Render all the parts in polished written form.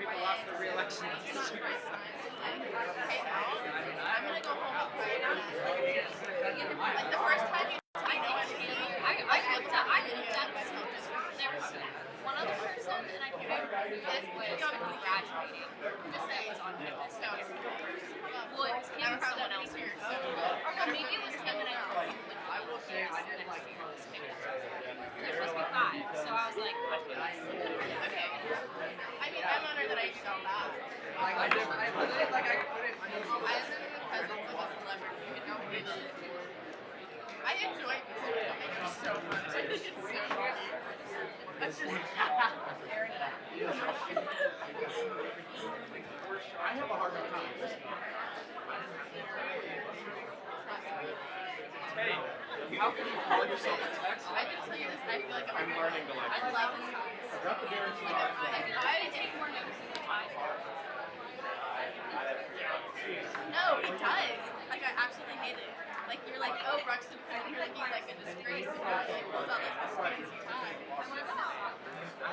people lost their re-election. I'm gonna go home and pray now. Like the first time you I know I looked up there was one other person and I can't remember who this was graduating. Just say it's on campus. No, well, it was him and someone else here. Or no, maybe it was him and I will say I didn't like there's supposed to be 5, so I was like, okay. I mean, I'm honored that I felt that. I literally, like, I couldn't. I was in the presence of a celebrity, you know? I enjoy music. It's so fun. It's so fun. That's just airing it out. I have a hard time. Hey, how can you call yourself a Texan? I can tell you this. I feel like I'm learning to like I love this house. I got the guarantee. Like, I take more notice than my No, it does. Like, I absolutely hate it. Like, you're like, oh, Bruxton, you're like, he's like a disgrace. And he pulls out like this fancy time.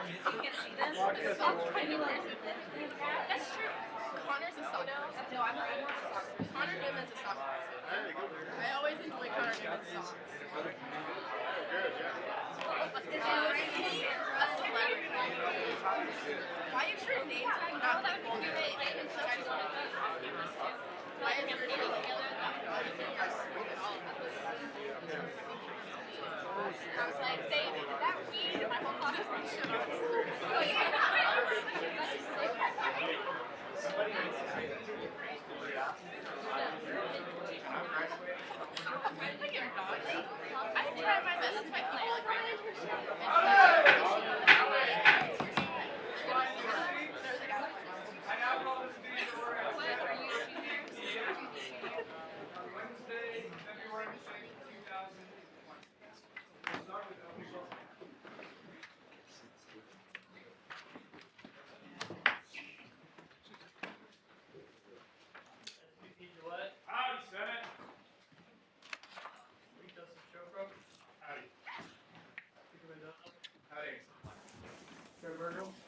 You can see them. The soft kind of wears it. That's true. Connor's a soft person. No, I'm not. Connor Newman's a soft person. I always enjoy Connor Newman's songs. Is he a celebrity? Why is your name tag not like Golden Age? I just want to why is your name together? I was like, that weed, my whole class was shit on. Oh, yeah. I try my best to make people like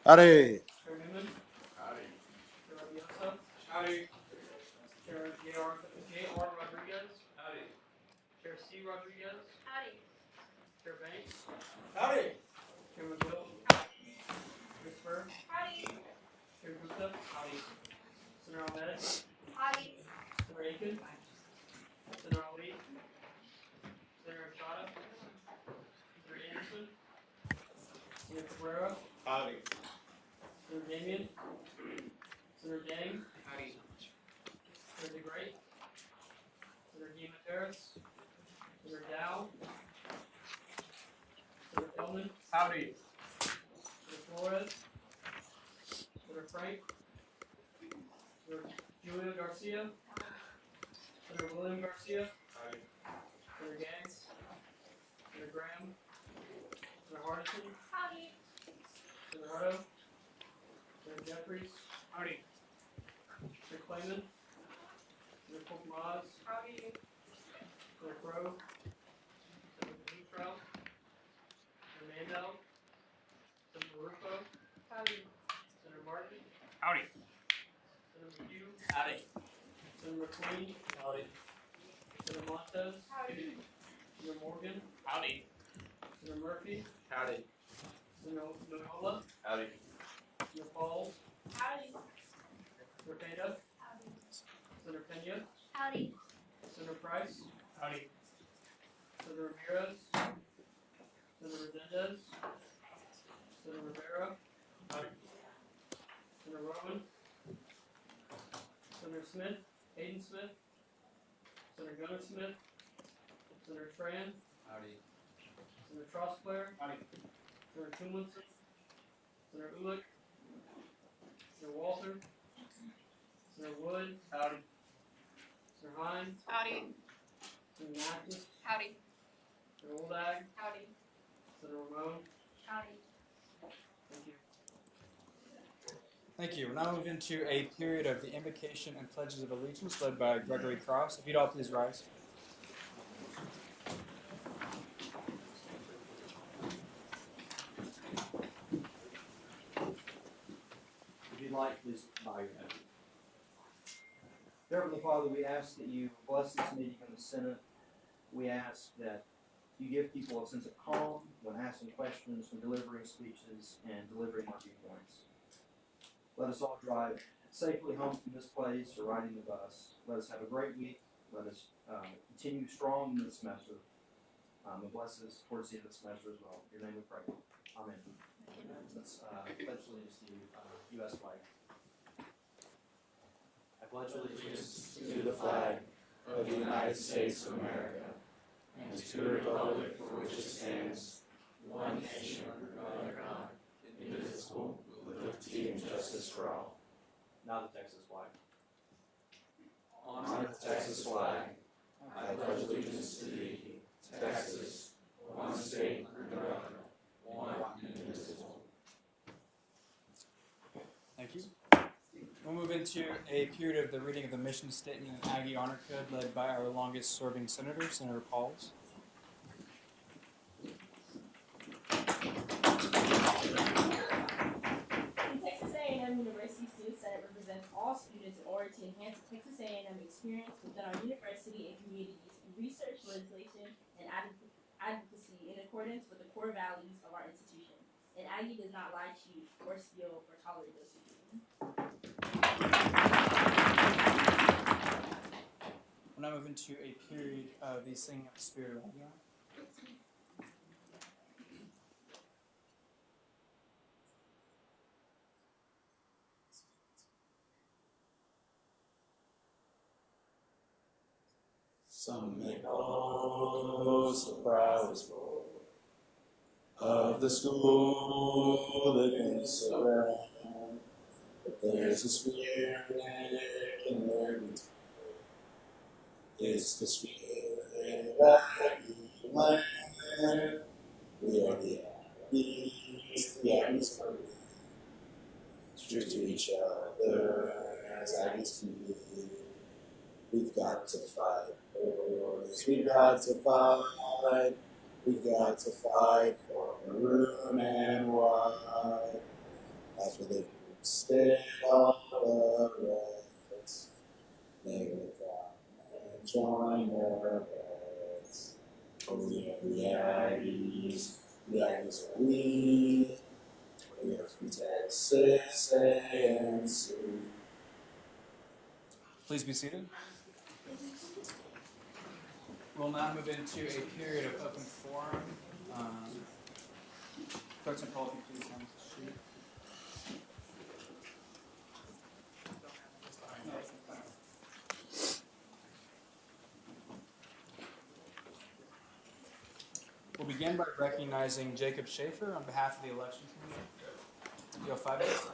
Howdy. Chair Newman. Howdy. Chair Rabiosa. Howdy. Chair J.R. Rodriguez. Howdy. Chair C. Rodriguez. Howdy. Chair Banks. Howdy. Chair McGill. Christopher. Howdy. Chair Gupta. Howdy. Senator Ahmed. Howdy. Senator Aiken. Senator Ali. Senator Chada. Senator Anderson. Senator Cabrera. Howdy. Senator Damien. Senator Dang. Howdy. Senator DeGray. Senator Guillermo. Senator Dow. Senator Feldman. Howdy. Senator Flores. Senator Frank. Senator Julia Garcia. Senator William Garcia. Howdy. Senator Gang. Senator Graham. Senator Hardison. Howdy. Senator Hutto. Senator Jeffries. Howdy. Senator Clayman. Senator Korkmaz. Howdy. Senator Crowe. Senator Blumenthal. Senator Mandel. Senator Rufo. Howdy. Senator Martin. Howdy. Senator McHugh. Howdy. Senator McQueen. Howdy. Senator Montez. Howdy. Senator Morgan. Howdy. Senator Murphy. Howdy. Senator Noyola. Howdy. Senator Pauls. Howdy. Senator Pena. Howdy. Senator Pena. Howdy. Senator Price. Howdy. Senator Ramirez. Senator Resendez. Senator Rivera. Howdy. Senator Rowan. Senator Smith. Hayden Smith. Senator Gunnar Smith. Senator Tran. Howdy. Senator Trostclair. Howdy. Senator Tumlinson. Senator Ulick. Senator Walter. Senator Wood. Howdy. Senator Hines. Howdy. Senator Mathis. Howdy. Senator Oldag. Howdy. Senator Ramon. Howdy. Thank you. Thank you. We'll now move into a period of the invocation and pledges of allegiance led by Gregory Cross. If you'd all please rise. If you'd light, please bow your head. Dear Heavenly Father, we ask that you bless this meeting in the Senate. We ask that you give people a sense of calm when asking questions, when delivering speeches, and delivering our viewpoints. Let us all drive safely home from this place or riding the bus. Let us have a great week. Let us continue strong in the semester. And bless us towards the end of the semester as well. In your name we pray. Amen. Let's pledge allegiance to the U.S. flag. I pledge allegiance to the flag of the United States of America and to the republic for which it stands, one nation under God, indivisible, with liberty and justice for all. Now the Texas flag. On the Texas flag, I pledge allegiance to thee, Texas, one state under God, one indivisible. Thank you. We'll move into a period of the reading of the mission statement and Aggie Honor Code led by our longest serving senator, Senator Pauls. The Texas A&M University Student Senate represents all students in order to enhance the Texas A&M experience within our university and communities in research, legislation, and advocacy in accordance with the core values of our institution. And Aggie does not lie, cheat, or steal, or tolerate those who do. We'll now move into a period of the singing of the Spirit of Aggie. Some may know the proudest boy of the school living surround, but there's a spirit in their guitar. It's the spirit of Aggie land. We are the Aggies, the Aggies are true to each other as Aggies can be. We've got to fight, boys. We've got to fight. We've got to fight for maroon and white. After they've stayed all the rest, they will come and join their ranks. Oh, we are the Aggies. The Aggies are we. We are from Texas A&C. Please be seated. We'll now move into a period of open forum. Clerks and Paul, if you please hand the sheet. We'll begin by recognizing Jacob Schaefer on behalf of the Election Commission. You have 5 minutes.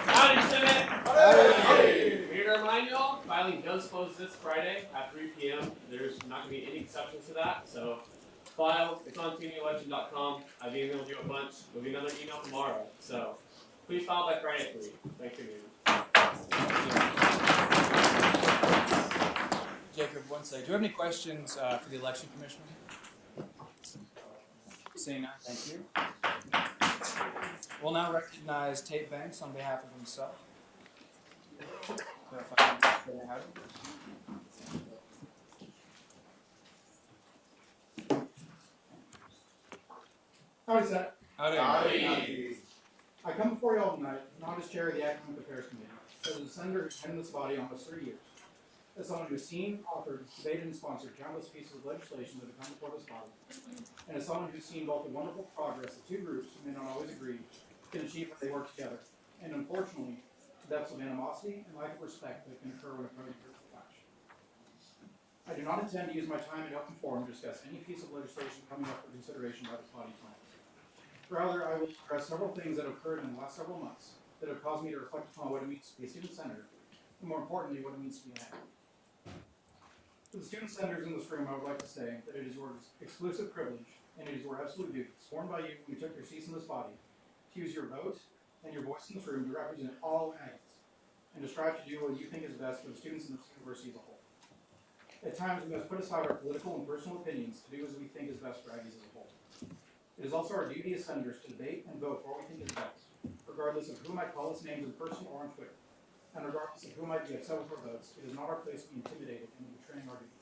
Howdy, Senate! Howdy! Here to remind y'all, filing does close this Friday at 3 p.m. There's not going to be any exceptions to that, so file. It's on TNUelection.com. I've emailed you a bunch. There'll be another email tomorrow, so please file by Friday at 3. Thank you. Jacob, one second. Do you have any questions for the Election Commission? Seeing none, thank you. We'll now recognize Tate Banks on behalf of himself. Howdy, Seth. Howdy. I come before you all tonight, not as chair of the Academic Affairs Committee, but as a senator who's been in this body almost 3 years. As someone who's seen, authored, debated, and sponsored countless pieces of legislation that have come before this body, and as someone who's seen both the wonderful progress that two groups who may not always agree can achieve when they work together, and unfortunately, depths of animosity and lack of respect that can occur when opposing groups clash. I do not intend to use my time in open forum to discuss any piece of legislation coming up for consideration by this body tonight. Rather, I will address several things that have occurred in the last several months that have caused me to reflect upon what it means to be a student senator, and more importantly, what it means to be an actor. To the student senators in this room, I would like to say that it is your exclusive privilege and it is your absolute duty, sworn by you when you took your seats in this body, to use your vote and your voice in this room to represent all Aggies and to strive to do what you think is best for the students in this university as a whole. At times, we must put aside our political and personal opinions to do as we think is best for Aggies as a whole. It is also our duty as senators to debate and vote for what we think is best. regardless of who might call us names in person or on Twitter. And regardless of who might be upset with our votes, it is not our place to be intimidated into betraying our duty.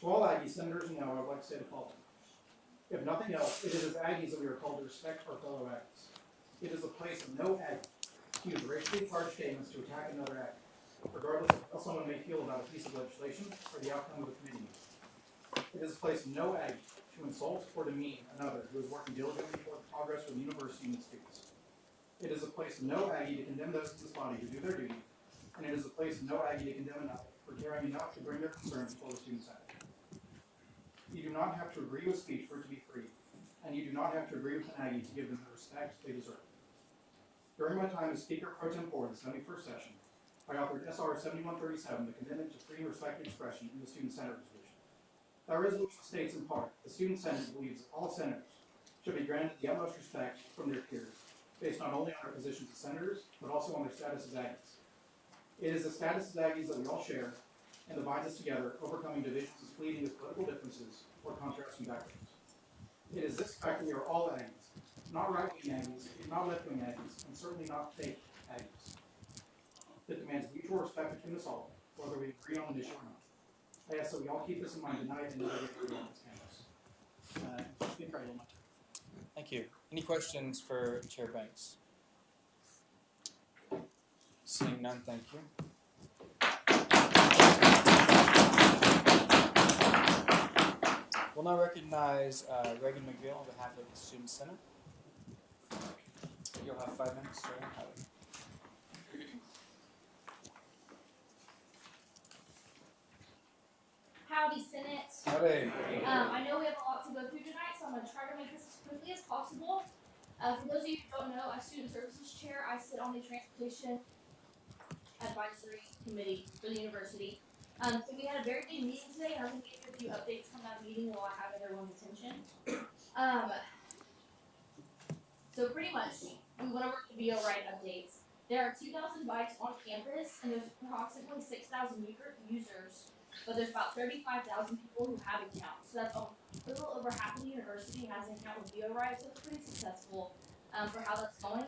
To all Aggies, senators, and now I would like to say the following. If nothing else, it is as Aggies that we are called to respect our fellow Aggies. It is a place of no Aggie to use racially charged statements to attack another Aggie, regardless of how someone may feel about a piece of legislation or the outcome of a committee meeting. It is a place of no Aggie to insult or demean another who is working diligently for the progress of the university and its students. It is a place of no Aggie to condemn those in this body who do their duty, and it is a place of no Aggie to condemn another for caring enough to bring their concerns before the student senate. You do not have to agree with speech for it to be free, and you do not have to agree with an Aggie to give them the respect they deserve. During my time as Speaker Pro Tempore of the 71st session, I authored SR 7137, the Commitment to Free and Respected Expression in the Student Senate Resolution. That resolution states in part, the Student Senate believes all senators should be granted the utmost respect from their peers, based not only on their positions as senators, but also on their status as Aggies. It is the status as Aggies that we all share, and that binds us together, overcoming divisions as fleeting as political differences or contrasting backgrounds. It is this fact that we are all Aggies, not right-wing Aggies, not left-wing Aggies, and certainly not fake Aggies, that demands mutual respect between us all, whether we agree on an issue or not. I ask that we all keep this in mind tonight and every day on this campus. Speaker, I yield my time. Thank you. Any questions for Chair Banks? Seeing none, thank you. We'll now recognize Reagan McGill on behalf of the Student Senate. You'll have 5 minutes, Chair. Howdy, Senate. Howdy. I know we have a lot to go through tonight, so I'm going to try to make this as quickly as possible. For those of you who don't know, as Student Services Chair, I sit on the Transportation Advisory Committee for the university. So we had a very big meeting today, and I'm going to give you a few updates from that meeting while I have everyone's attention. So pretty much, we went over the VO Ride updates. There are 2,000 bikes on campus, and there's approximately 6,000 users, but there's about 35,000 people who have accounts. So that's a little over half of the university has an account with VO Ride, so it's pretty successful for how that's going.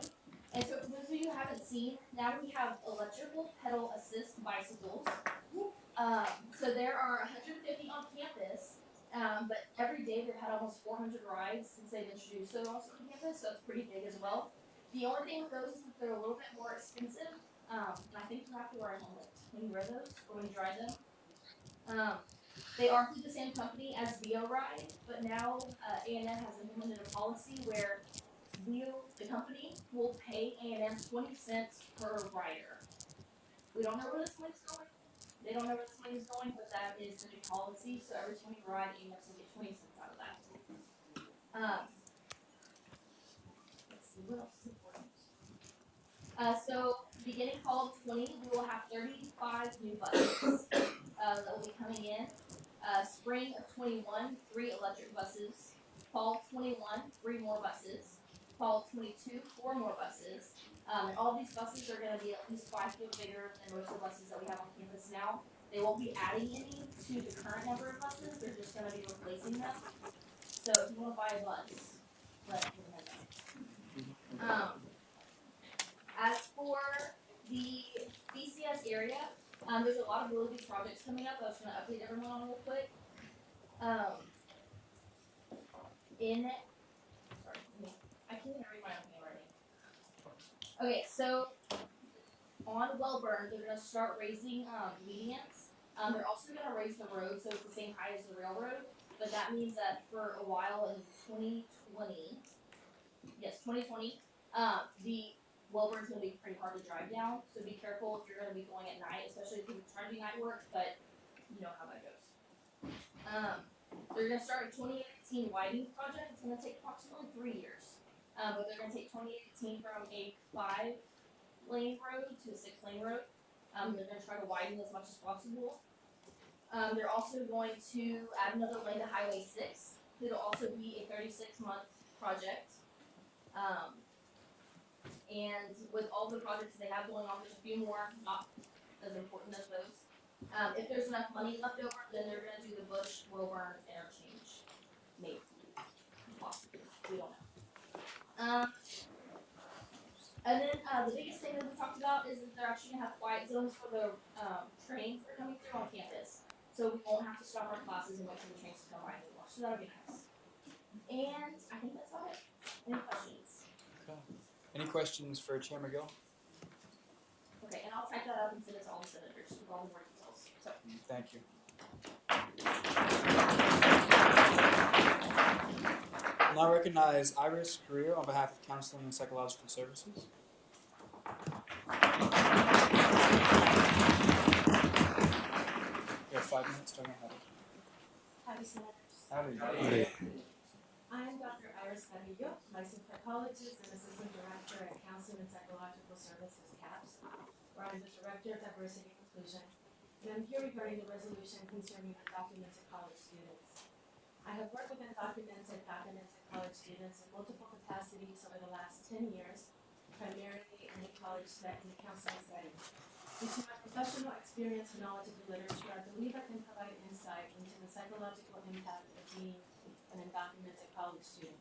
And so for those of you who haven't seen, now we have electrical pedal assist bicycles. So there are 150 on campus, but every day they've had almost 400 rides since they've introduced those on campus, so it's pretty big as well. The only thing with those is that they're a little bit more expensive, and I think you have to wear a helmet when you wear those, or when you drive them. They are through the same company as VO Ride, but now A&M has implemented a policy where the company will pay A&M 20 cents per rider. We don't know where this money's going. They don't know where this money's going, but that is the new policy. So every time you ride, A&M's will get 20 cents out of that. Let's see, what else is important? So beginning fall of 20, we will have 35 new buses that will be coming in. Spring of 21, 3 electric buses. Fall of 21, 3 more buses. Fall of 22, 4 more buses. And all these buses are going to be at least 5 feet bigger than most of the buses that we have on campus now. They won't be adding any to the current number of buses. They're just going to be replacing them. So if you want to buy a bus, let me know. As for the BCS area, there's a lot of really big projects coming up. I was going to update everyone on real quick. I can't even read my own handwriting. Okay, so on Wellburn, they're going to start raising medians. They're also going to raise the road so it's the same height as the railroad, but that means that for a while in 2020, the Wellburn's going to be pretty hard to drive down, so be careful if you're going to be going at night, especially if you're trying to do night work, but you know how that goes. They're going to start a 2018 widening project. It's going to take approximately 3 years. But they're going to take 2018 from a 5-lane road to a 6-lane road. They're going to try to widen as much as possible. They're also going to add another lane to Highway 6. It'll also be a 36-month project. And with all the projects they have going on, there's a few more not as important as those. If there's enough money left over, then they're going to do the Bush-Wilburn interchange. Maybe. Possibly. We don't know. And then the biggest thing that we talked about is that they're actually gonna have quiet zones for the trains that are coming through on campus. So we won't have to stop our classes and wait for the trains to come by anymore. So that'll be nice. And I think that's about it. Any questions? Okay. Any questions for Chair McGill? Okay, and I'll type that up and send it to all the senators with all the more details. So Thank you. I'll now recognize Iris Carrillo on behalf of Counseling and Psychological Services. You have 5 minutes, don't you have it? happy senators. Howdy. I'm Dr. Iris Carrillo, licensed psychologist and assistant director at Counseling and Psychological Services (CAPS), where I'm the director of diversity and inclusion. And I'm here regarding the resolution concerning undocumented college students. I have worked with undocumented college students in multiple capacities over the last 10 years, primarily in the college setting, counseling setting. Due to my professional experience and knowledge of the literature, I believe I can provide insight into the psychological impact of being an undocumented college student.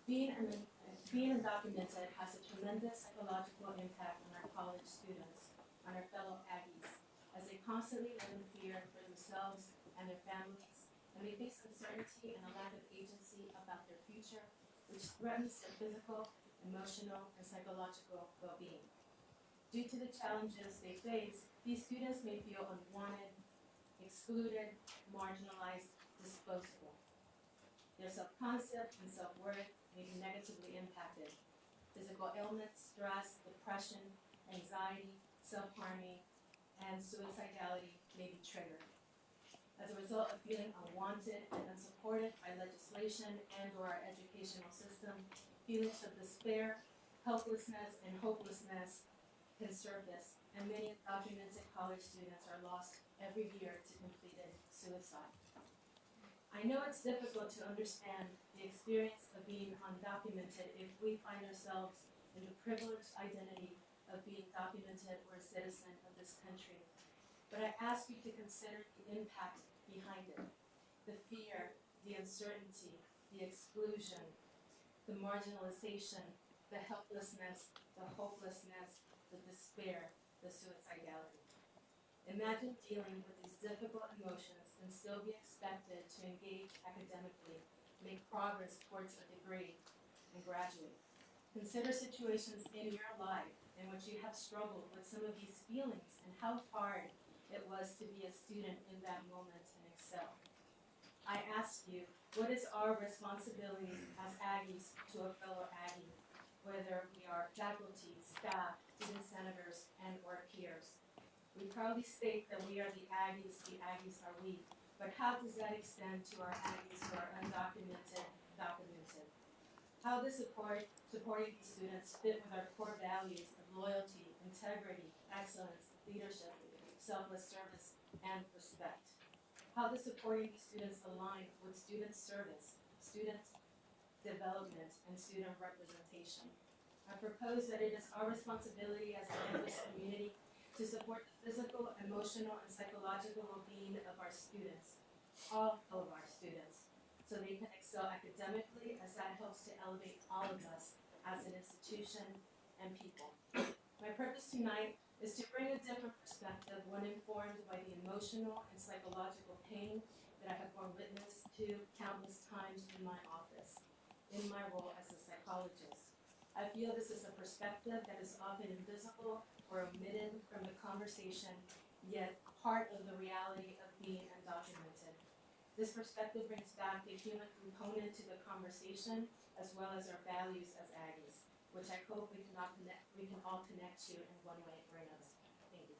Being undocumented has a tremendous psychological impact on our college students, on our fellow Aggies, as they constantly live in fear for themselves and their families, and they face uncertainty and a lack of agency about their future, which threatens their physical, emotional, and psychological well-being. Due to the challenges they face, these students may feel unwanted, excluded, marginalized, disposable. Their self-concept and self-worth may be negatively impacted. Physical illness, stress, depression, anxiety, self-harming, and suicidality may be triggered. As a result of feeling unwanted and unsupported by legislation and/or our educational system, feelings of despair, helplessness, and hopelessness can surface, and many undocumented college students are lost every year to completed suicide. I know it's difficult to understand the experience of being undocumented if we find ourselves in the privileged identity of being documented or a citizen of this country. But I ask you to consider the impact behind it, the fear, the uncertainty, the exclusion, the marginalization, the helplessness, the hopelessness, the despair, the suicidality. Imagine dealing with these difficult emotions and still be expected to engage academically, make progress towards a degree, and graduate. Consider situations in your life in which you have struggled with some of these feelings and how hard it was to be a student in that moment and excel. I ask you, what is our responsibility as Aggies to a fellow Aggie, whether we are faculty, staff, student senators, and or peers? We proudly state that we are the Aggies are we, but how does that extend to our Aggies who are undocumented, documented? How does supporting these students fit with our core values of loyalty, integrity, excellence, leadership, selfless service, and respect? How does supporting these students align with student service, student development, and student representation? I propose that it is our responsibility as a campus community to support the physical, emotional, and psychological well-being of our students, all of our students, so they can excel academically, as that helps to elevate all of us as an institution and people. My purpose tonight is to bring a different perspective, one informed by the emotional and psychological pain that I have borne witness to countless times in my office, in my role as a psychologist. I feel this is a perspective that is often invisible or omitted from the conversation, yet part of the reality of being undocumented. This perspective brings back the human component to the conversation, as well as our values as Aggies, which I hope we can all connect to in one way or another. Thank you.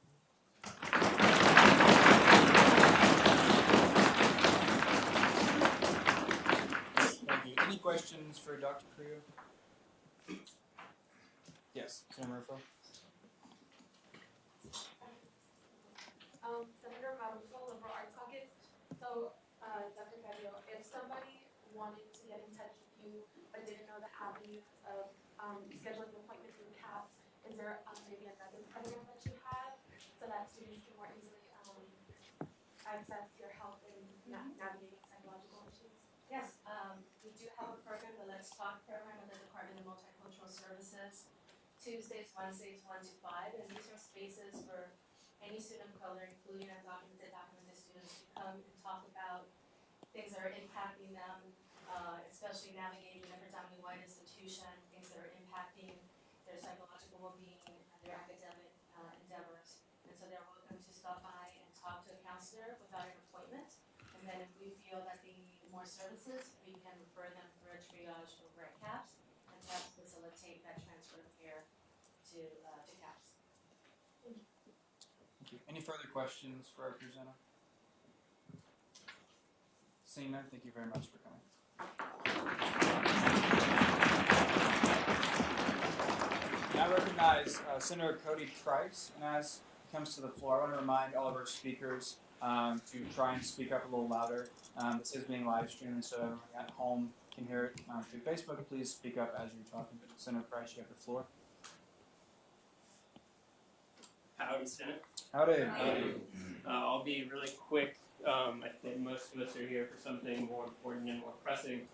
Thank you. Any questions for Dr. Carrillo? Yes, Senator Murphy. Senator Marufo, Liberal Arts Caucus. So, Dr. Carrillo, if somebody wanted to get in touch with you but didn't know the avenues of scheduling an appointment through CAPS, is there maybe another program that you have so that students can more easily access your help in navigating psychological issues? Yes, we do have a program, the Let's Talk program of the Department of Multicultural Services, Tuesdays, Wednesdays, 1 to 5, and these are spaces for any student of color, including undocumented, documented students, to come and talk about things that are impacting them, especially navigating a predominantly white institution, things that are impacting their psychological well-being and their academic endeavors. And so they're welcome to stop by and talk to a counselor without an appointment. And then if we feel that they need more services, we can refer them for a triage over at CAPS and perhaps facilitate that transfer of care to CAPS. Thank you. Any further questions for our presenter? Seeing none, thank you very much for coming. I recognize Senator Cody Price, and as he comes to the floor, I want to remind all of our speakers to try and speak up a little louder. This is being live streamed, so everyone at home can hear it through Facebook. Please speak up as you're talking. Senator Price, you have the floor. Howdy, Senate. Howdy. I'll be really quick. I think most of us are here for something more important and more pressing.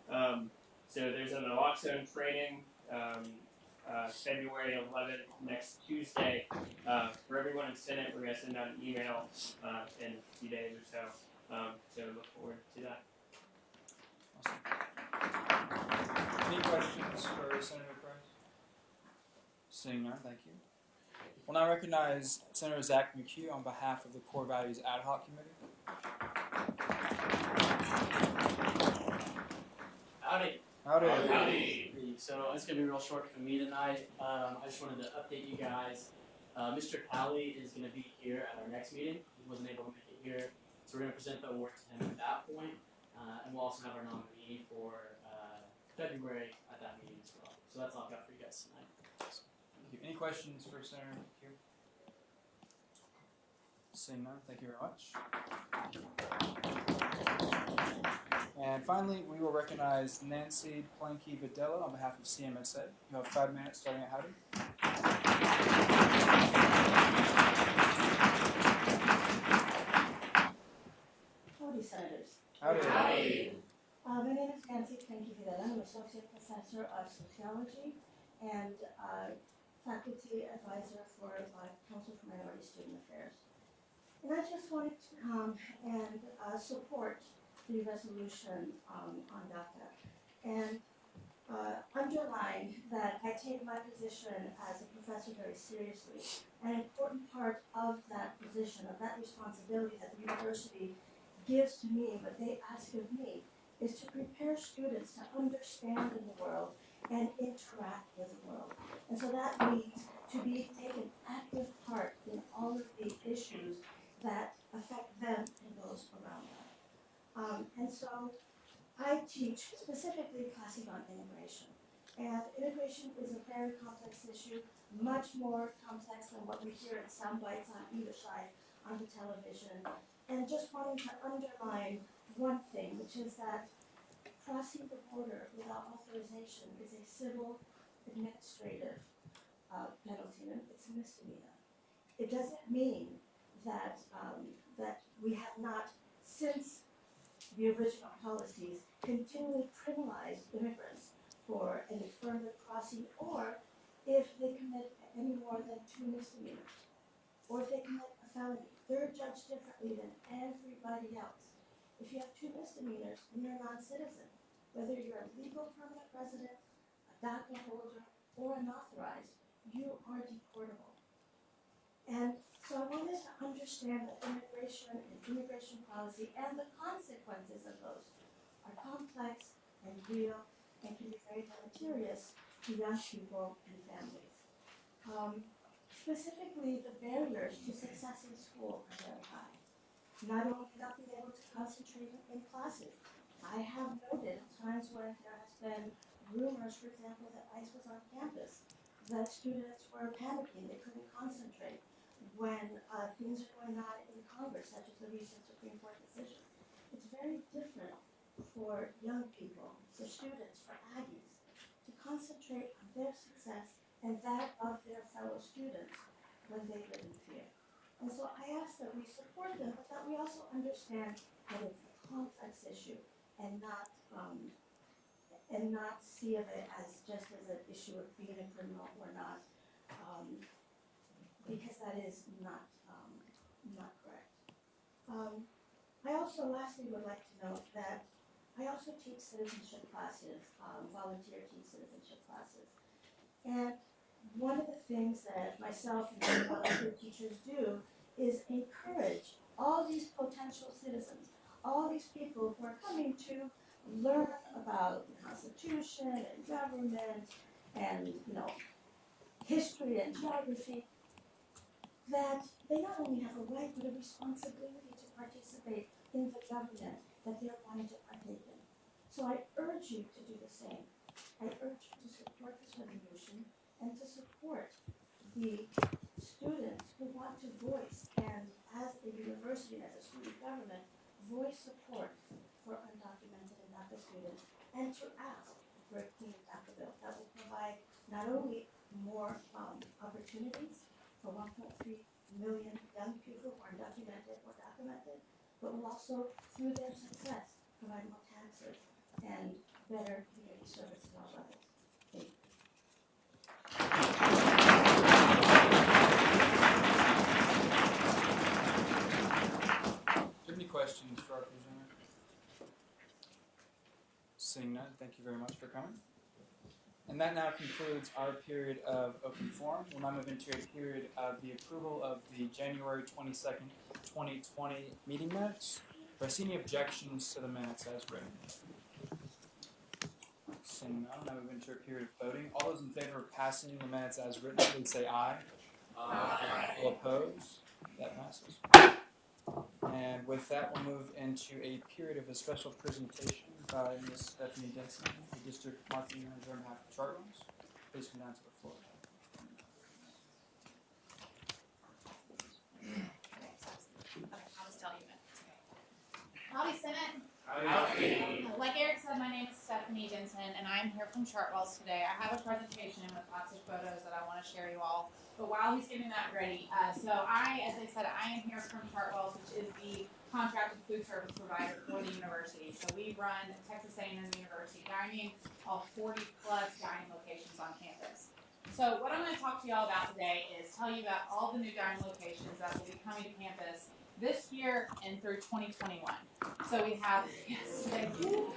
So there's an naloxone training February 11th, next Tuesday. For everyone in Senate, we're going to send out an email in a few days or so. So look forward to that. Awesome. Any questions for Senator Price? Seeing none, thank you. We'll now recognize Senator Zach McHugh on behalf of the Core Values Ad Hoc Committee. Howdy. Howdy. Howdy. So it's going to be real short for me tonight. I just wanted to update you guys. Mr. Pally is going to be here at our next meeting. He wasn't able to make it here, so we're going to present the award to him at that point. And we'll also have our nominee for February at that meeting as well. So that's all I've got for you guys tonight. Thank you. Any questions for Senator McHugh? Seeing none, thank you very much. And finally, we will recognize Nancy Planky Videla on behalf of CMSA. You have 5 minutes starting at howdy. Howdy, Senators. Howdy. Howdy. My name is Nancy Planky Videla. I'm Associate Professor of Sociology and Faculty Advisor for Council for Minority Student Affairs. And I just wanted to come and support the resolution on DACA and underline that I take my position as a professor very seriously. An important part of that position, of that responsibility that the university gives to me, what they ask of me, is to prepare students to understand in the world and interact with the world. And so that means to take an active part in all of the issues that affect them and those around them. And so I teach specifically classes on immigration. And immigration is a very complex issue, much more complex than what we hear in sound bites on either side on the television. And just wanting to underline one thing, which is that crossing the border without authorization is a civil administrative penalty, and it's a misdemeanor. It doesn't mean that that we have not, since the original policies, continually criminalized immigrants for any further crossing, or if they commit any more than 2 misdemeanors, or if they commit a felony. They're judged differently than everybody else. If you have 2 misdemeanors and you're a non-citizen, whether you're a legal permanent resident, a DACA holder, or unauthorized, you are deportable. And so I want us to understand that immigration and immigration policy and the consequences of those are complex and real and can be very deleterious to young people and families. Specifically, the barriers to success in school are very high. Not only not being able to concentrate in classes, I have noted times when there has been rumors, for example, that ICE was on campus, that students were panicking, they couldn't concentrate when things are going on in Congress, such as the recent Supreme Court decision. It's very different for young people, for students, for Aggies, to concentrate on their success and that of their fellow students when they live in fear. And so I ask that we support them, but that we also understand that it's a complex issue and not and not see of it as just as an issue of being a criminal or not, because that is not correct. I also lastly would like to note that I also teach citizenship classes, volunteer teach citizenship classes. And one of the things that myself and many volunteer teachers do is encourage all these potential citizens, all these people who are coming to learn about the Constitution and government and, history and geography, that they not only have a right but a responsibility to participate in the government that they're wanting to partake in. So I urge you to do the same. I urge you to support this resolution and to support the students who want to voice, and as a university and as a student government, voice support for undocumented and DACA students, and to ask for a clean DACA bill that will provide not only more opportunities for 1.3 million young people who are undocumented or documented, but will also, through their success, provide more taxes and better community service at all levels. Thank you. Do you have any questions for our presenter? Seeing none, thank you very much for coming. And that now concludes our period of open forum. We'll now move into a period of the approval of the January 22nd, 2020 meeting minutes. Do I see any objections to the minutes as written? Seeing none, now move into a period of voting. All those in favor of passing the minutes as written, please say aye. Aye. All opposed? That passes. And with that, we'll move into a period of a special presentation by Ms. Stephanie Denson, the District Marketing Manager on behalf of Chartwells. Please come down to the floor. I'll just tell you it. Howdy, Senate. Howdy. Like Eric said, my name is Stephanie Denson, and I'm here from Chartwells today. I have a presentation with lots of photos that I want to share you all. But while he's getting that ready, so as I said, I am here from Chartwells, which is the contracted food service provider for the university. So we run Texas A&M University dining, all 40 plus dining locations on campus. So what I'm going to talk to you all about today is tell you about all the new dining locations that will be coming to campus this year and through 2021. So we have, yes, thank you.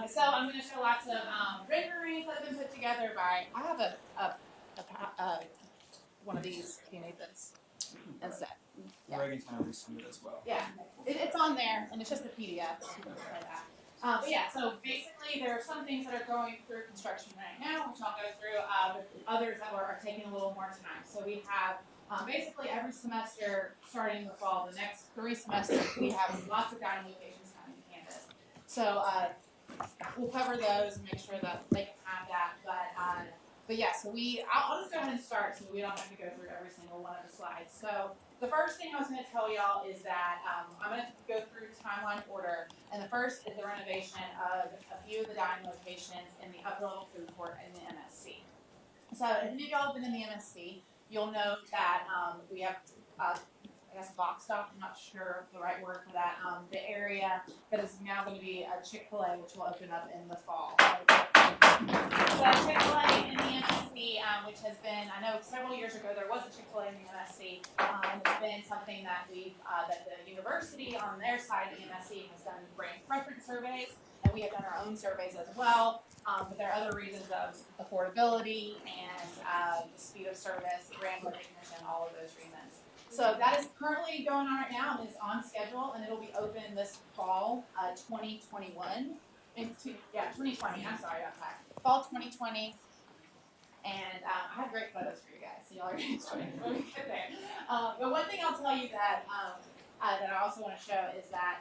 So I'm going to show lots of renderings that have been put together by, I have one of these, if you need this instead. Yeah. Reagan's going to resend it as well. Yeah, it's on there, and it's just a PDF. So you can play that. But yeah, so basically there are some things that are going through construction right now, which I'll go through, but others that are taking a little more time. So we have basically every semester, starting in the fall, the next 3 semesters, we have lots of dining locations coming to campus. So we'll cover those and make sure that they can have that. But yeah, so I'll just go ahead and start so we don't have to go through every single one of the slides. So the first thing I was going to tell y'all is that I'm going to go through timeline order. And the first is the renovation of a few of the dining locations in the upper level food court in the MSC. So if any of y'all have been in the MSC, you'll know that we have, I guess, box stock, I'm not sure the right word for that, the area that is now going to be a Chick-fil-A, which will open up in the fall. So Chick-fil-A in the MSC, which has been, I know several years ago there was a Chick-fil-A in the MSC, it's been something that that the university on their side of the MSC has done brand preference surveys, and we have done our own surveys as well. But there are other reasons of affordability and the speed of service, brand recognition, all of those reasons. So that is currently going on right now and is on schedule, and it'll be open this fall, 2021. 2020. I'm sorry about that. Fall 2020. And I have great photos for you guys, so y'all are going to enjoy it when we get there. But one thing I'll tell you that that I also want to show is that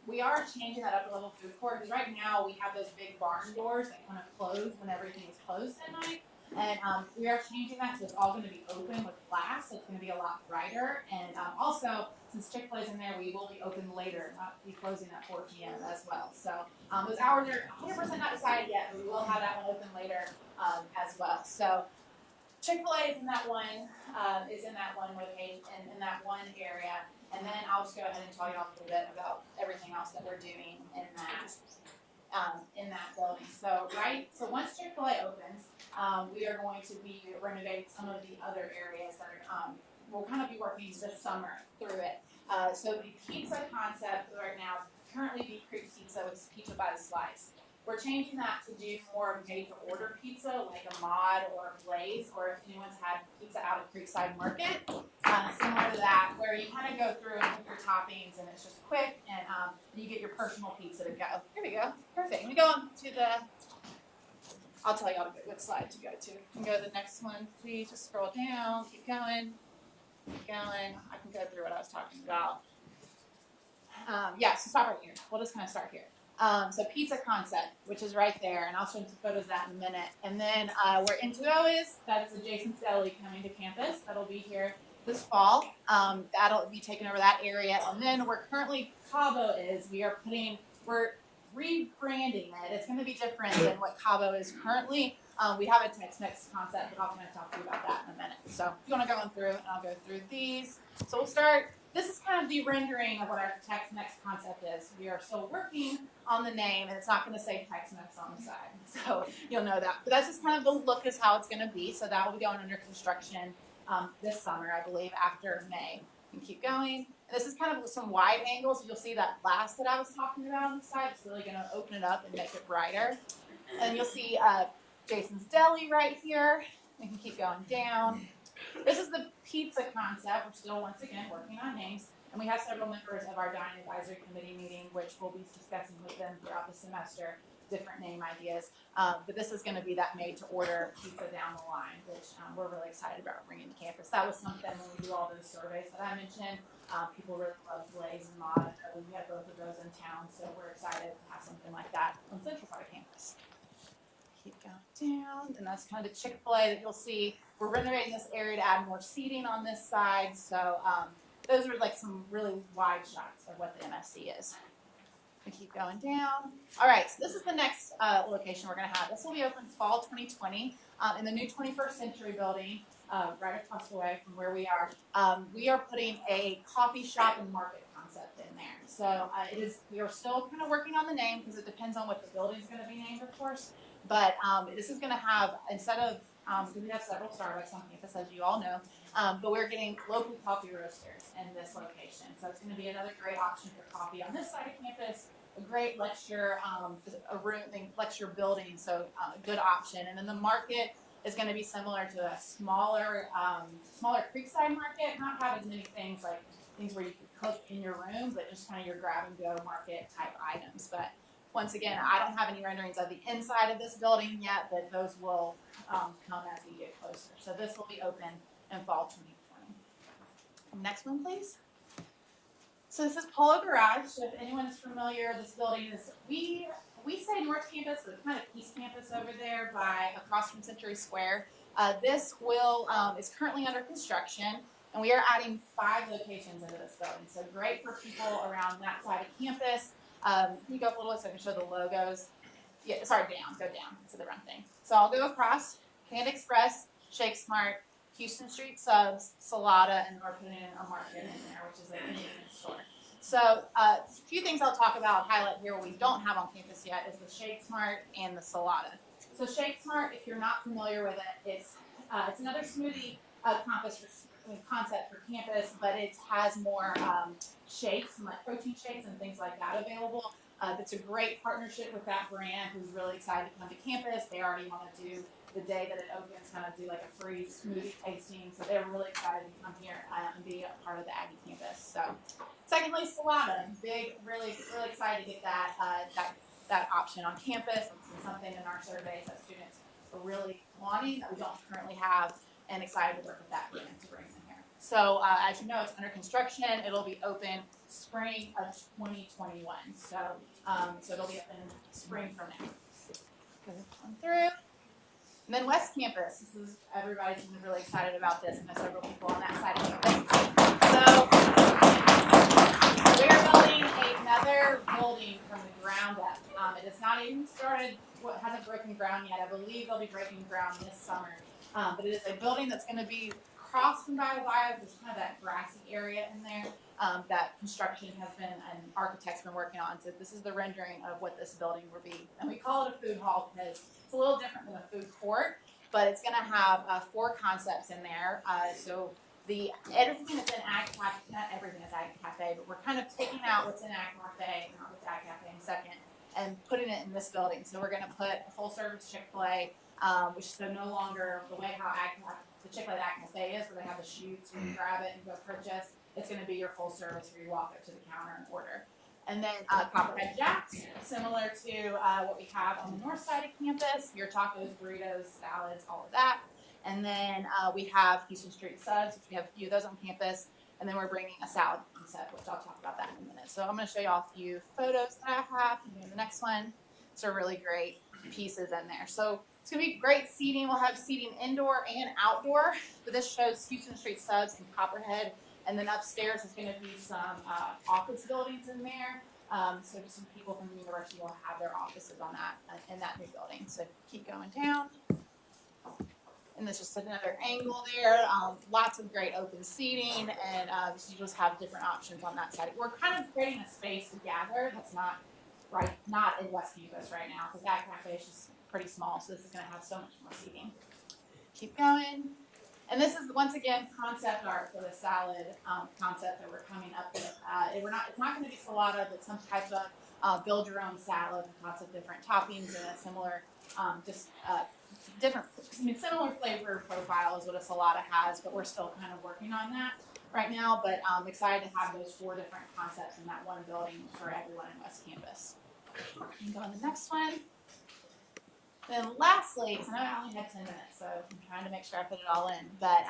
we are changing that upper level food court, because right now we have those big barn doors that kind of close when everything is closed at night. And we are changing that, so it's all going to be open with glass, so it's going to be a lot brighter. And also, since Chick-fil-A's in there, we will be open later, not be closing at 4 p.m. as well. So those hours are 100% not decided yet, but we will have that one open later as well. So Chick-fil-A is in that one location, in that one area. And then I'll just go ahead and tell you all a little bit about everything else that we're doing in that. in that building. So once Chick-fil-A opens, we are going to be renovating some of the other areas that are, we'll kind of be working this summer through it. So the pizza concept right now is currently Beef Creek Pizza, which is pizza by the slice. We're changing that to do more of made-to-order pizza, like a Mod or a Blaze, or if anyone's had pizza out of Creekside Market, similar to that, where you kind of go through and put your toppings, and it's just quick, and you get your personal pizza to go. Here we go. Perfect. We go on to the. I'll tell y'all what slide to go to. You can go to the next one, please. Just scroll down. Keep going. Keep going. I can go through what I was talking about. So stop right here. We'll just kind of start here. So pizza concept, which is right there, and I'll show you some photos of that in a minute. And then where Intuo is, that is Jason's Deli coming to campus. That'll be here this fall. That'll be taking over that area. And then where currently Cabo is, we're rebranding it. It's going to be different than what Cabo is currently. We have a Tex-Mex concept, but I'll kind of talk to you about that in a minute. So if you want to go through, and I'll go through these. So we'll start. This is kind of the rendering of what our Tex-Mex concept is. We are still working on the name, and it's not going to say Tex-Mex on the side, so you'll know that. But that's just kind of the look is how it's going to be. So that will be going under construction this summer, I believe, after May. You can keep going. And this is kind of some wide angles. You'll see that glass that I was talking about on the side. It's really going to open it up and make it brighter. And you'll see Jason's Deli right here. We can keep going down. This is the pizza concept. We're still, once again, working on names. And we have several members of our dining advisory committee meeting, which we'll be discussing with them throughout the semester, different name ideas. But this is going to be that made-to-order pizza down the line, which we're really excited about bringing to campus. That was something when we do all those surveys that I mentioned. People really love Blaze and Mod. We have both of those in town, so we're excited to have something like that on Central Florida campus. Keep going down, and that's kind of the Chick-fil-A that you'll see. We're renovating this area to add more seating on this side, so those are like some really wide shots of what the MFC is. We keep going down. All right, so this is the next location we're going to have. This will be open fall 2020 in the new 21st Century building, right across the way from where we are. We are putting a coffee shop and market concept in there. So we are still kind of working on the name because it depends on what the building is going to be named, of course. But this is going to have, instead of, we have several Starbucks on campus, as you all know, but we're getting local coffee roasters in this location. So it's going to be another great option for coffee on this side of campus, a great lecture, lecture building, so a good option. And then the market is going to be similar to a smaller Creekside Market, not have as many things like things where you can cook in your room, but just kind of your grab-and-go market type items. But once again, I don't have any renderings of the inside of this building yet, but those will come as we get closer. So this will be open in fall 2020. Next one, please. So this is Polo Garage. So if anyone is familiar, this building is, we say North Campus, but it's kind of East Campus over there across from Century Square. This is currently under construction, and we are adding 5 locations into this building. So great for people around that side of campus. Can you go up a little so I can show the logos? Yeah, sorry, go down to the run thing. So I'll go across Canada Express, Shake Smart, Houston Street Subs, Salada, and we're putting in a market in there, which is a convenience store. So a few things I'll talk about, highlight here, what we don't have on campus yet is the Shake Smart and the Salada. So Shake Smart, if you're not familiar with it, it's another smoothie concept for campus, but it has more shakes and like protein shakes and things like that available. It's a great partnership with that brand who's really excited to come to campus. They already want to do the day that it opens, kind of do like a free smoothie tasting. So they're really excited to come here and be a part of the Aggie campus. So, secondly, Salada. Really excited to get that option on campus. It's something in our surveys that students are really wanting that we don't currently have, and excited to work with that brand to bring them here. So as you know, it's under construction. It'll be open spring of 2021. So it'll be open spring from now. Go through. And then West Campus. Everybody's been really excited about this, and there's several people on that side of campus. So we're building another building from the ground up. It has not even started, hasn't broken ground yet. I believe they'll be breaking ground this summer. But it is a building that's going to be across from Bio Bio, there's kind of that grassy area in there that construction has been and architects been working on. So this is the rendering of what this building will be. And we call it a food hall because it's a little different than a food court, but it's going to have 4 concepts in there. So everything that's in Ag Cafe, not everything is Ag Cafe, but we're kind of taking out what's in Ag Cafe, and I'll get to Ag Cafe in a second, and putting it in this building. So we're going to put a full service Chick-fil-A, which is no longer the way how the Chick-fil-A at Ag Cafe is, where they have the chutes and you grab it and go purchase. It's going to be your full service where you walk up to the counter and order. And then Copperhead Jacks, similar to what we have on the north side of campus, your tacos, burritos, salads, all of that. And then we have Houston Street Subs, which we have a few of those on campus. And then we're bringing a salad concept, which I'll talk about that in a minute. So I'm going to show you all a few photos that I have. And the next one, it's a really great pieces in there. So it's going to be great seating. We'll have seating indoor and outdoor. But this shows Houston Street Subs and Copperhead. And then upstairs is going to be some office buildings in there. So just some people from the university will have their offices on that in that new building. So keep going down. And there's just another angle there. Lots of great open seating, and you just have different options on that side. We're kind of creating a space to gather that's not in West Campus right now, because that cafe is just pretty small. So this is going to have so much more seating. Keep going. And this is, once again, concept art for the salad concept that we're coming up with. It's not going to be salada, but some type of build your own salad with lots of different toppings and a similar, similar flavor profile is what a salada has, but we're still kind of working on that right now. But I'm excited to have those 4 different concepts in that one building for everyone in West Campus. And go on the next one. Then lastly, because I know I only had 10 minutes, so I'm trying to make sure I fit it all in. But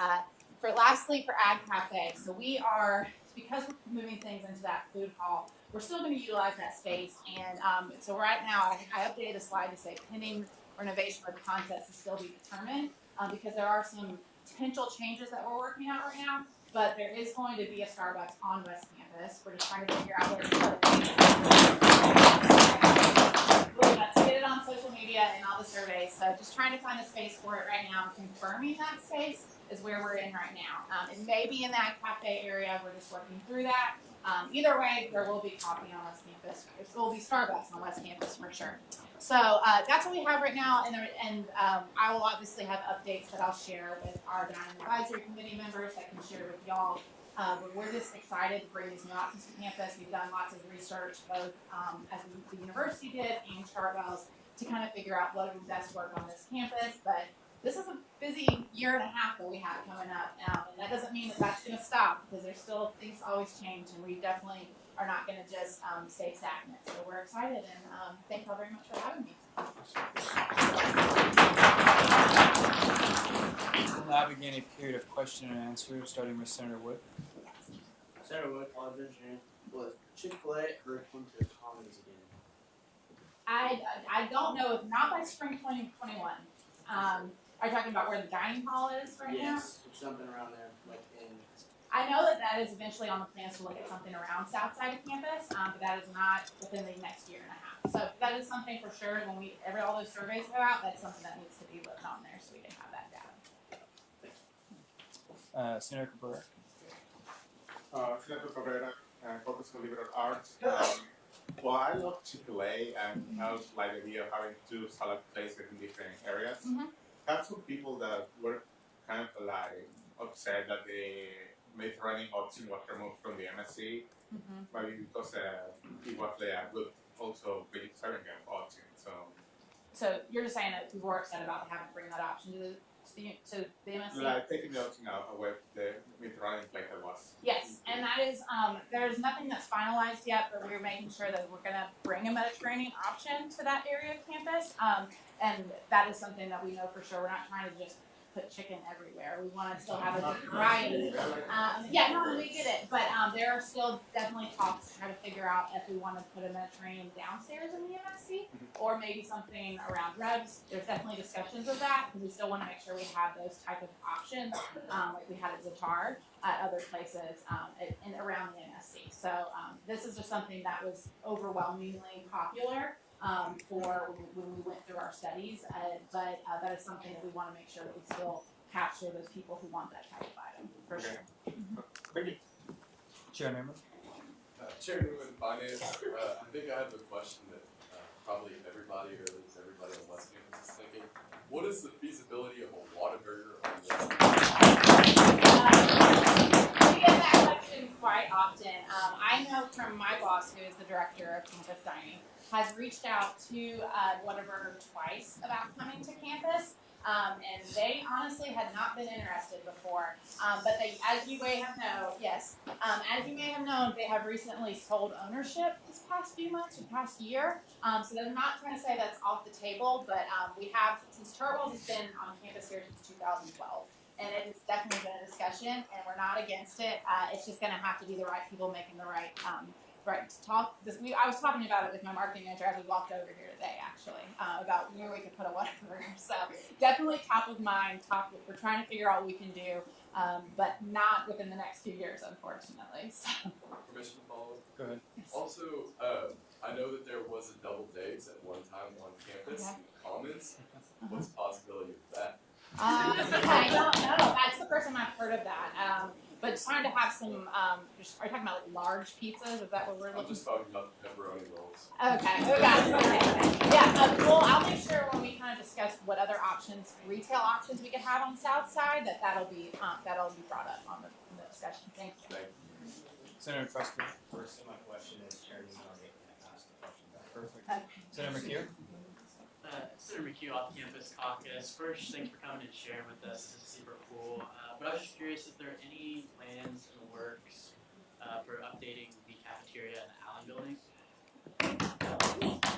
for Ag Cafe, so we are, because we're moving things into that food hall, we're still going to utilize that space. And so right now, I updated the slide to say pending renovation of the concepts to still be determined, because there are some potential changes that we're working out right now. But there is going to be a Starbucks on West Campus. We're just trying to figure out where to put it. Let's get it on social media and all the surveys. So just trying to find a space for it right now. Confirming that space is where we're in right now. It may be in that cafe area. We're just working through that. Either way, there will be coffee on West Campus. There will be Starbucks on West Campus for sure. So that's what we have right now, and I will obviously have updates that I'll share with our Dining Advisory Committee members that can share with y'all. But we're just excited to bring these new options to campus. We've done lots of research, both as the university did and Chartwell's, to kind of figure out what would best work on this campus. But this is a busy year and a half that we have coming up, and that doesn't mean that that's going to stop, because there's still things always change, and we definitely are not going to just stay stagnant. So we're excited, and thank you all very much for having me. We'll now begin a period of question and answer, starting with Senator Wood. Senator Wood, College of Engineering. Was Chick-fil-A ever come to the Commons again? I don't know, if not by spring 2021. Are you talking about where the dining hall is right now? Yes, something around there, like in. I know that is eventually on the plans to look at something around south side of campus, but that is not within the next year and a half. So that is something for sure. When all those surveys go out, that's something that needs to be looked on there, so we can have that data. Senator Cabrera. Senator Cabrera, Focus on Liberal Arts. Well, I love Chick-fil-A, and I also like the idea of having 2 salad places in different areas. Mm-hmm. I have some people that were kind of like upset that the Mediterranean option was removed from the MSC, maybe because it was a good also vegetarian option. So you're just saying that people were upset about having to bring that option to the MSC? Like taking the option out away the Mediterranean plate that was. Yes, and that is, there's nothing that's finalized yet, but we're making sure that we're going to bring a Mediterranean option to that area of campus. And that is something that we know for sure. We're not trying to just put chicken everywhere. We want to still have a variety. We get it. But there are still definitely talks to try to figure out if we want to put a Mediterranean downstairs in the MSC, or maybe something around Rebs. There's definitely discussions of that, because we still want to make sure we have those type of options, like we had at Zatar, at other places, and around the MSC. So this is just something that was overwhelmingly popular for when we went through our studies, but that is something that we want to make sure that we still capture those people who want that type of item, for sure. Chair Newman. Chair Newman, Finance. I think I have a question that probably everybody, or at least everybody on West Campus is thinking. What is the feasibility of a Whataburger on West We get that question quite often. I know from my boss, who is the director of campus dining, has reached out to Whataburger twice about coming to campus. And they honestly had not been interested before. But they, as you may have known, as you may have known, they have recently sold ownership this past few months, or past year. So they're not trying to say that's off the table, but we have, since Turtles has been on campus here since 2012. And it has definitely been a discussion, and we're not against it. It's just gonna have to be the right people making the right talk. I was talking about it with my marketing manager as we walked over here today, actually, about where we could put a Whataburger. So definitely top of mind. We're trying to figure out what we can do, but not within the next few years, unfortunately. So. Permission to follow? Go ahead. Also, I know that there was a double days at one time on campus in the Commons. What's the possibility of that? I don't know. That's the first time I've heard of that. But trying to have some, are you talking about like large pizzas? Is that what we're looking I'm just talking about the pepperoni rolls. Okay. Yeah, well, I'll make sure when we kind of discuss what other options, retail options we could have on South Side, that'll be brought up on the discussion. Thank you. Senator Preston. First, my question is, Chair Newman already asked the question. Perfect. Okay. Senator McHugh. Senator McHugh, off-campus caucus. First, thanks for coming and sharing with us. This is super cool. But I was just curious if there are any plans in the works for updating the cafeteria in the Allen building. I'm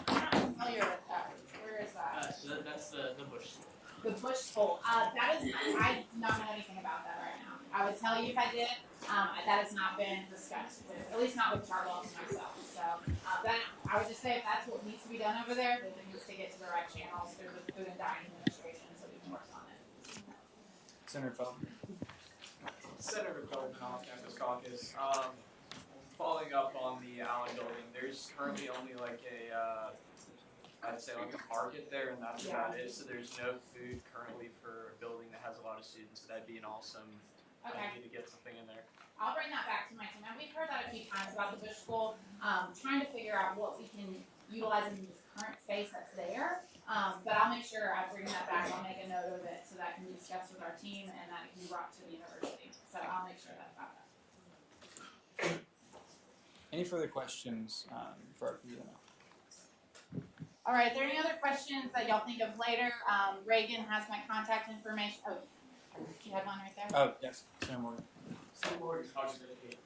not familiar with that. Where is that? So that's the Bush School. The Bush School. I do not know anything about that right now. I would tell you if I did. That has not been discussed, at least not with Charles and myself. So then I would just say if that's what needs to be done over there, then it needs to get to the right channels through the Food and Dining Administration so we can work on it. Senator Feldman. Senator Feldman, off-campus caucus. Following up on the Allen building, there's currently only like I'd say like a market there, and that's about it. So there's no food currently for a building that has a lot of students. So that'd be an awesome idea to get something in there. I'll bring that back to my team. And we've heard that a few times about the Bush School, trying to figure out what we can utilize in this current space that's there. But I'll make sure I bring that back. I'll make a note of it so that can be discussed with our team and that it can be brought to the university. So I'll make sure that's about that. Any further questions for our PDNO? All right, are there any other questions that y'all think of later? Reagan has my contact information. Oh, you had one right there? Oh, yes. Senator Morgan. Senator Morgan,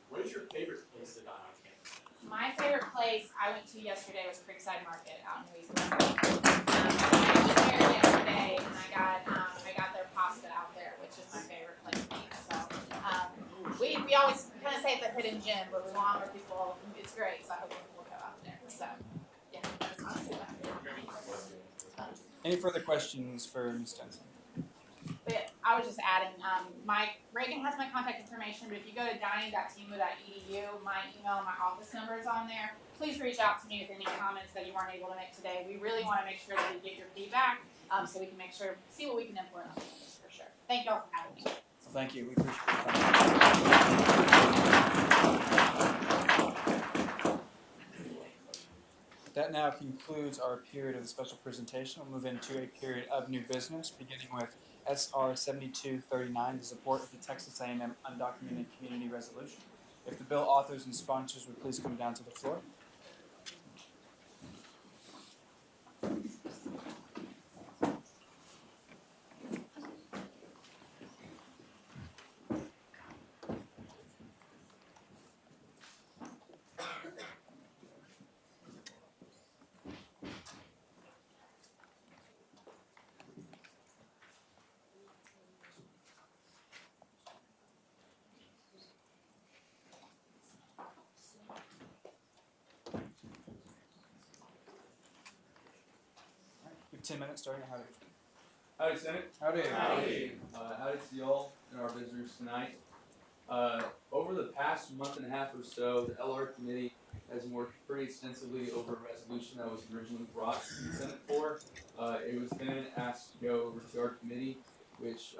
what is your favorite place to dine on campus? My favorite place I went to yesterday was Creekside Market out in Louisiana. I was there yesterday and I got their pasta out there, which is my favorite place to eat. So we always kind of say it's a hidden gem, but we want more people. It's great, so I hope people will go out there. So yeah, that's honestly my favorite. Any further questions for Ms. Denson? But I was just adding, Reagan has my contact information, but if you go to dining.tmu.edu, my email and my office number is on there. Please reach out to me with any comments that you weren't able to make today. We really want to make sure that we get your feedback so we can see what we can implement on this for sure. Thank y'all for having me. Well, thank you. We appreciate your time. That now concludes our period of the special presentation. We'll move into a period of new business, beginning with SR 7239, the support of the Texas A&M Undocumented Community Resolution. If the bill authors and sponsors would please come down to the floor. We have 10 minutes starting. Howdy. Howdy, Senate. Howdy. Howdy. Howdy to y'all and our visitors tonight. Over the past month and a half or so, the LR committee has worked pretty extensively over a resolution that was originally brought to the Senate for. It was then asked to go over to our committee, which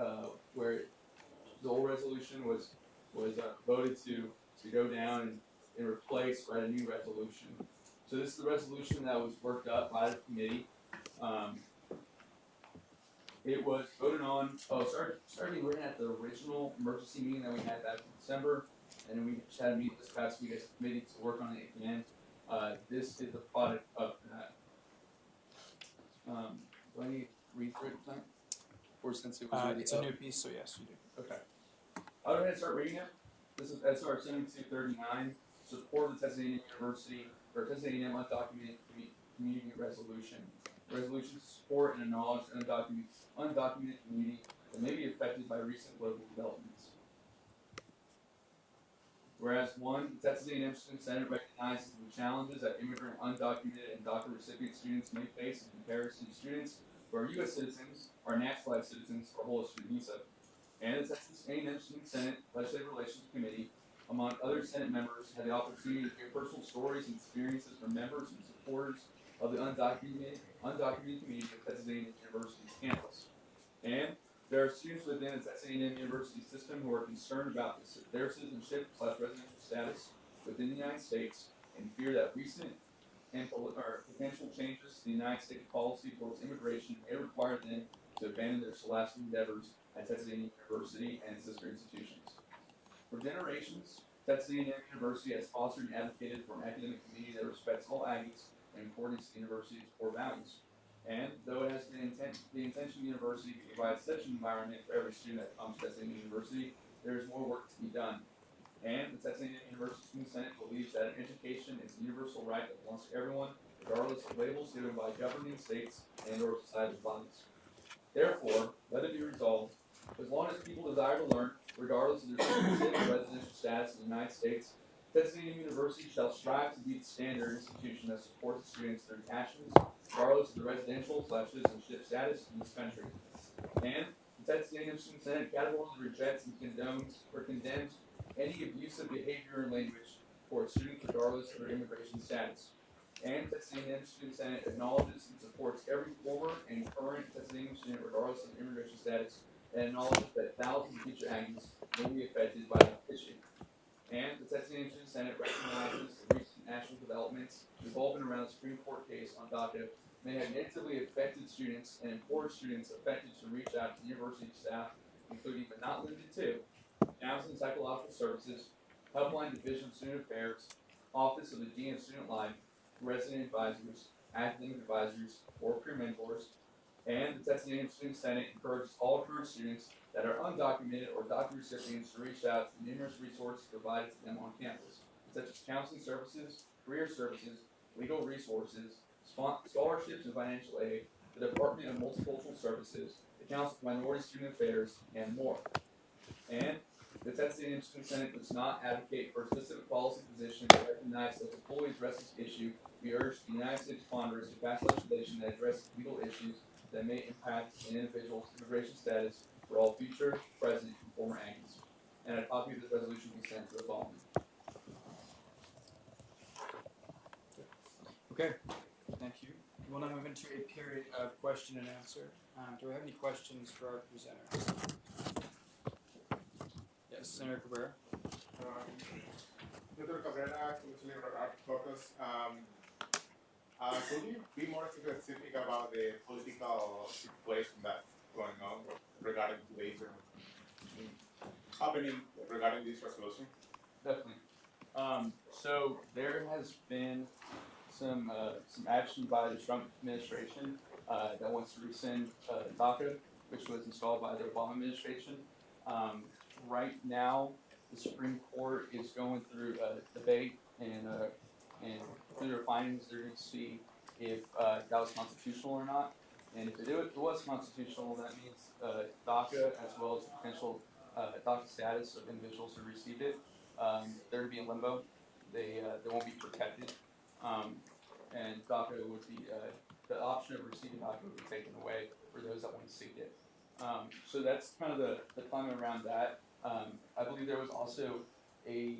where the old resolution was voted to go down and replace by a new resolution. So this is the resolution that was worked up by the committee. It was voted on. Starting looking at the original emergency meeting that we had back in December, and then we just had a meeting this past week as a committee to work on it again. This is the product of that. Do I need to read through it tonight? Or since it was already It's a new piece, so yes, you do. Okay. I'll go ahead and start reading it. This is SR 7239, support of the Texas A&M University, or Texas A&M undocumented community resolution. Resolution to support and acknowledge undocumented community that may be affected by recent political developments. Whereas one, the Texas A&M Student Senate recognizes the challenges that immigrant, undocumented, and DACA recipient students may face in comparison to students who are U.S. citizens, are naturalized citizens, or hold a student visa. And the Texas A&M Student Senate Legislative Relations Committee, among other Senate members, had the opportunity to hear personal stories and experiences from members and supporters of the undocumented community of Texas A&M University's campus. And there are students within the Texas A&M University system who are concerned about their citizenship/residential status within the United States and fear that recent and potential changes to the United States policy towards immigration may require them to abandon their scholastic endeavors at Texas A&M University and its sister institutions. For generations, Texas A&M University has fostered and advocated for an academic community that respects all Aggies in accordance to the university's core values. And though it has been the intention of the university to provide such an environment for every student that comes to Texas A&M University, there is more work to be done. And the Texas A&M University Student Senate believes that an education is a universal right that belongs to everyone, regardless of labels given by governing states and/or societal bodies. Therefore, let it be resolved, as long as people desire to learn, regardless of their citizenship or residential status in the United States, Texas A&M University shall strive to be the standard institution that supports its students' their passions, regardless of the residential/citizenship status in this country. And the Texas A&M Student Senate categorically rejects and condemns any abusive behavior and language towards students regardless of their immigration status. And Texas A&M Student Senate acknowledges and supports every former and current Texas A&M student regardless of immigration status, and acknowledges that thousands of future Aggies may be affected by the issue. And the Texas A&M Student Senate recognizes the recent national developments revolving around the Supreme Court case on DACA may have negatively affected students and implores students affected to reach out to the university staff, including but not limited to Counseling and Psychological Services, Helpline Division of Student Affairs, Office of the Dean of Student Life, resident advisors, academic advisors, or peer mentors. And the Texas A&M Student Senate encourages all current students that are undocumented or DACA recipients to reach out to numerous resources provided to them on campus, such as counseling services, career services, legal resources, scholarships and financial aid, the Department of Multicultural Services, the Council of Minority Student Affairs, and more. And the Texas A&M Student Senate does not advocate for a specific policy position to recognize that to fully address this issue, we urge the United States Congress to pass legislation that addresses legal issues that may impact an individual's immigration status for all future, present, and former Aggies. And a copy of this resolution will be sent to the following. Okay, thank you. We'll now move into a period of question and answer. Do we have any questions for our presenter? Yes, Senator Cabrera. Senator Cabrera, Commissioner Art Caucus, could you be more specific about the political situation that's going on regarding today's happening regarding this resolution? Definitely. So there has been some action by the Trump administration that wants to rescind DACA, which was installed by the Obama administration. Right now, the Supreme Court is going through a debate, and through their findings, they're going to see if that was constitutional or not. And if it was constitutional, that means DACA, as well as the potential DACA status of individuals who received it, they're going to be in limbo. They won't be protected. And DACA would be, the option of receiving DACA would be taken away for those that want to seek it. So that's kind of the climate around that. I believe there was also a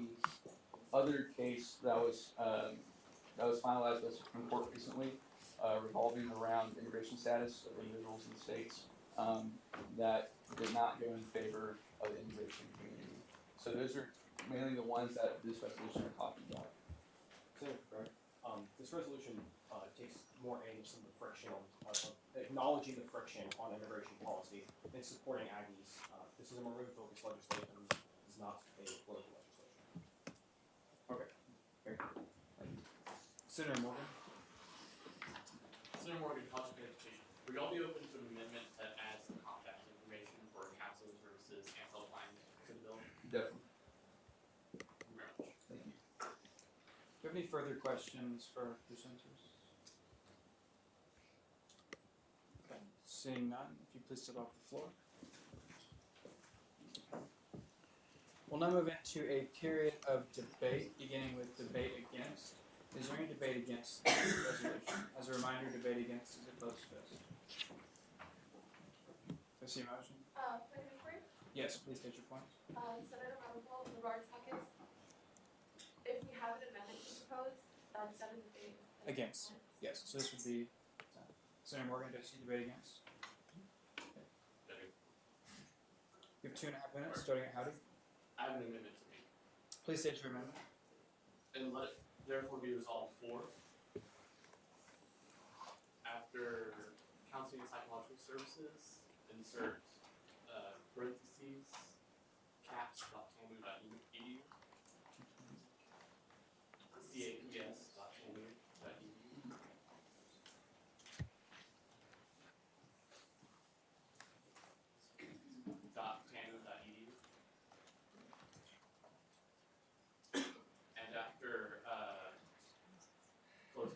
other case that was finalized by the Supreme Court recently, revolving around immigration status of individuals in the states. that did not go in favor of the immigration community. So those are mainly the ones that this resolution are talking about. Senator Greg, this resolution takes more aim of some of the friction, of acknowledging the friction on immigration policy and supporting Aggies. This is a maroon-focused legislation. This is not a political legislation. Okay. Very good. Thank you. Senator Morgan. Senator Morgan, College of Education. Would y'all be open to an amendment that adds the contact information for counseling services and helpline to the bill? Definitely. Very much. Thank you. Do you have any further questions for presenters? Okay. Seeing none, if you please step off the floor. We'll now move into a period of debate, beginning with debate against. Is there any debate against this resolution? As a reminder, debate against is opposed to this. I see a motion? President Frank? Yes, please state your point. Senator Ramaphosa, Lavar's caucus. If we have an amendment to propose, instead of debate. Against, yes. So this would be, Senator Morgan, do you see debate against? Okay. You have 2.5 minutes, starting at Howdy. I have an amendment to make. Please state your amendment. And let it therefore be resolved 4. After counseling and psychological services, insert parentheses, caps.tamu.edu, caps.tamu.edu. .tamu.edu. And after close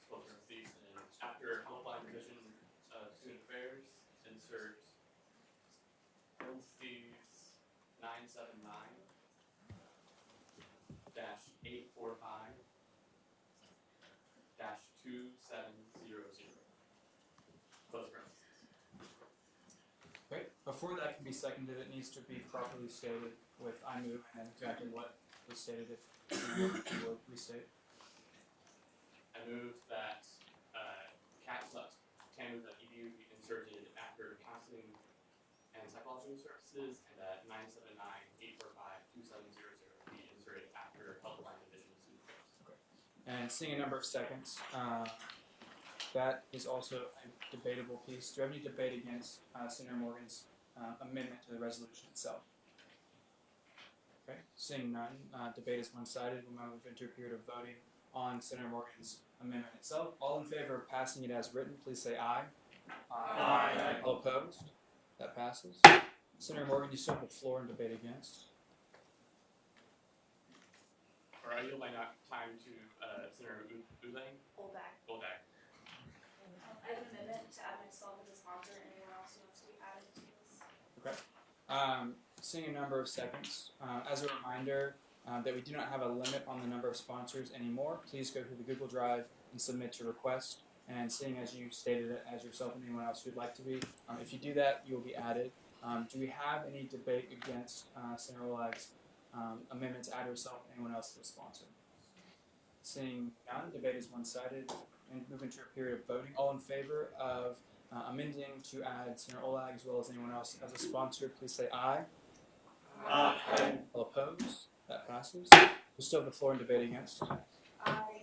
parentheses, and after helpline division of student affairs, insert parentheses 979-845-2700. Close parentheses. Great. Before that can be seconded, it needs to be properly stated with I move and then exactly what was stated if you would restate. I move that caps.tamu.edu be inserted after counseling and psychological services, and that 979-845-2700 be inserted after helpline division of student affairs. And seeing a number of seconds, that is also a debatable piece. Do you have any debate against Senator Morgan's amendment to the resolution itself? Okay, seeing none, debate is one-sided. We'll move into a period of voting on Senator Morgan's amendment itself. All in favor of passing it as written, please say aye. Aye. All opposed? That passes. Senator Morgan, you still have the floor in debate against. Or I yield my time to Senator Ulang. Oldag. Oldag. I have an amendment to add myself as a sponsor, and anyone else who wants to be added to this. Okay. Seeing a number of seconds, as a reminder that we do not have a limit on the number of sponsors anymore, please go to the Google Drive and submit your request. And seeing as you stated it as yourself and anyone else who would like to be, if you do that, you will be added. Do we have any debate against Senator Olag's amendment to add herself and anyone else to the sponsor? Seeing none, debate is one-sided, and move into a period of voting. All in favor of amending to add Senator Olag as well as anyone else as a sponsor, please say aye. Aye. All opposed? That passes. We still have the floor in debate against. I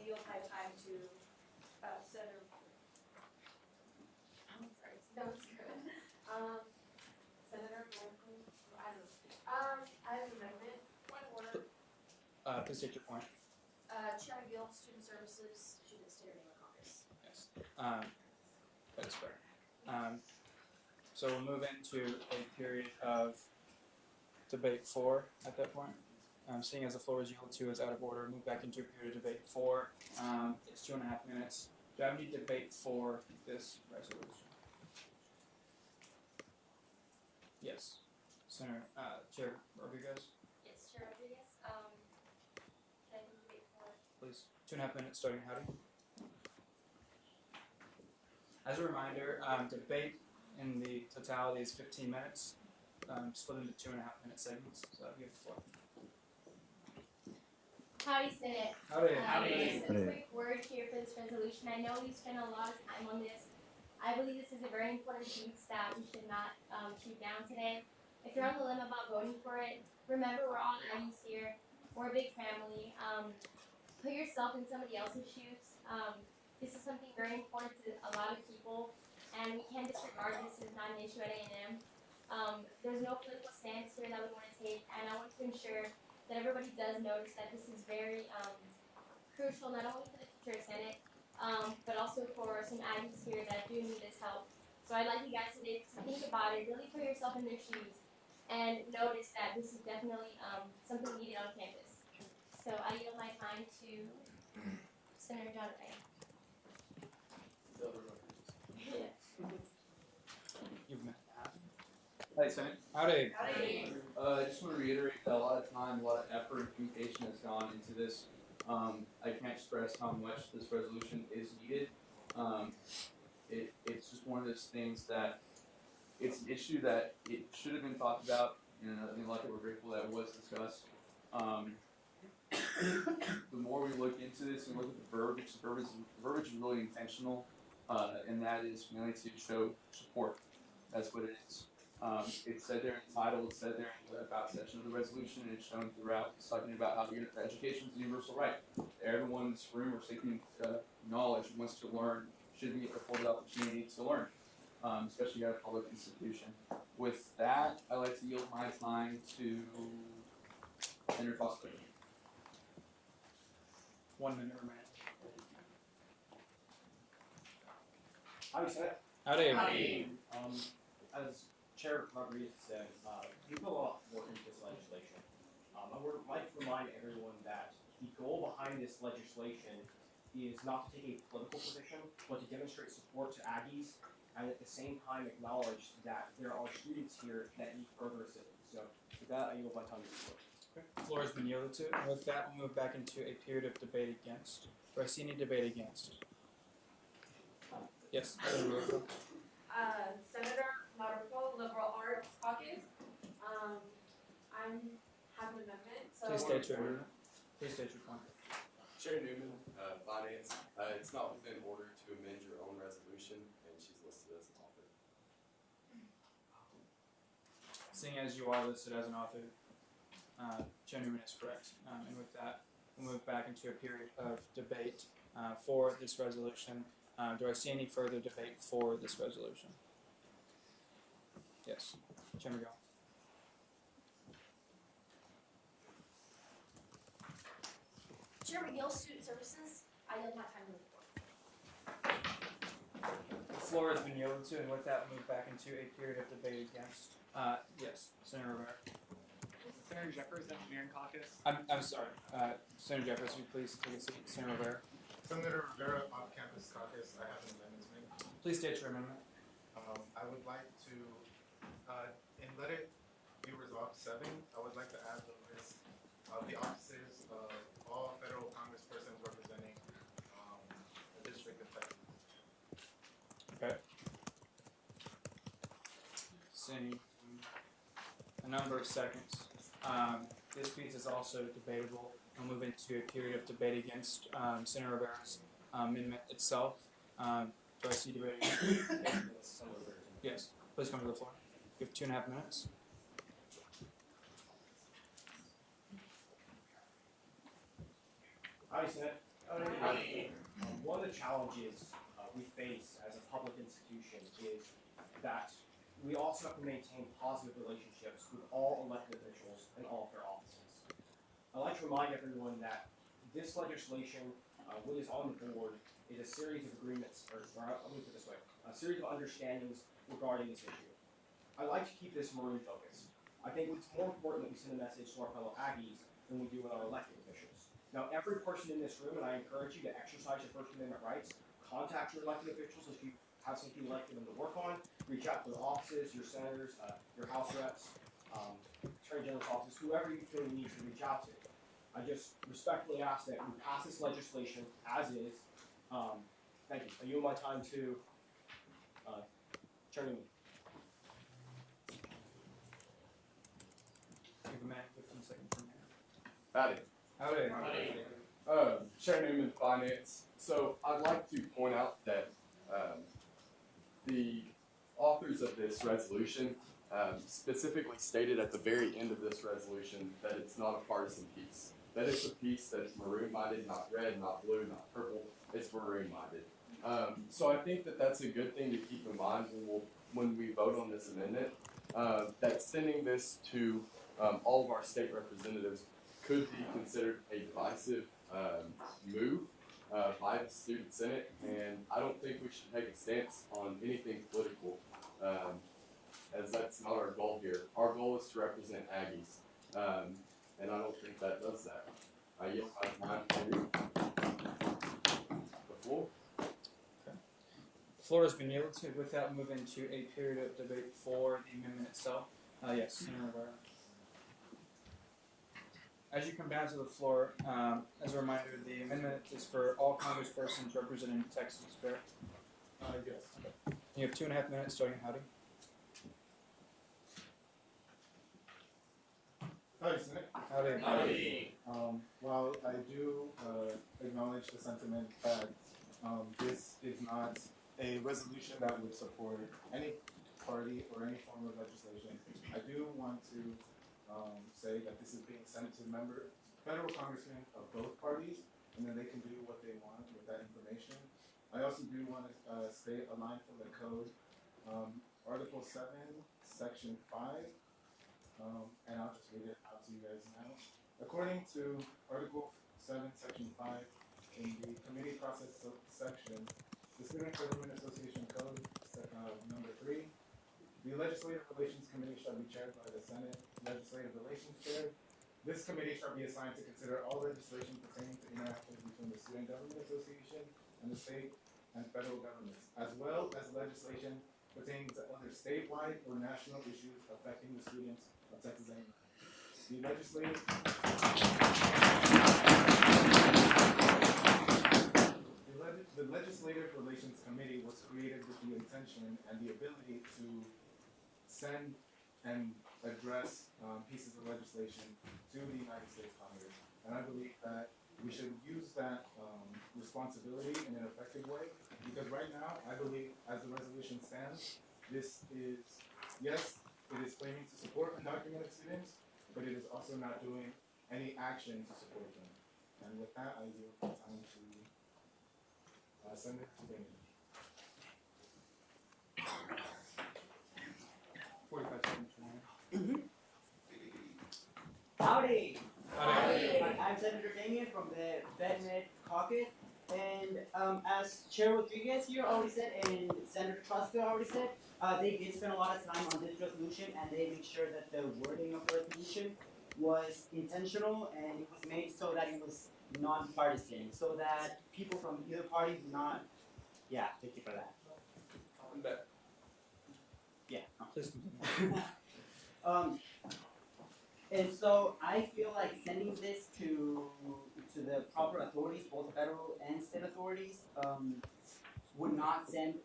yield my time to Senator. I'm sorry, that was good. Senator Blanford, I don't know. I have an amendment. Point of order. Please state your point. Chair Gill, Student Services, she didn't state her name in caucus. Yes. That's fair. So we'll move into a period of debate 4 at that point. Seeing as the floor is yielded to is out of order, move back into a period of debate 4. It's 2.5 minutes. Do I have any debate for this resolution? Yes. Senator, Chair Rodriguez, Yes, Chair Rodriguez. Can I debate for? please. 2.5 minutes starting Howdy. As a reminder, debate in the totality is 15 minutes, split into 2.5-minute segments. So I'll give the floor. Howdy, Senate. Howdy. Just a quick word here for this resolution. I know we spent a lot of time on this. I believe this is a very important piece that we should not shoot down today. If you're on the limb about voting for it, remember we're all Aggies here. We're a big family. Put yourself in somebody else's shoes. This is something very important to a lot of people, and we can't disregard this as not an issue at A&M. There's no political stance here that we want to take, and I want to ensure that everybody does notice that this is very crucial, not only for the future Senate, but also for some Aggies here that do need this help. So I'd like you guys today to think about it, really put yourself in their shoes, and notice that this is definitely something needed on campus. So I yield my time to Senator John Ray. Hey, Senate. Howdy. I just want to reiterate that a lot of time, a lot of effort and communication has gone into this. I can't stress how much this resolution is needed. It's just one of those things that it's an issue that it should have been talked about, and I think luckily we're grateful that it was discussed. The more we look into this and look at the verbiage is really intentional, and that is mainly to show support. That's what it is. It's said there in the title, it's said there in the about section of the resolution, and it's shown throughout. It's talking about how education is a universal right. Everyone in this room are seeking knowledge, wants to learn, should be afforded opportunity to learn, especially at a public institution. With that, I'd like to yield my time to Senator Foster. 1 minute remaining. Howdy, Senate. Howdy. As Chair Rodriguez said, we put a lot of work into this legislation. I would like to remind everyone that the goal behind this legislation is not to take a political position, but to demonstrate support to Aggies, and at the same time acknowledge that there are students here that need further assistance. So with that, I yield my time to support. The floor has been yielded to, and with that, we'll move back into a period of debate against. Do I see any debate against? Yes. Senator Marufo, Liberal Arts Caucus. I have an amendment. So Please state your amendment. Please state your point. Chair Newman, Finance. It's not within order to amend your own resolution, and she's listed as an author. Seeing as you are listed as an author, Chair Newman is correct. And with that, we'll move back into a period of debate for this resolution. Do I see any further debate for this resolution? Yes. Chair McGill. Chair McGill, Student Services. I yield my time to the floor. The floor has been yielded to, and with that, we'll move back into a period of debate against. Yes, Senator Rivera. Senator Jeffers, Engineering Caucus. I'm sorry. Senator Jeffers, would you please take a seat? Senator Rivera. Senator Rivera, Off-Campus Caucus. I have an amendment to make. Please state your amendment. I would like to, in let it be resolved 7, I would like to add the list of the offices of all federal congresspersons representing the District of Texas. Okay. Seeing a number of seconds. This piece is also debatable. We'll move into a period of debate against Senator Rivera's amendment itself. Do I see debate against? Yes. Please come to the floor. You have 2.5 minutes. Howdy, Senate. One of the challenges we face as a public institution is that we also have to maintain positive relationships with all elected officials in all of their offices. I'd like to remind everyone that this legislation, what is on the board, is a series of agreements, or let me put it this way, a series of understandings regarding this issue. I like to keep this maroon focused. I think it's more important that we send a message to our fellow Aggies than we do with our elected officials. Now, every person in this room, and I encourage you to exercise your First Amendment rights, contact your elected officials if you have something you'd like for them to work on, reach out to their offices, your senators, your House reps, Attorney General's office, whoever you feel you need to reach out to. I just respectfully ask that we pass this legislation as is. Thank you. I yield my time to Chair Newman. Give a minute, 15 seconds from here. Howdy. Chair Newman, Finance. So I'd like to point out that the authors of this resolution specifically stated at the very end of this resolution that it's not a partisan piece. That it's a piece that's maroon-minded, not red, not blue, not purple. It's maroon-minded. So I think that that's a good thing to keep in mind when we vote on this amendment. That sending this to all of our state representatives could be considered a divisive move by the Student Senate, and I don't think we should take a stance on anything political, as that's not our goal here. Our goal is to represent Aggies, and I don't think that does that. I yield my time to the floor. The floor has been yielded to. With that, we'll move into a period of debate for the amendment itself. Yes, Senator Rivera. As you come down to the floor, as a reminder, the amendment is for all congresspersons representing Texas, correct? Yes. Okay. You have 2.5 minutes, starting Howdy. Howdy, Senate. Howdy. While I do acknowledge the sentiment that this is not a resolution that would support any party or any form of legislation, I do want to say that this is being sent to federal congressmen of both parties, and then they can do what they want with that information. I also do want to state a line from the code, Article 7, Section 5, and I'll just read it out to you guys now. According to Article 7, Section 5, in the committee process section, the Student Government Association Code, number 3, the Legislative Relations Committee shall be chaired by the Senate Legislative Relations Chair. This committee shall be assigned to consider all legislation pertaining to interactions between the Student Government Association and the state and federal governments, as well as legislation pertaining to other statewide or national issues affecting the students of Texas A&M. The Legislative Relations Committee was created with the intention and the ability to send and address pieces of legislation to the United States Congress. And I believe that we should use that responsibility in an effective way, because right now, I believe, as the resolution stands, this is, yes, it is claiming to support undocumented students, but it is also not doing any action to support them. And with that, I yield the time to Senator Daniel. 45 seconds. Howdy. I'm Senator Damian from the FedMed Caucus, and as Chair Rodriguez here already said, and Senator Truscott already said, they did spend a lot of time on this resolution, and they made sure that the wording of the resolution was intentional and it was made so that it was non-partisan, so that people from either party do not. Yeah, thank you for that. Yeah. And so I feel like sending this to the proper authorities, both federal and state authorities, would not send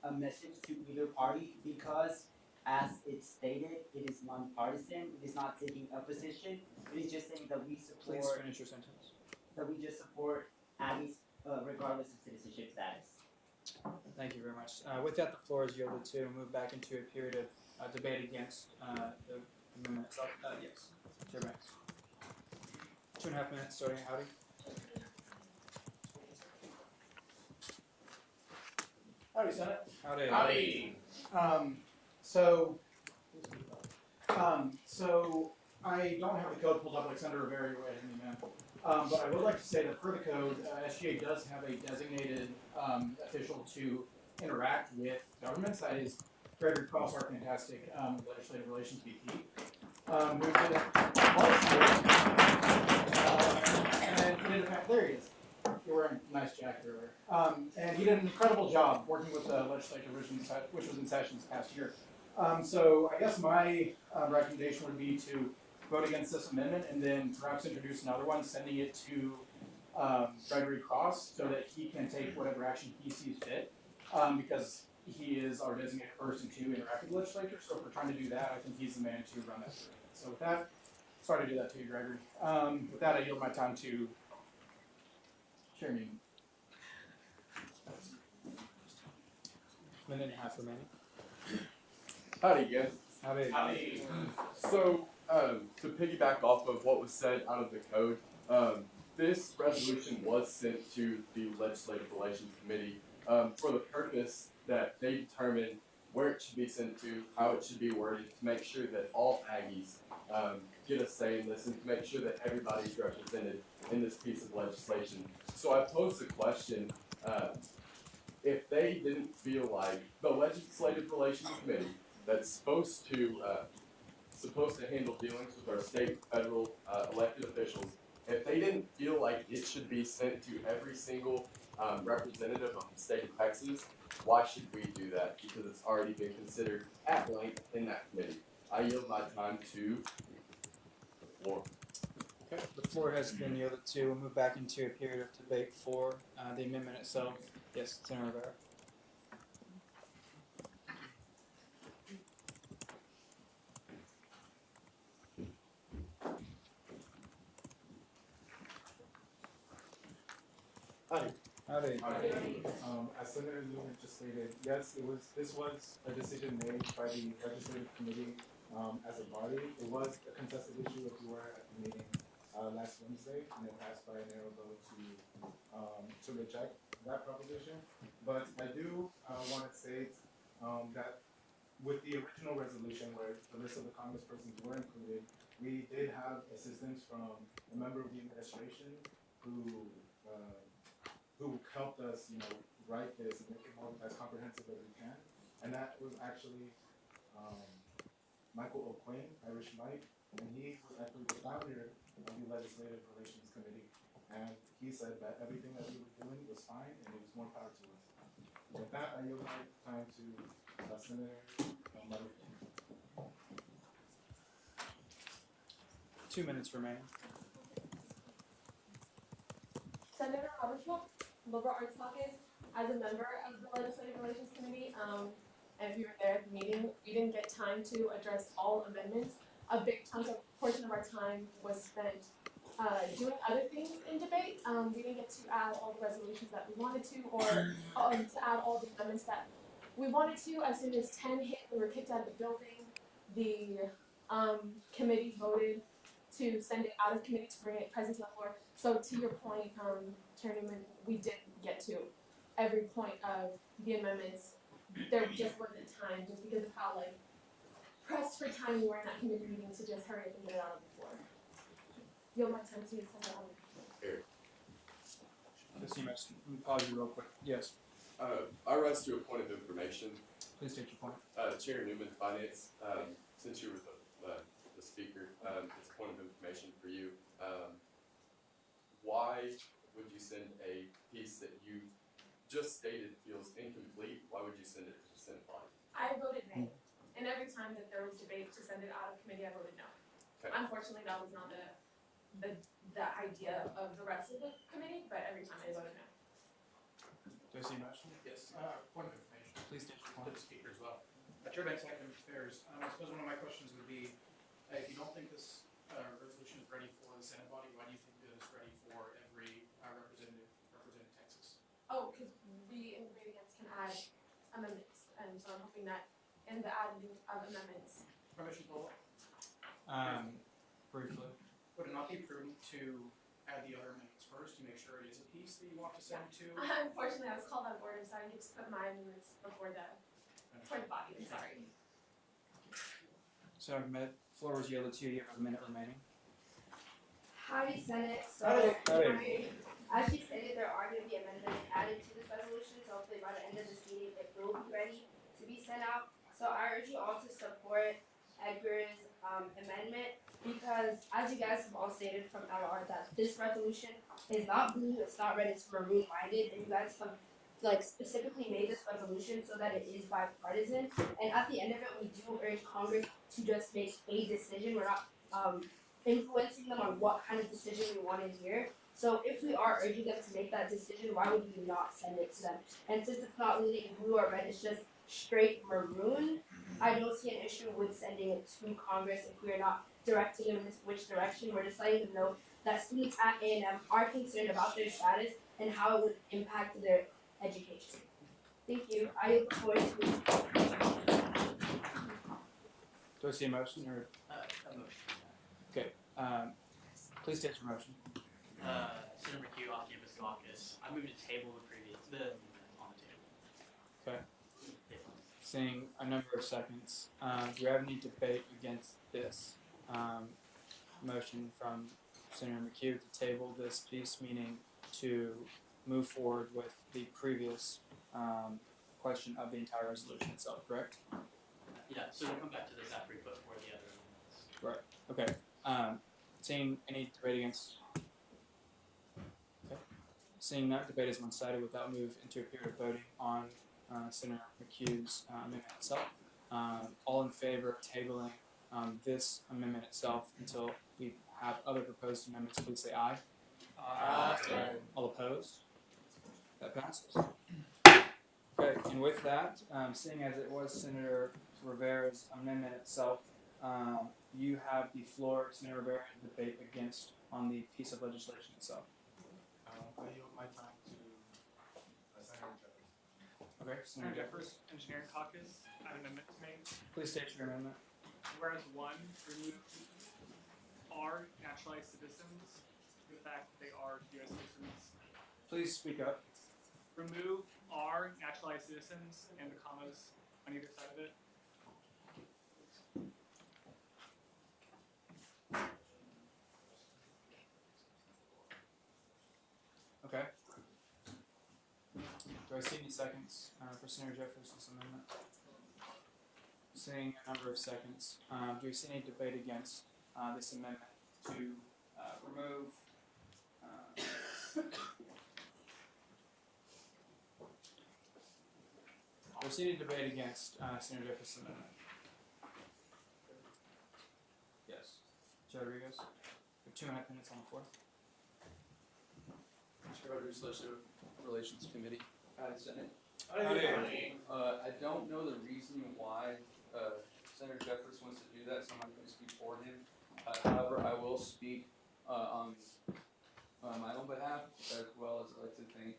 a message to either party, because as it's stated, it is nonpartisan. It is not taking a position. It is just saying that we support. Please finish your sentence. That we just support Aggies regardless of citizenship status. Thank you very much. With that, the floor is yielded to move back into a period of debate against the amendment itself. Yes, Chair Banks. 2.5 minutes, starting Howdy. Howdy, Senate. Howdy. So I don't have the code pulled up like Senator Rivera right in the man. But I would like to say that for the code, SGA does have a designated official to interact with governments. That is Gregory Cross, our fantastic legislative relations VP. Who did and he did there he is. You're wearing a nice jacket earlier. And he did an incredible job working with the legislature, which was in session this past year. So I guess my recommendation would be to vote against this amendment and then perhaps introduce another one, sending it to Gregory Cross so that he can take whatever action he sees fit, because he is our designated person to interact with the legislature. So if we're trying to do that, I think he's the man to run that through. So with that, sorry to do that to you, Gregory. With that, I yield my time to Chair Newton. Minute and a half remaining. Howdy again. Howdy. So, to piggyback off of what was said out of the code, this resolution was sent to the Legislative Relations Committee for the purpose that they determine where it should be sent to, how it should be worded, to make sure that all Aggies get a say in this and to make sure that everybody's represented in this piece of legislation. So I posed the question, if they didn't feel like the Legislative Relations Committee that's supposed to handle dealings with our state, federal, elected officials, if they didn't feel like it should be sent to every single representative of the state of Texas, why should we do that? Because it's already been considered at length in that committee. I yield my time to the floor. Okay, the floor has been yielded to. We'll move back into a period of debate for the amendment itself. Yes, Senator Rivera. Howdy. As Senator Lewin just stated, yes, this was a decision made by the legislative committee as a body. It was a contested issue if you were at the meeting last Wednesday, and it passed by a narrow vote to reject that proposition. But I do want to state that with the original resolution where the list of the congresspersons were included, we did have assistance from a member of the administration who helped us, write this and make it more as comprehensive as we can. And that was actually Michael O'Quinn, Irish Mike, and he was actually the founder of the Legislative Relations Committee. And he said that everything that we were doing was fine and it was more power to us. With that, I yield my time to Senator Murphy. 2 minutes remaining. Senator Haberstroh, Liberal Arts Caucus, as a member of the Legislative Relations Committee, and if you were there at the meeting, we didn't get time to address all amendments. A big portion of our time was spent doing other things in debate. We didn't get to add all the resolutions that we wanted to, or to add all the amendments that we wanted to. As soon as 10 hit, we were kicked out of the building. The committee voted to send it out of committee to bring it present to the floor. So to your point, Chairman, we didn't get to every point of the amendments. There just wasn't time, just because of how pressed for time we were in that committee meeting to just hurry up and get it out of the floor. Yield my time to you, Senator Allen. Let me pause you real quick. Yes. I rise to a point of information. Please state your point. Chair Newman, Finance, since you were the speaker, it's a point of information for you. Why would you send a piece that you just stated feels incomplete? Why would you send it to the Senate body? I voted nay, and every time that there was debate to send it out of committee, I voted no. Okay. Unfortunately, that was not the idea of the rest of the committee, but every time I voted no. Josie Marshall. Yes, point of information. Please state your To point. the speaker as well. Chair Banks, Academic Affairs. I suppose one of my questions would be, if you don't think this resolution is ready for the Senate body, why do you think that it's ready for every representing Texas? Oh, because we in debating can add amendments, and so I'm hoping that in the adding of amendments. Permission for what? Briefly. Would it not be prudent to add the other amendments first to make sure it is a piece that you want to send to? Unfortunately, I was called on board, so I need to put my amendments before the body. I'm sorry. Senator Ahmed, floor is yielded to you. You have a minute remaining. Howdy, Senate. So, Howdy. as you stated, there are going to be amendments added to this resolution, so hopefully by the end of this meeting, it will be ready to be sent out. So I urge you all to support Edgar's amendment, because as you guys have all stated from LR, that this resolution is not blue, it's not red, it's maroon minded, and you guys have specifically made this resolution so that it is bipartisan. And at the end of it, we do urge Congress to just make a decision. We're not influencing them on what kind of decision we want to hear. So if we are urging them to make that decision, why would we not send it to them? And since it's not leaning blue or red, it's just straight maroon, I don't see an issue with sending it to Congress if we're not directing them in which direction. We're just letting them know that students at A&M are concerned about their status and how it would impact their education. Thank you. I look forward to Do I see a motion or? A motion. Okay. Please state your motion. Senator McHugh, off-campus caucus. I moved to table the on the table. Okay. Seeing a number of seconds, do we have any debate against this motion from Senator McHugh to table this piece, meaning to move forward with the previous question of the entire resolution itself, correct? Yeah, so we'll come back to this after we put forward the other amendments. Right. Okay. Seeing any debate against? Okay. Seeing none, debate is one-sided. Without move into a period of voting on Senator McHugh's amendment itself. All in favor of tabling this amendment itself until we have other proposed amendments, please say aye. Aye. All opposed? That passes. Okay, and with that, seeing as it was Senator Rivera's amendment itself, you have the floor, Senator Rivera, to debate against on the piece of legislation itself. I yield my time to Senator Jeffers. Okay, Senator Jeffers, Engineering Caucus, I have an amendment to make. Please state your amendment. Whereas 1, remove are naturalized citizens, the fact that they are U.S. citizens. Please speak up. Remove are naturalized citizens and the commas on either side of it. Okay. Do I see any seconds for Senator Jeffers' amendment? Seeing a number of seconds, do we see any debate against this amendment to remove? Do we see any debate against Senator Jeffers' amendment? Yes. Joe Rodriguez. We have 2.5 minutes on the floor. Mr. Rodriguez, Legislative Relations Committee. Senate. Howdy. I don't know the reason why Senator Jeffers wants to do that, so I'm not going to speak for him. However, I will speak on my own behalf, as well as I'd like to thank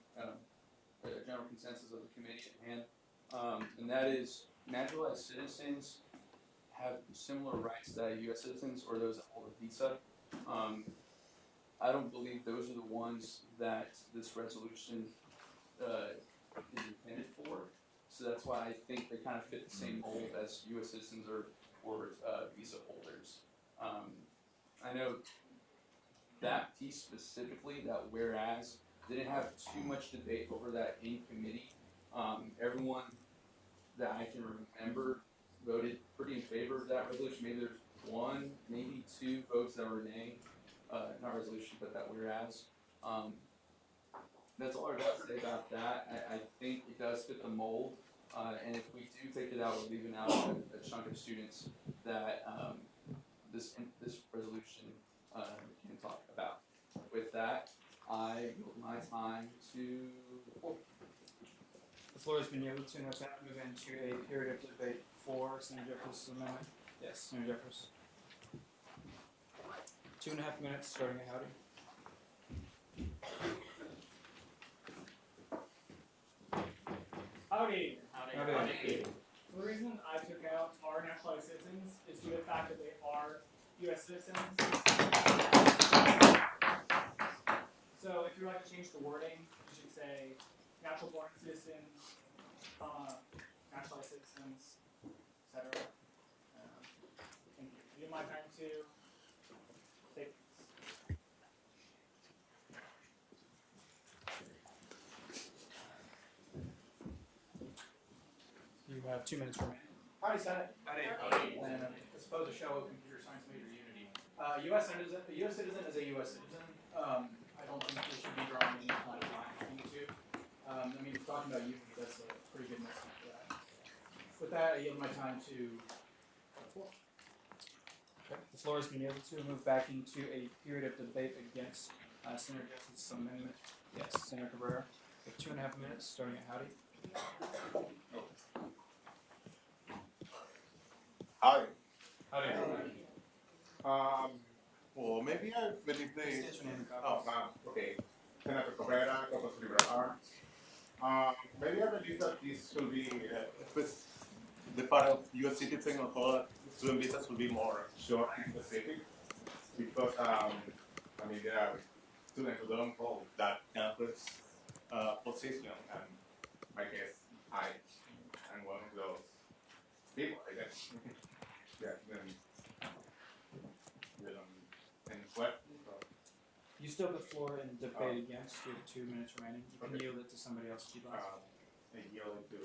the general consensus of the committee at hand. And that is, naturalized citizens have similar rights that U.S. citizens or those that hold a visa. I don't believe those are the ones that this resolution is intended for. So that's why I think they kind of fit the same mold as U.S. citizens or visa holders. I know that piece specifically, that whereas, didn't have too much debate over that in committee. Everyone that I can remember voted pretty in favor of that resolution. Maybe there's 1, maybe 2 votes that were nay, not resolution, but that whereas. That's all I got to say about that. I think it does fit the mold, and if we do take it out, we're leaving out a chunk of students that this resolution can talk about. With that, I yield my time to the floor. The floor has been yielded to, and I'll move into a period of debate for Senator Jeffers' amendment. Yes, Senator Jeffers. 2.5 minutes, starting at Howdy. Howdy. Howdy. Howdy. The reason I took out our naturalized citizens is due to the fact that they are U.S. citizens. So if you would like to change the wording, you should say natural born citizens, naturalized citizens, etc. Thank you. Give my time to take this. You have 2 minutes remaining. Howdy, Senate. Howdy. And I suppose a show of computer science major unity. U.S. citizen is a U.S. citizen. I don't think they should be drawing any kind of line between the two. I mean, talking about unity, that's a pretty good message for that. With that, I yield my time to the floor. Okay. The floor has been yielded to. Move back into a period of debate against Senator Jeffers' amendment. Yes, Senator Cabrera. We have 2.5 minutes, starting at Howdy. Hi. Howdy. Well, maybe I believe they. State your name and Oh, okay. Senator Cabrera, Caucus Liberal Arts. Maybe I believe that this should be the part of U.S. citizen of all student visas will be more short and specific because there are students who don't hold that campus position, and I guess I am one of those people, I guess. Yeah, then any questions? You still have the floor in debate against. You have 2 minutes remaining. You can yield it to somebody else if you'd like. I yield it to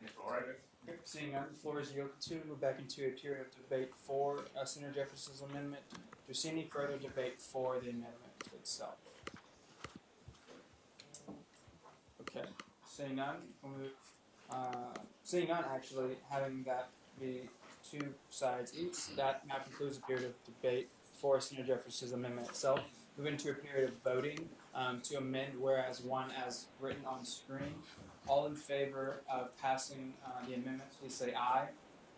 the floor, I guess. Okay, seeing none, the floor is yielded to. Move back into a period of debate for Senator Jefferson's amendment. Do you see any further debate for the amendment itself? Okay, seeing none, we'll move. Seeing none, actually, having that be 2 sides each, that now concludes a period of debate for Senator Jefferson's amendment itself. Move into a period of voting to amend whereas 1 as written on screen. All in favor of passing the amendment, please say aye.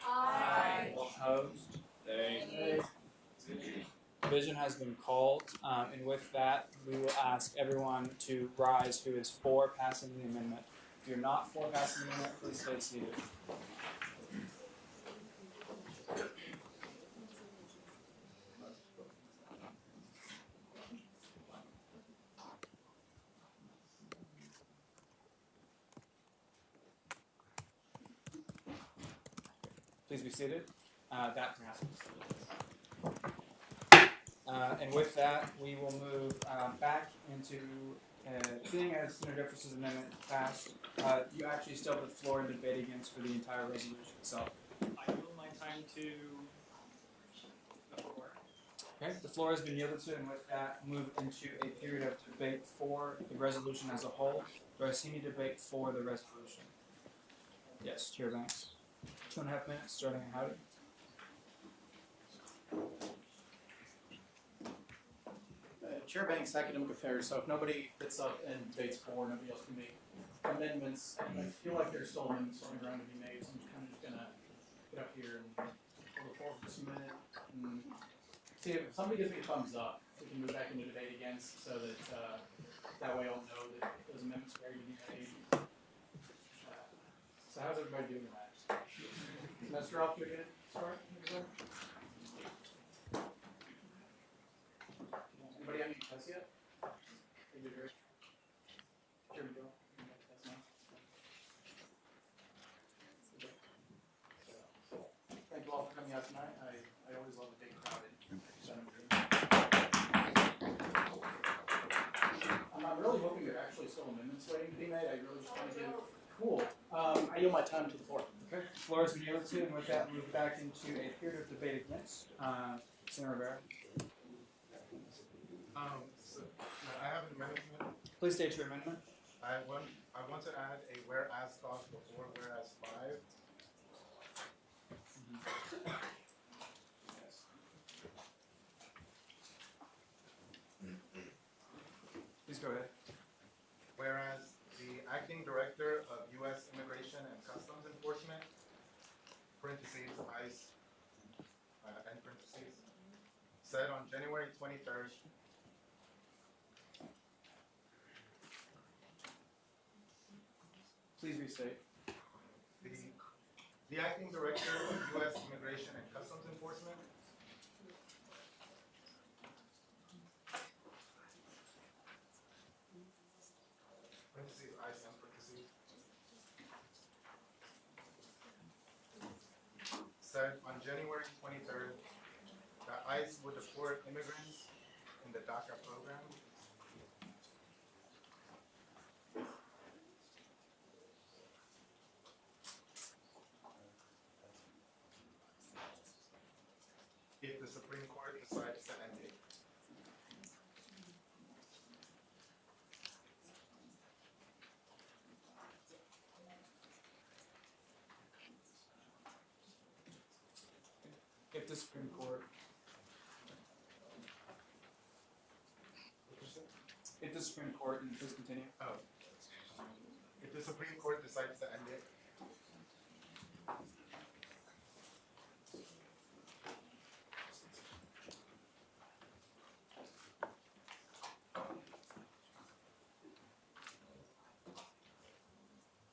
Aye. All opposed? Nay. Division has been called, and with that, we will ask everyone to rise who is for passing the amendment. If you're not for passing the amendment, please stay seated. Please be seated. That passes. And with that, we will move back into seeing as Senator Jefferson's amendment passed. You actually still have the floor in debate against for the entire resolution itself. I yield my time to the floor. Okay, the floor has been yielded to, and with that, move into a period of debate for the resolution as a whole. Do I see any debate for the resolution? Yes, Chair Banks. 2.5 minutes, starting at Howdy. Chair Banks, Academic Affairs. So if nobody gets up and debates for, nobody else can make amendments. I feel like there's still amendments on the ground to be made, so I'm just kind of gonna get up here and hold the floor for just a minute. And see if somebody gives me a thumbs up, we can move back into debate again, so that that way I'll know that those amendments are ready to be made. So how's everybody doing that? Semester off to a good start? Anybody have any tests yet? Here we go. Thank you all for coming out tonight. I always love a big crowded Senate room. I'm really hoping there are actually still amendments waiting to be made. I really just want to give. Cool. I yield my time to the floor. Okay. The floor has been yielded to, and with that, move back into a period of debate against. Senator Rivera. So, I have an amendment. Please state your amendment. I want to add a whereas clause before whereas 5. Please go ahead. Whereas the acting director of U.S. Immigration and Customs Enforcement, parentheses, ICE, end parentheses, said on January 23rd, Please restate. The acting director of U.S. Immigration and Customs Enforcement parentheses, ICE, end parentheses, said on January 23rd that ICE would deport immigrants in the DACA program. If the Supreme Court decides to end it. If the Supreme Court. If the Supreme Court, and please continue. Oh. If the Supreme Court decides to end it.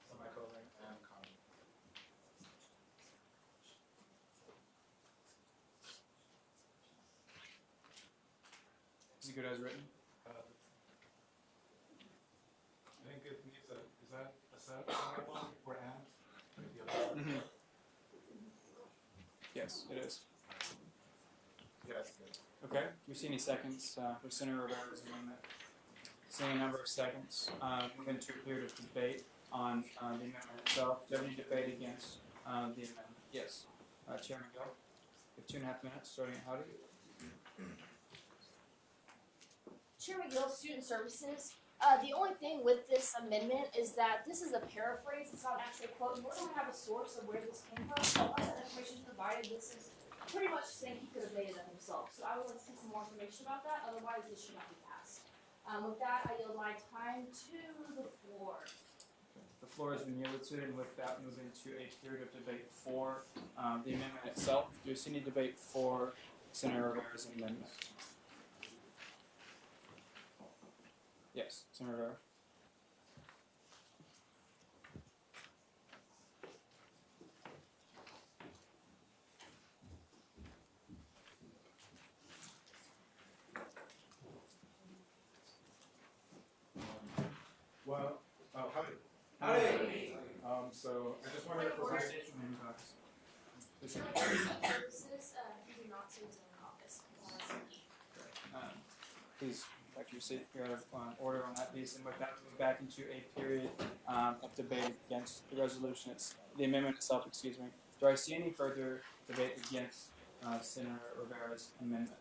Semicolon and comma. is good as written. I think it needs a, is that a semicolon for and? Mm-hmm. Yes, it is. Yes. Okay. Do you see any seconds for Senator Rivera's amendment? Seeing a number of seconds, move into a period of debate on the amendment itself. Do you have any debate against the amendment? Yes. Chairman Gill, you have 2.5 minutes, starting at Howdy. Chairman Gill, Student Services. The only thing with this amendment is that this is a paraphrase, it's not an actual quote, nor do we have a source of where this came from. So unless that information is provided, this is pretty much saying he could have made it up himself. So I would like to see some more information about that, otherwise this should not be passed. With that, I yield my time to the floor. The floor has been yielded to, and with that, move into a period of debate for the amendment itself. Do you see any debate for Senator Rivera's amendment? Yes, Senator Rivera. Well, howdy. Howdy. So I just wanted to provide. Services, he did not serve as in office. Please, back to your seat. You're out of order on that piece, and with that, move back into a period of debate against the resolution. It's the amendment itself. Excuse me. Do I see any further debate against Senator Rivera's amendment?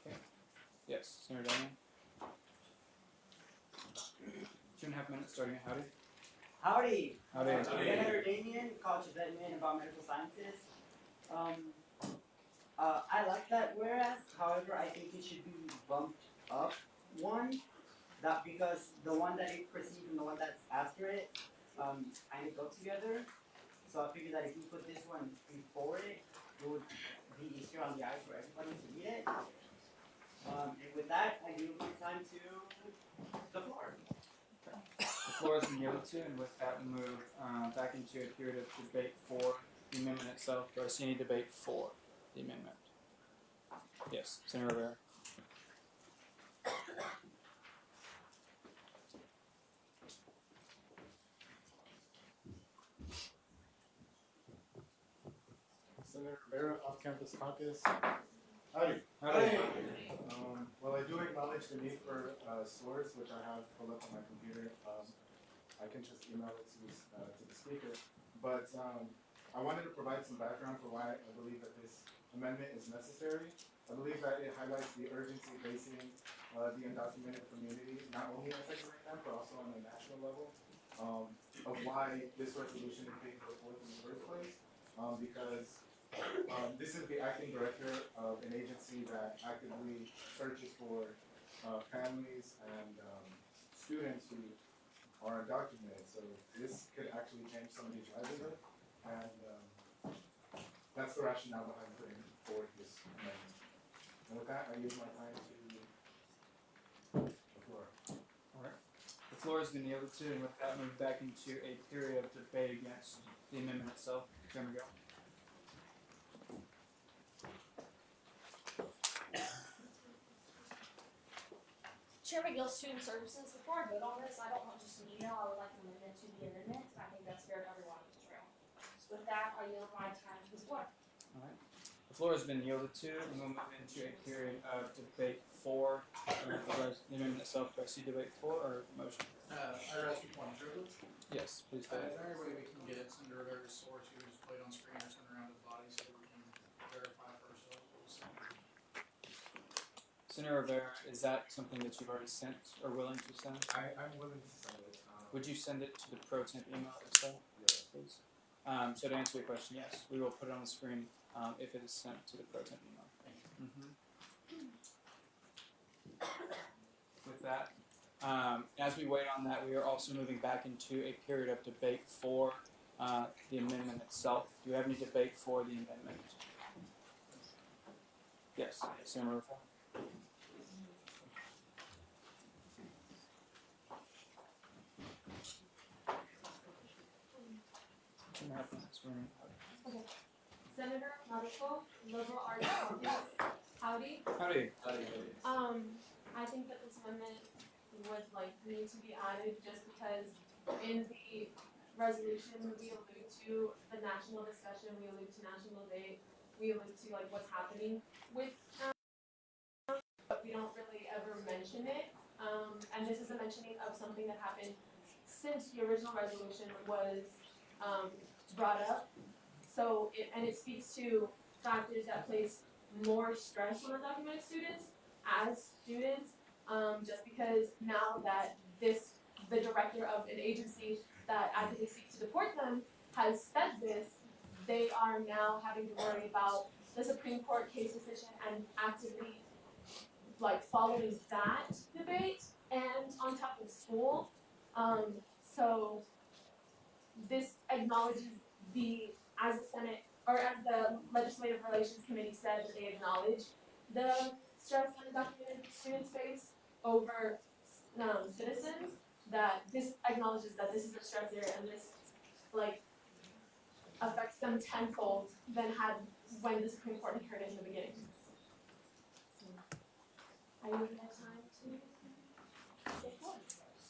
Okay. Yes, Senator Damian. 2.5 minutes, starting at Howdy. Howdy. Howdy. Senator Damian, College of Edmond, Environmental Sciences. I like that whereas, however, I think it should be bumped up one. That because the one that it precedes and the one that's after it kind of go together. So I figured that if you put this one before it, it would be easier on the eye for everybody to read it. And with that, I give my time to the floor. The floor has been yielded to, and with that, we move back into a period of debate for the amendment itself. Do I see any debate for the amendment? Yes, Senator Rivera. Senator Rivera, off-campus caucus. Howdy. Howdy. Well, I do acknowledge the need for a source, which I have pulled up on my computer. I can just email it to the speaker. But I wanted to provide some background for why I believe that this amendment is necessary. I believe that it highlights the urgency facing the undocumented community, not only in Texas A&M, but also on a national level, of why this resolution is being put forth in the first place. Because this is the acting director of an agency that actively searches for families and students who are undocumented. So this could actually change somebody's livelihood, and that's the rationale behind putting forward this amendment. And with that, I use my time to the floor. All right. The floor has been yielded to, and with that, move back into a period of debate against the amendment itself. Chairman Gill. Chairman Gill, Student Services. Before I vote on this, I don't want just an email. I would like an amendment to the amendment. I think that's fair to everyone in this room. With that, I yield my time to the floor. All right. The floor has been yielded to, and we'll move into a period of debate for the amendment itself. Do I see debate for or motion? I ask you one, privilege. Yes, please. Is there any way we can get Senator Rivera's source, you just play it on screen or turn around his body so we can verify for ourselves what was sent? Senator Rivera, is that something that you've already sent or willing to send? I'm willing to send it. Would you send it to the pro temp email itself? Yes. Please. So to answer your question, yes, we will put it on the screen if it is sent to the pro temp email. With that, as we wait on that, we are also moving back into a period of debate for the amendment itself. Do you have any debate for the amendment? Yes, Senator Rivera. Okay. Senator Radical, Liberal Arts Caucus, howdy. Howdy. I think that this amendment would like need to be added just because in the resolution we allude to the national discussion, we allude to National Day, we allude to like what's happening with but we don't really ever mention it. And this is a mentioning of something that happened since the original resolution was brought up. So it speaks to factors that place more stress on undocumented students as students, just because now that the director of an agency that actively seeks to deport them has said this, they are now having to worry about the Supreme Court case decision and actively like following that debate and on top of school. So this acknowledges as the Senate, or as the Legislative Relations Committee said, that they acknowledge the stress undocumented students face over citizens, that this acknowledges that this is a stressor and this like affects them tenfold than when the Supreme Court had heard it in the beginning. I need more time to take one.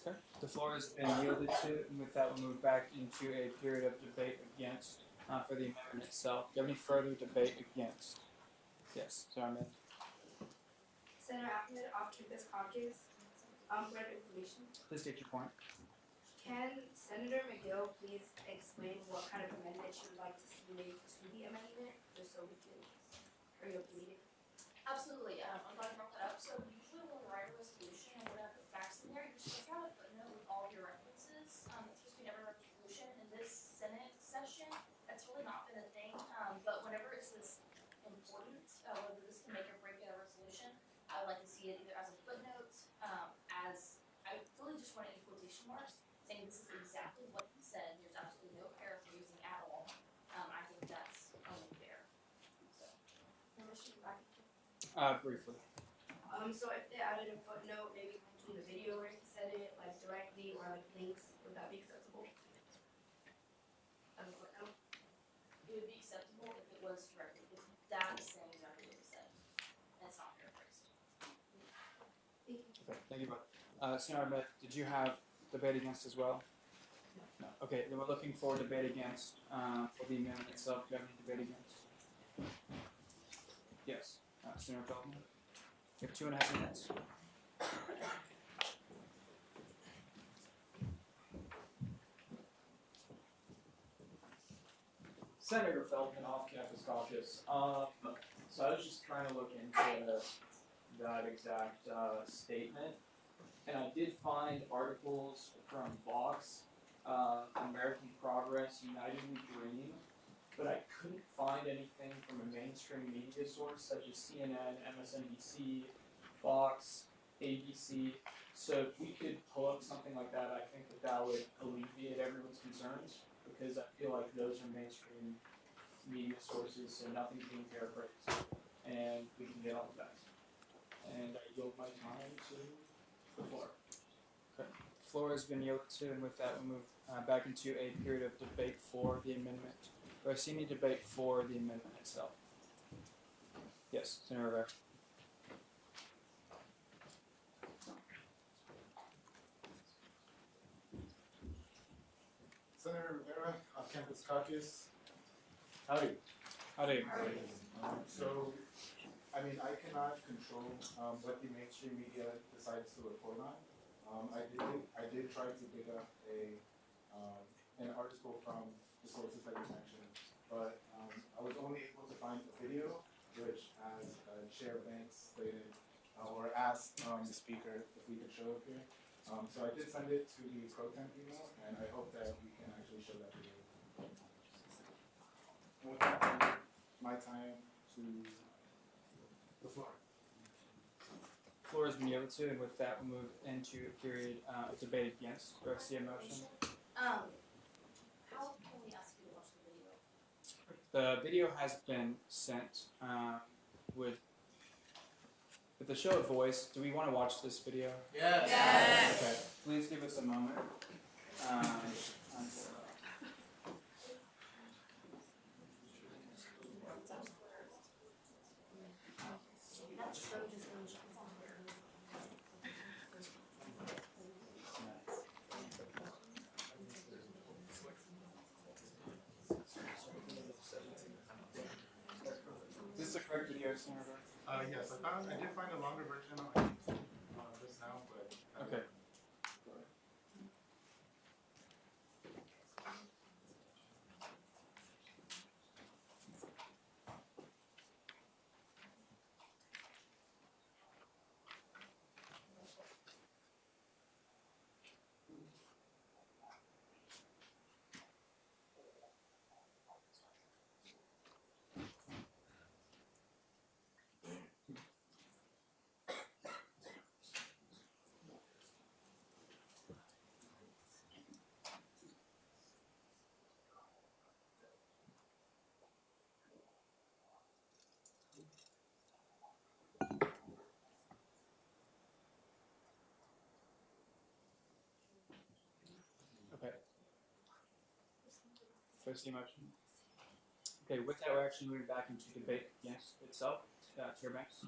Okay. The floor has been yielded to, and with that, we'll move back into a period of debate against for the amendment itself. Do you have any further debate against? Yes, Sarah. Senator Ahmed, off-campus caucus, point of information. Please state your point. Can Senator McGill please explain what kind of amendment she would like to see made to the amendment, just so we can hurry up the meeting? Absolutely. I'm glad you brought that up. So usually when we write a resolution and we're gonna put facts in there, you're supposed to have a footnote with all of your references. It's supposed to be never a resolution. In this Senate session, that's really not been a thing. But whenever it's this important, whether this can make or break a resolution, I would like to see it either as a footnote, as I really just want it in quotation marks, saying this is exactly what he said. There's absolutely no paraphrasing at all. I think that's only fair. So, Briefly. So if they added a footnote, maybe linking the video where he said it, like directly, or like links, would that be acceptable? As a footnote? It would be acceptable if it was directly, if that is saying exactly what he said, and it's not paraphrased. Okay, thank you both. Senator Ahmed, did you have debate against as well? No. Okay, then we're looking for debate against for the amendment itself. Do you have any debate against? Yes. Senator Feldman. You have 2.5 minutes. Senator Feldman, off-campus caucus. So I was just trying to look into that exact statement, and I did find articles from Vox, American Progress, United We Dream, but I couldn't find anything from a mainstream media source such as CNN, MSNBC, Fox, ABC. So if we could pull up something like that, I think that would alleviate everyone's concerns, because I feel like those are mainstream media sources, so nothing's being paraphrased, and we can get on with that. And I yield my time to the floor. Okay. Floor has been yielded to, and with that, we'll move back into a period of debate for the amendment. Do I see any debate for the amendment itself? Yes, Senator Rivera. Senator Rivera, off-campus caucus. Howdy. Howdy. So, I mean, I cannot control what the mainstream media decides to report on. I did try to dig up an article from the sources that you mentioned, but I was only able to find a video, which, as Chair Banks stated, or asked the speaker if we could show it here. So I did send it to the pro temp email, and I hope that we can actually show that video. And with that, I give my time to the floor. Floor has been yielded to, and with that, we'll move into a period of debate against. Do I see a motion? How can we ask you to watch the video? The video has been sent with the show of voice. Do we want to watch this video? Yes. Yes. Okay. Please give us a moment. correct video, Senator? Yes, I did find a longer version on YouTube just now, but. Okay. Okay. First the motion. Okay, with that, we're actually moving back into debate against itself. Chair Banks.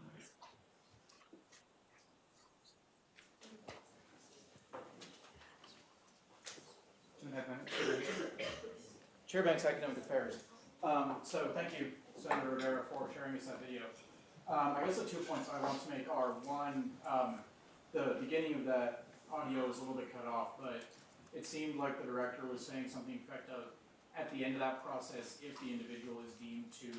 2.5 minutes. Chair Banks, Academic Affairs. So thank you, Senator Rivera, for sharing us that video. I guess the 2 points I want to make are, one, the beginning of that audio was a little bit cut off, but it seemed like the director was saying something effective at the end of that process if the individual is deemed to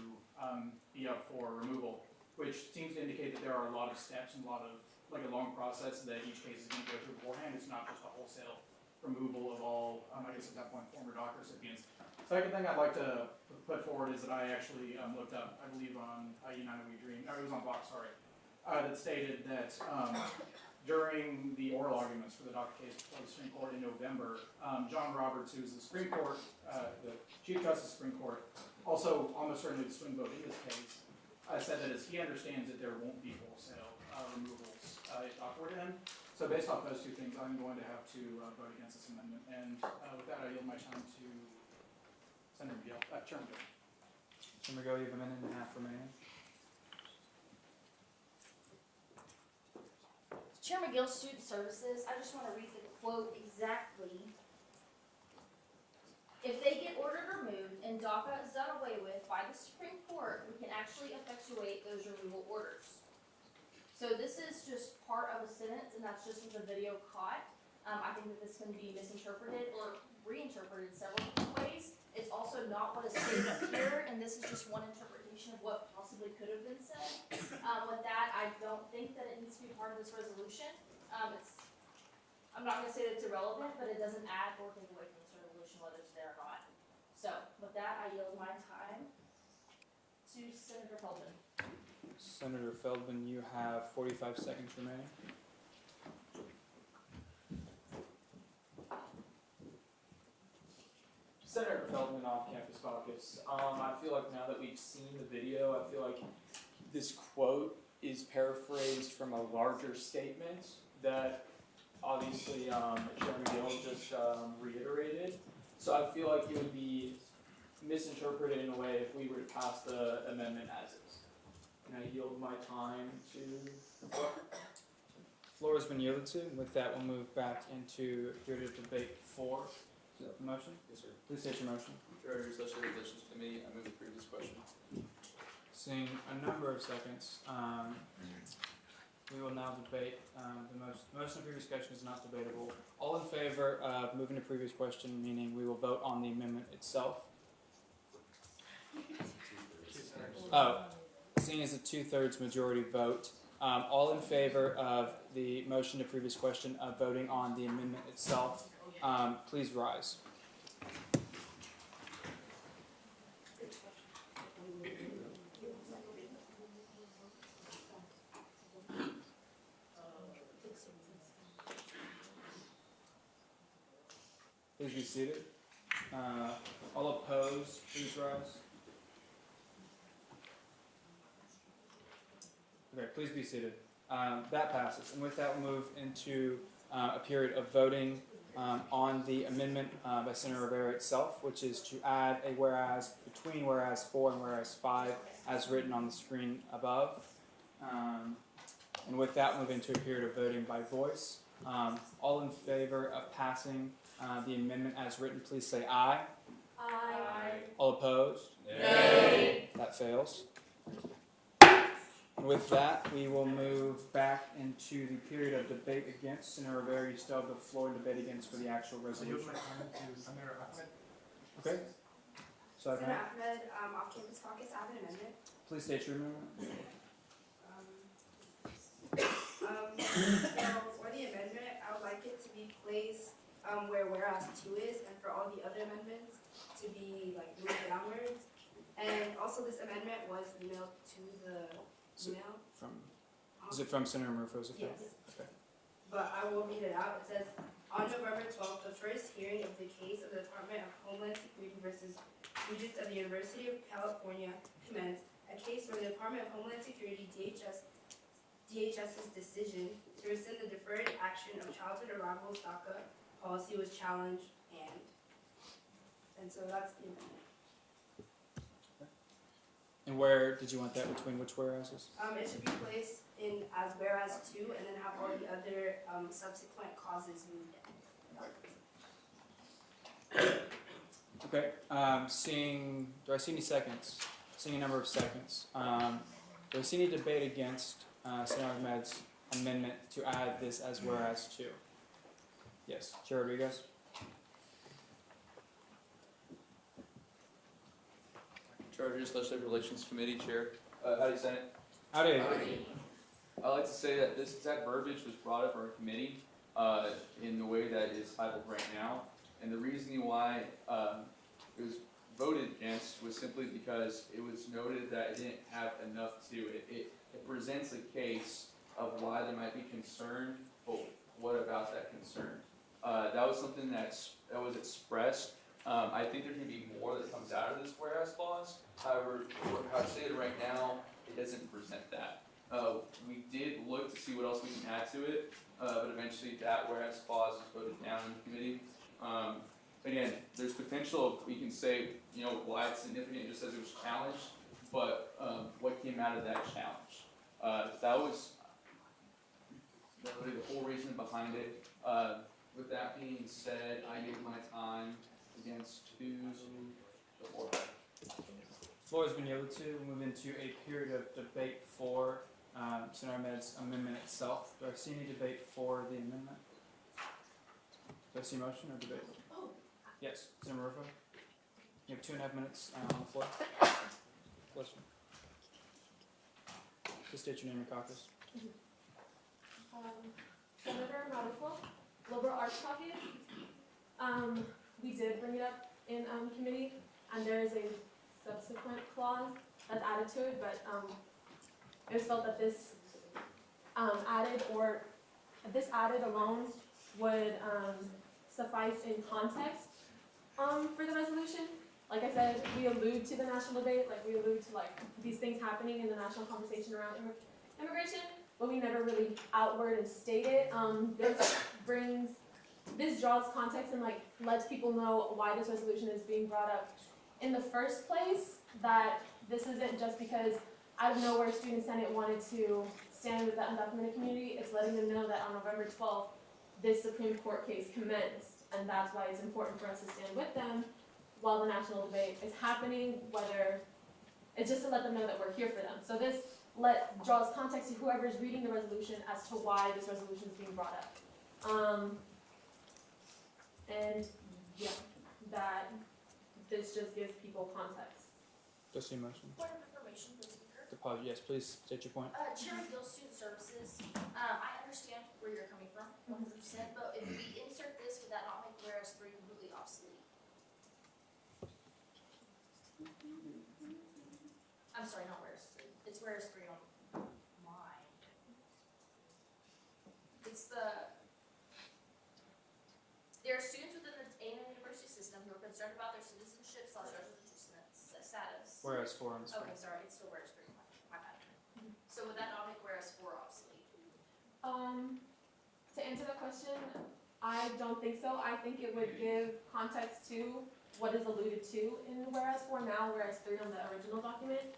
be up for removal, which seems to indicate that there are a lot of steps and a lot of, like a long process that each case is going to go through beforehand. It's not just a wholesale removal of all, I guess at that point, former DACA recipients. Second thing I'd like to put forward is that I actually looked up, I believe on United We Dream, no, it was on Vox, sorry, that stated that during the oral arguments for the DACA case before the Supreme Court in November, John Roberts, who's the Supreme Court, the Chief Justice of the Supreme Court, also almost certainly the swing vote in this case, said that as he understands it, there won't be wholesale removals if DACA were to end. So based off those two things, I'm going to have to vote against this amendment. And with that, I yield my time to Senator McGill. Chairman McGill. Chairman McGill, you have a minute and a half remaining. Chair McGill, Student Services, I just want to read the quote exactly. If they get ordered removed and DACA is done away with by the Supreme Court, we can actually effectuate those removal orders. So this is just part of a sentence, and that's just what the video caught. I think that this can be misinterpreted or reinterpreted several different ways. It's also not what is stated up here, and this is just one interpretation of what possibly could have been said. With that, I don't think that it needs to be part of this resolution. I'm not going to say that it's irrelevant, but it doesn't add or take away from this resolution, whether it's there or not. So with that, I yield my time to Senator Feldman. Senator Feldman, you have 45 seconds remaining. Senator Feldman, Off-Campus Caucus. I feel like now that we've seen the video, I feel like this quote is paraphrased from a larger statement that obviously Chairman Gill just reiterated. So I feel like it would be misinterpreted in a way if we were to pass the amendment as is. And I yield my time to the floor. Floor has been yielded to, and with that, we'll move back into period of debate 4. Is that the motion? Yes, sir. Please state your motion. Chair, Social Relations Committee, I move to approve this question. Seeing a number of seconds, we will now debate the motion. The motion of previous question is not debatable. All in favor of moving to previous question, meaning we will vote on the amendment itself? Oh, seeing as a 2/3 majority vote, all in favor of the motion to previous question of voting on the amendment itself, please rise. Please be seated. All opposed, please rise. Okay, please be seated. That passes. And with that, we'll move into a period of voting on the amendment by Senator Rivera itself, which is to add a whereas between whereas 4 and whereas 5 as written on the screen above. And with that, we'll move into a period of voting by voice. All in favor of passing the amendment as written, please say aye. Aye. All opposed? Nay. That fails. With that, we will move back into the period of debate against. Senator Rivera, you still have the floor to debate against for the actual resolution. Senator Ahmed. Okay. So, Senator Ahmed, off-campus caucus, I have an amendment. please state your amendment. So for the amendment, I would like it to be placed, where whereas 2 is, and for all the other amendments to be like moved downwards. And also this amendment was emailed to the email. Is it from Senator Murphy's account? Yes. Okay. But I will read it out. It says, on November 12th, the first hearing of the case of the Department of Homeland Security versus Regents of the University of California commenced, a case where the Department of Homeland Security, DHS's decision to rescind the deferred action of childhood arrivals DACA policy was challenged, and so that's the amendment. And where did you want that between which whereases? It should be placed in as whereas 2, and then have all the other subsequent causes moved in. Okay. Do I see any seconds? Seeing a number of seconds. Do I see any debate against Senator Ahmed's amendment to add this as whereas 2? Yes. Chair Rodriguez? Chair Rodriguez, Legislative Relations Committee Chair. Howdy, Senate. Howdy. I'd like to say that this exact verbiage was brought up in our committee in the way that it's titled right now. And the reasoning why it was voted against was simply because it was noted that it didn't have enough to it. It presents a case of why there might be concern, but what about that concern? That was something that was expressed. I think there can be more that comes out of this whereas clause. However, how I say it right now, it doesn't present that. We did look to see what else we can add to it, but eventually that whereas clause was voted down in committee. Again, there's potential, we can say, why it's significant just as it was challenged, but what came out of that challenge. That was really the whole reason behind it. With that being said, I give my time against the floor. Floor has been yielded to. We'll move into a period of debate for Senator Ahmed's amendment itself. Do I see any debate for the amendment? Do I see motion or debate? Oh. Yes, Senator Murphy. You have 2.5 minutes on the floor. Question. Just state your name and caucus. Senator Rutherford, Liberal Arts Caucus. We did bring it up in committee, and there is a subsequent clause that's added to it, but it was felt that this added alone would suffice in context for the resolution. Like I said, we allude to the national debate, we allude to these things happening in the national conversation around immigration, but we never really outward and state it. This draws context and lets people know why this resolution is being brought up in the first place, that this isn't just because out of nowhere Student Senate wanted to stand with the undocumented community. It's letting them know that on November 12th, this Supreme Court case commenced, and that's why it's important for us to stand with them while the national debate is happening, whether it's just to let them know that we're here for them. So this draws context to whoever is reading the resolution as to why this resolution is being brought up. And yeah, that this just gives people context. Do I see motion? Point of information for the speaker. Deposit. Yes, please state your point. Chair of Guild Student Services, I understand where you're coming from, 100%, but if we insert this, would that not make whereas 3 completely obsolete? I'm sorry, not whereas 3. It's whereas 3 on mine. It's there are students within the A&M University system who are concerned about their citizenship/residency status. Whereas 4 on the screen. Okay, sorry, it's still whereas 3. My bad. So would that not make whereas 4 obsolete? To answer the question, I don't think so. I think it would give context to what is alluded to in whereas 4 now, whereas 3 on the original document.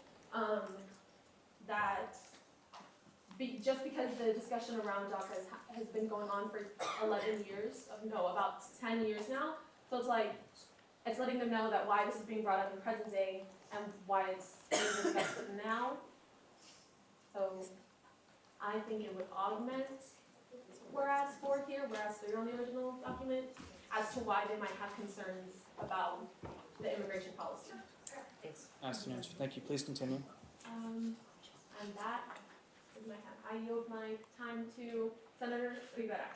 Just because the discussion around DACA has been going on for 11 years, about 10 years now. So it's letting them know that why this is being brought up in present day and why it's being discussed now. Does So I think it would augment whereas 4 here, whereas 3 on the original document, as to why they might have concerns about the immigration policy. Asked and answered. Thank you. Please continue. And that is my time. I yield my time to Senator Rivera.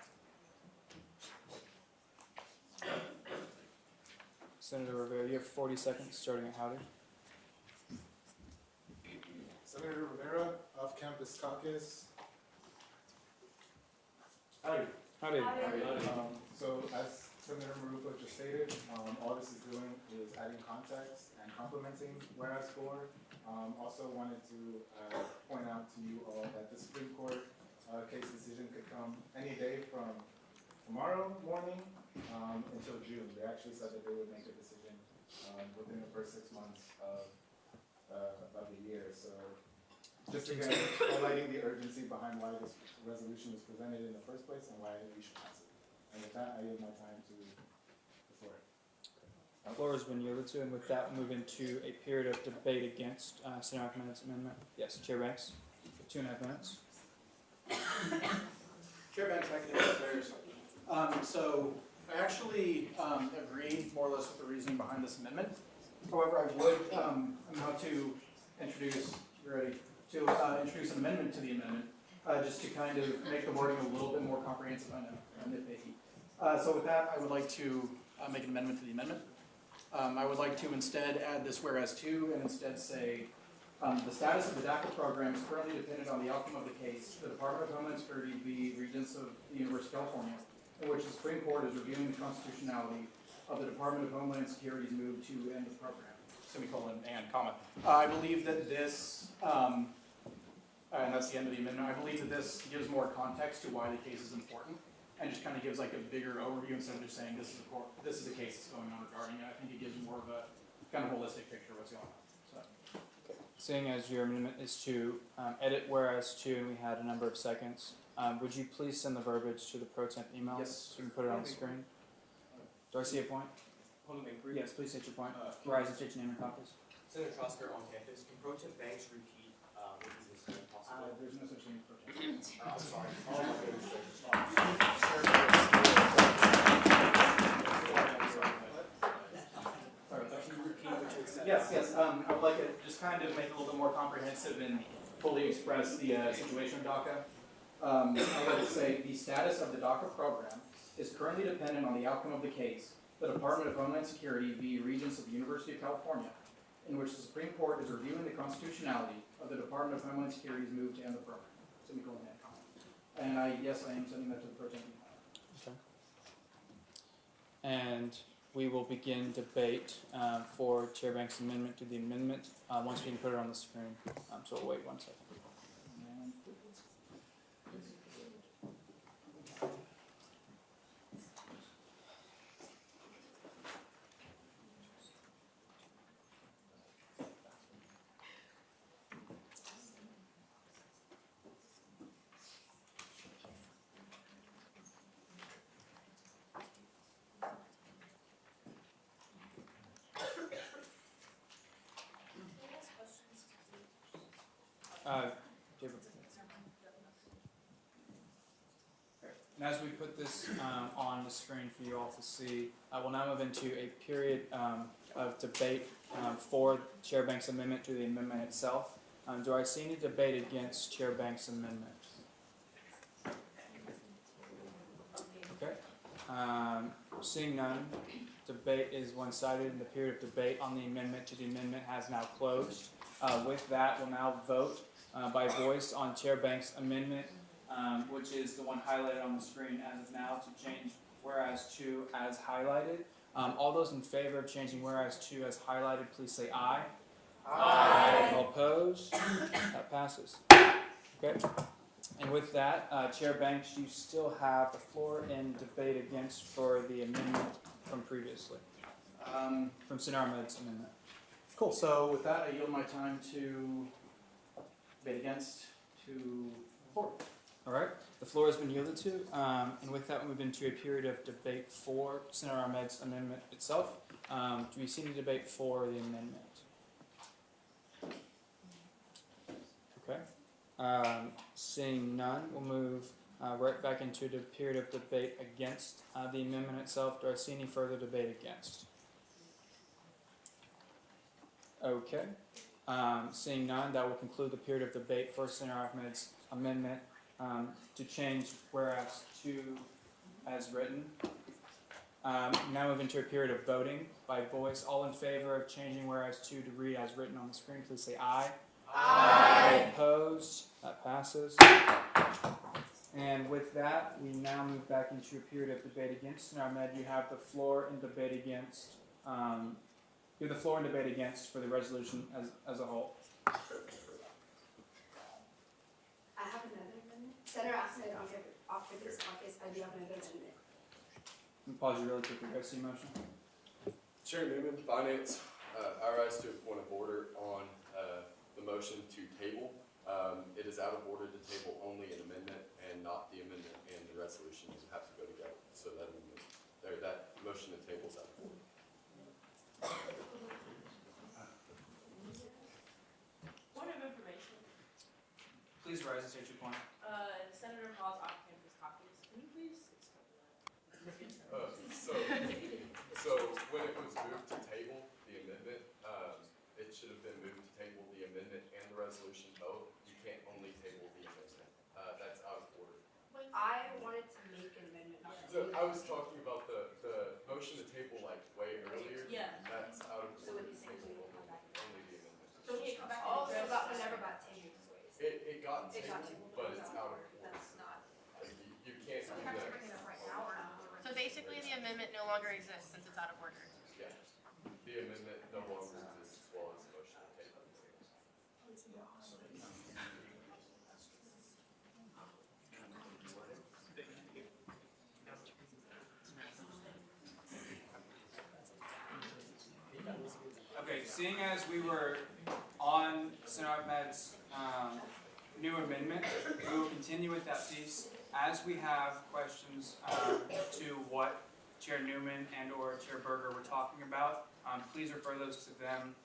Senator Rivera, you have 40 seconds, starting at Howdy. Senator Rivera, Off-Campus Caucus. Howdy. Howdy. So as Senator Marufa just stated, all this is doing is adding context and complementing whereas 4. Also wanted to point out to you all that the Supreme Court case decision could come any day from tomorrow morning until June. They actually said that they would make a decision within the first 6 months of the year. So just again, highlighting the urgency behind why this resolution was presented in the first place and why we should pass it. And with that, I yield my time to the floor. The floor has been yielded to, and with that, move into a period of debate against Senator Ahmed's amendment. Yes, Chair Banks, 2.5 minutes. Chair Banks, Academic Affairs. So I actually agree more or less with the reasoning behind this amendment. However, I would now to introduce, you ready, to introduce an amendment to the amendment, just to kind of make the wording a little bit more comprehensive. I know, I'm nitpicky. So with that, I would like to make an amendment to the amendment. I would like to instead add this whereas 2 and instead say, the status of the DACA program is currently dependent on the outcome of the case, the Department of Homeland Security v. Regents of the University of California, in which the Supreme Court is reviewing the constitutionality of the Department of Homeland Security's move to end the program, semicolon and comma. I believe that this, and that's the end of the amendment, I believe that this gives more context to why the case is important, and just kind of gives like a bigger overview instead of just saying this is a case that's going on regarding it. I think it gives more of a kind of holistic picture of what's going on. So. Seeing as your amendment is to edit whereas 2, and we had a number of seconds, would you please send the verbiage to the pro temp email? Yes. So we can put it on the screen. Do I see a point? Yes, please state your point. Rise and state your name and copies. Senator Trosker on campus, can Pro Tem Banks repeat what is this possible? There's no such thing as pro temp. I'm sorry. Oh my goodness. Yes, I would like to just kind of make it a little bit more comprehensive and fully express the situation of DACA. I would like to say the status of the DACA program is currently dependent on the outcome of the case, the Department of Homeland Security v. Regents of the University of California, in which the Supreme Court is reviewing the constitutionality of the Department of Homeland Security's move to end the program. Semicolon and comma. And yes, I am sending that to the pro temp email. Okay. And we will begin debate for Chair Banks' amendment to the amendment once we can put it on the screen. So we'll wait 1 second. And as we put this on the screen for you all to see, we'll now move into a period of debate for Chair Banks' amendment to the amendment itself. Do I see any debate against Chair Banks' amendment? Okay. Seeing none, debate is one-sided, and the period of debate on the amendment to the amendment has now closed. With that, we'll now vote by voice on Chair Banks' amendment, which is the one highlighted on the screen as of now, to change whereas 2 as highlighted. All those in favor of changing whereas 2 as highlighted, please say aye. Aye. All opposed? That passes. Okay. And with that, Chair Banks, you still have the floor in debate against for the amendment from previously, from Senator Ahmed's amendment. Cool. So with that, I yield my time to debate against to forward. All right. The floor has been yielded to, and with that, we move into a period of debate for Senator Ahmed's amendment itself. Do we see any debate for the amendment? Okay. Seeing none, we'll move right back into the period of debate against the amendment itself. Do I see any further debate against? Okay. Seeing none, that will conclude the period of debate for Senator Ahmed's amendment to change whereas 2 as written. Now move into a period of voting by voice. All in favor of changing whereas 2 to read as written on the screen, please say aye. Aye. Opposed? That passes. And with that, we now move back into a period of debate against. Senator Ahmed, you have the floor in debate against. You have the floor in debate against for the resolution as a whole. I have another amendment. Senator Ahmed, after this caucus, I do have another amendment. Pause you really quickly. Go see motion. Chair Newman, Finance, I rise to a point of order on the motion to table. It is out of order to table only an amendment and not the amendment and the resolution have to go together. So that motion to table is out of order. Point of information. Please rise and state your point. Senator Paul's off-campus caucus. Can you please explain So when it was moved to table the amendment, it should have been moved to table the amendment and the resolution both. You can't only table the amendment. That's out of order. I wanted to make an amendment. Not So I was talking about the motion to table like way earlier. Yeah. That's out of So order. what you're saying is we don't come back and Only the amendment. So we need to come back and address. That one never got tabled. It got It got tabled, tabled, but it's out of order. That's not. You can't do that. So basically, the amendment no longer exists since it's out of order. Yeah. The amendment no longer exists as well as the motion to table. Okay, seeing as we were on Senator Ahmed's new amendment, we will continue with that piece. As we have questions to what Chair Newman and or Chair Berger were talking about, please refer those to them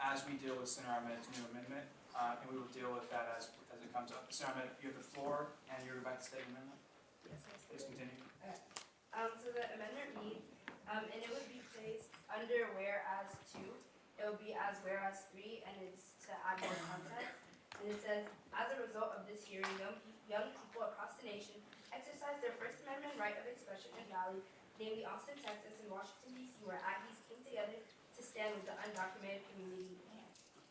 as we deal with Senator Ahmed's new amendment, and we will deal with that as it comes up. Senator Ahmed, you have the floor, and you're about to state an amendment. Please continue. So the amendment reads, and it would be placed under whereas 2. It will be as whereas 3, and it's to add more context. And it says, as a result of this hearing, young people across the nation exercise their First Amendment right of expression and rally, namely Austin, Texas, and Washington, D.C., where Aggies came together to stand with the undocumented community.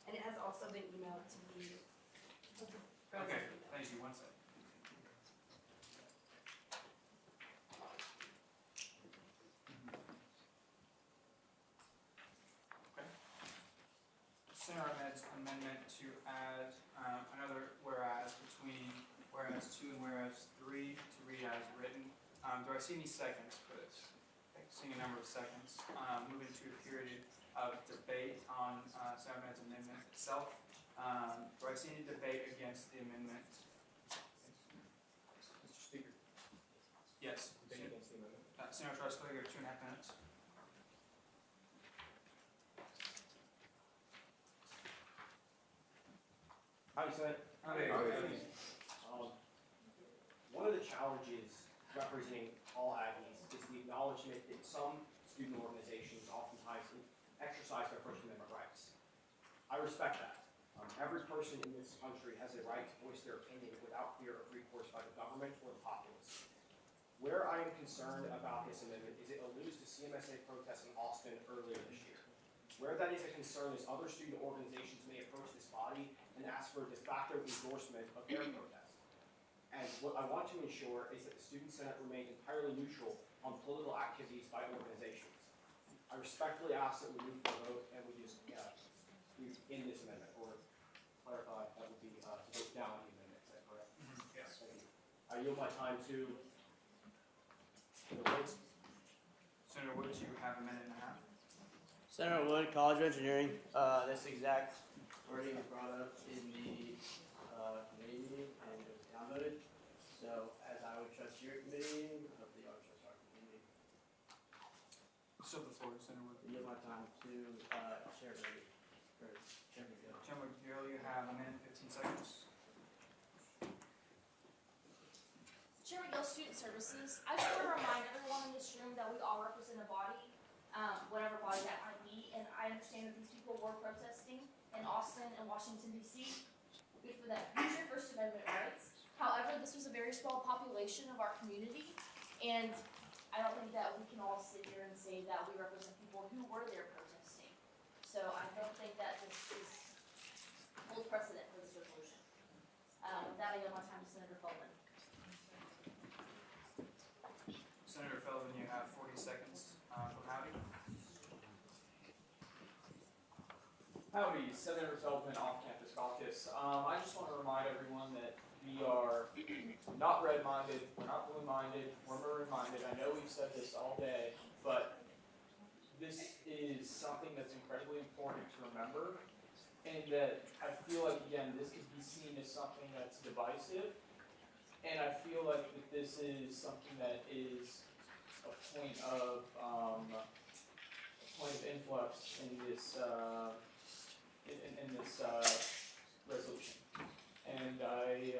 And it has also been emailed to the Okay, thank you. One second. Senator Ahmed's amendment to add another whereas between whereas 2 and whereas 3 to read as written. Do I see any seconds for this? Okay, seeing a number of seconds. Moving to a period of debate on Senator Ahmed's amendment itself. Do I see any debate against the amendment? Mr. Speaker. Yes. Debate against the amendment. Senator Truscott, you have 2.5 minutes. Hi, Senate. One of the challenges representing all Aggies is the acknowledgement that some student organizations oftentimes exercise their First Amendment rights. I respect that. Every person in this country has a right to voice their opinion without fear of recourse by the government or the populace. Where I am concerned about this amendment is it alludes to CMSA protests in Austin earlier this year. Where that is a concern is other student organizations may approach this body and ask for a de facto endorsement of their protest. And what I want to ensure is that the Student Senate remains entirely neutral on political activities by organizations. I respectfully ask that we move to a vote and we just end this amendment, or clarify, that would be to vote down the amendment, is that correct? Yes. Thank you. I yield my time to Senator Woods. Senator Woods, you have a minute and a half. Senator Wood, College of Engineering. This exact wording was brought up in the committee meeting and it was downvoted. So, as I would trust your committee meeting, I hope that y'all trust our committee meeting. Still the floor, Senator Wood. I yield my time to Chair Brady, or Chairman Gill. Chairman Gill, you have a minute and 15 seconds. Services. I just want to remind everyone in this room that we all represent a body, whatever body that might be, and I understand that these people were protesting in Austin and Washington, D.C. Good for them. Use your First Amendment rights. However, this was a very small population of our community, and I don't think that we can all sit here and say that we represent people who were there protesting. So I don't think that this holds precedent for this resolution. With that, I yield my time to Senator Feldman. Senator Feldman, you have 40 seconds from Howdy. Howdy, Senator Feldman, Off-Campus Caucus. I just want to remind everyone that we are not red-minded, we're not blue-minded, we're maroon-minded. I know we've said this all day, but this is something that's incredibly important to remember, and that I feel like, again, this could be seen as something that's divisive, and I feel like that this is something that is a point of influx in this resolution. And I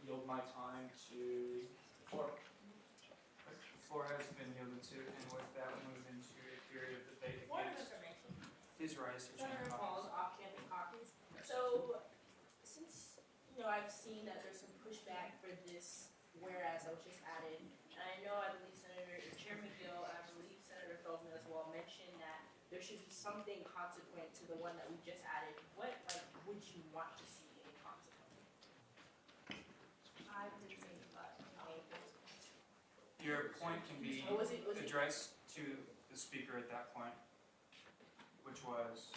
yield my time to the floor. The floor has been yielded to, and with that, we move into a period of debate Point of against. information. Please rise. Senator Paul's off-campus caucus. So, since, I've seen that there's some pushback for this whereas that was just added, and I believe Chair McGill, and I believe Senator Feldman as well mentioned that there should be something consequent to the one that we just added. What, would you want to see in consequence? I didn't think about Your point can be was it addressed to the speaker at that point, which was.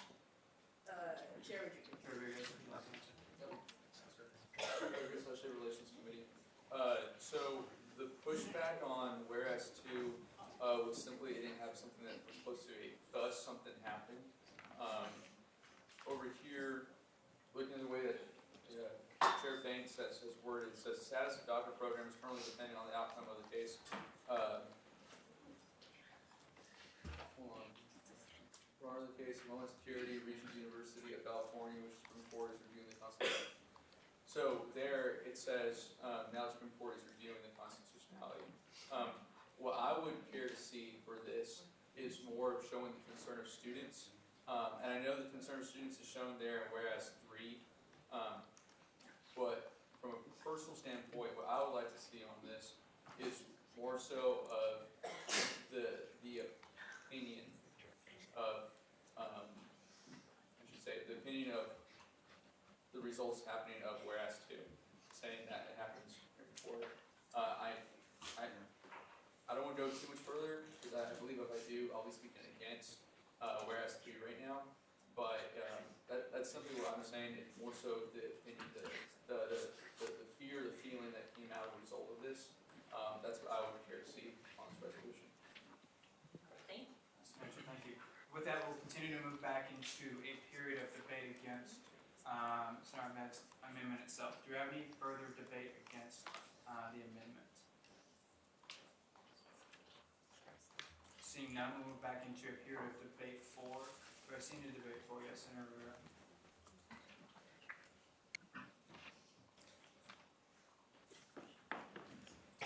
Chair Rodriguez. Chair Rodriguez, would you like to answer? Legislative Relations Committee. So the pushback on whereas 2 was simply it didn't have something that was supposed to be, thus something happened. Over here, looking at the way that Chair Banks has worded, it says the status of DACA program is currently depending on the outcome of the case. Hold on. For the case, Homeland Security, Regents University of California, which Supreme Court is reviewing the Constitution. So there it says now the Supreme Court is reviewing the constitutionality. What I would care to see for this is more of showing the concern of students. And I know the concern of students is shown there in whereas 3. But from a personal standpoint, what I would like to see on this is more so of the opinion of, the opinion of the results happening of whereas 2, saying that it happens before. I don't want to go too much further, because I believe if I do, I'll be speaking against whereas 3 right now. But that's simply what I'm saying. It's more so the opinion, the fear, the feeling that came out as a result of this. That's what I would care to see on this resolution. Thank you. Thank you. With that, we'll continue to move back into a period of debate against Senator Ahmed's amendment itself. Do you have any further debate against the amendment? Seeing none, we'll move back into a period of debate 4. Do I see any debate 4? Yes, Senator Rivera.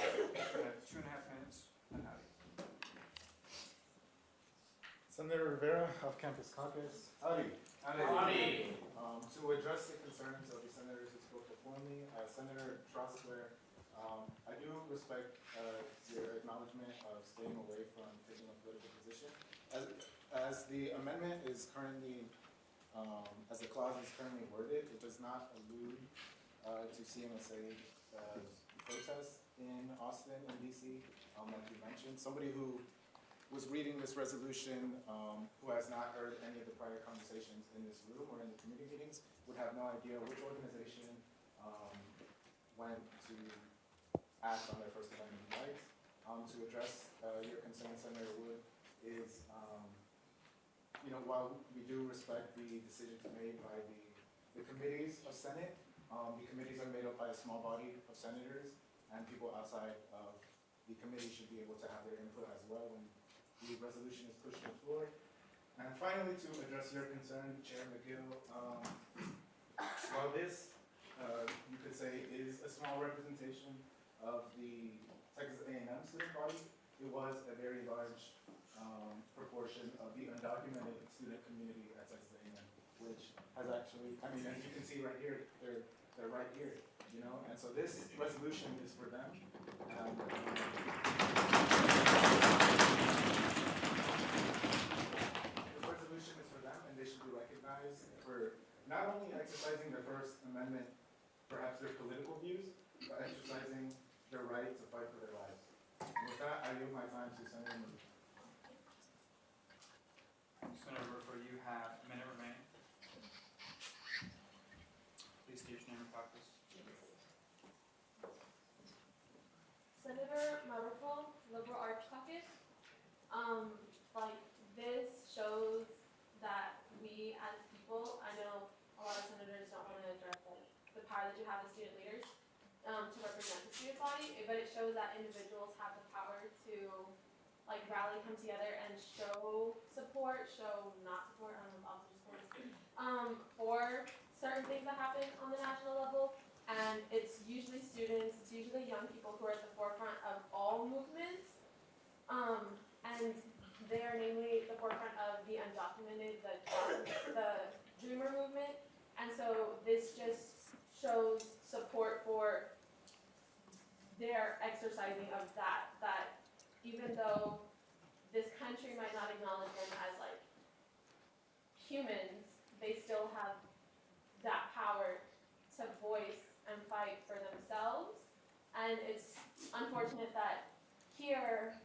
We have 2.5 minutes. Senator Rivera, Off-Campus Caucus. Howdy. Howdy. To address the concerns of the senators who spoke before me, Senator Trostler, I do respect your acknowledgement of staying away from taking a political position. As the amendment is currently, as the clause is currently worded, it does not allude to CMSA protests in Austin and DC, like you mentioned. Somebody who was reading this resolution, who has not heard any of the prior conversations in this room or in the committee meetings, would have no idea which organization went to act on their First Amendment rights. To address your concern, Senator Wood, is while we do respect the decisions made by the committees of Senate, the committees are made up by a small body of senators, and people outside of the committee should be able to have their input as well when the resolution is pushed to the floor. And finally, to address your concern, Chair McGill, while this, you could say, is a small representation of the Texas A&M student body, it was a very large proportion of the undocumented student community at Texas A&M, which has actually, I mean, as you can see right here, they're right here, you know, and so this resolution is for them. This resolution is for them, and they should be recognized for not only exercising their First Amendment, perhaps their political views, but exercising their right to fight for their lives. And with that, I yield my time to Senator Moody. Senator Roofer, you have a minute remaining. Please state your name and caucus. Senator Marufo, Liberal Arts Caucus. Like this shows that we as people, I know a lot of senators don't want to address like the power that you have as student leaders to represent the student body, but it shows that individuals have the power to like rally, come together, and show support, show not support, I don't know if I'll just for certain things that happen on the national level. And it's usually students, it's usually young people who are at the forefront of all movements. And they are namely the forefront of the undocumented, the Dreamer movement. And so this just shows support for their exercising of that even though this country might not acknowledge them as like humans, they still have that power to voice and fight for themselves. And it's unfortunate that here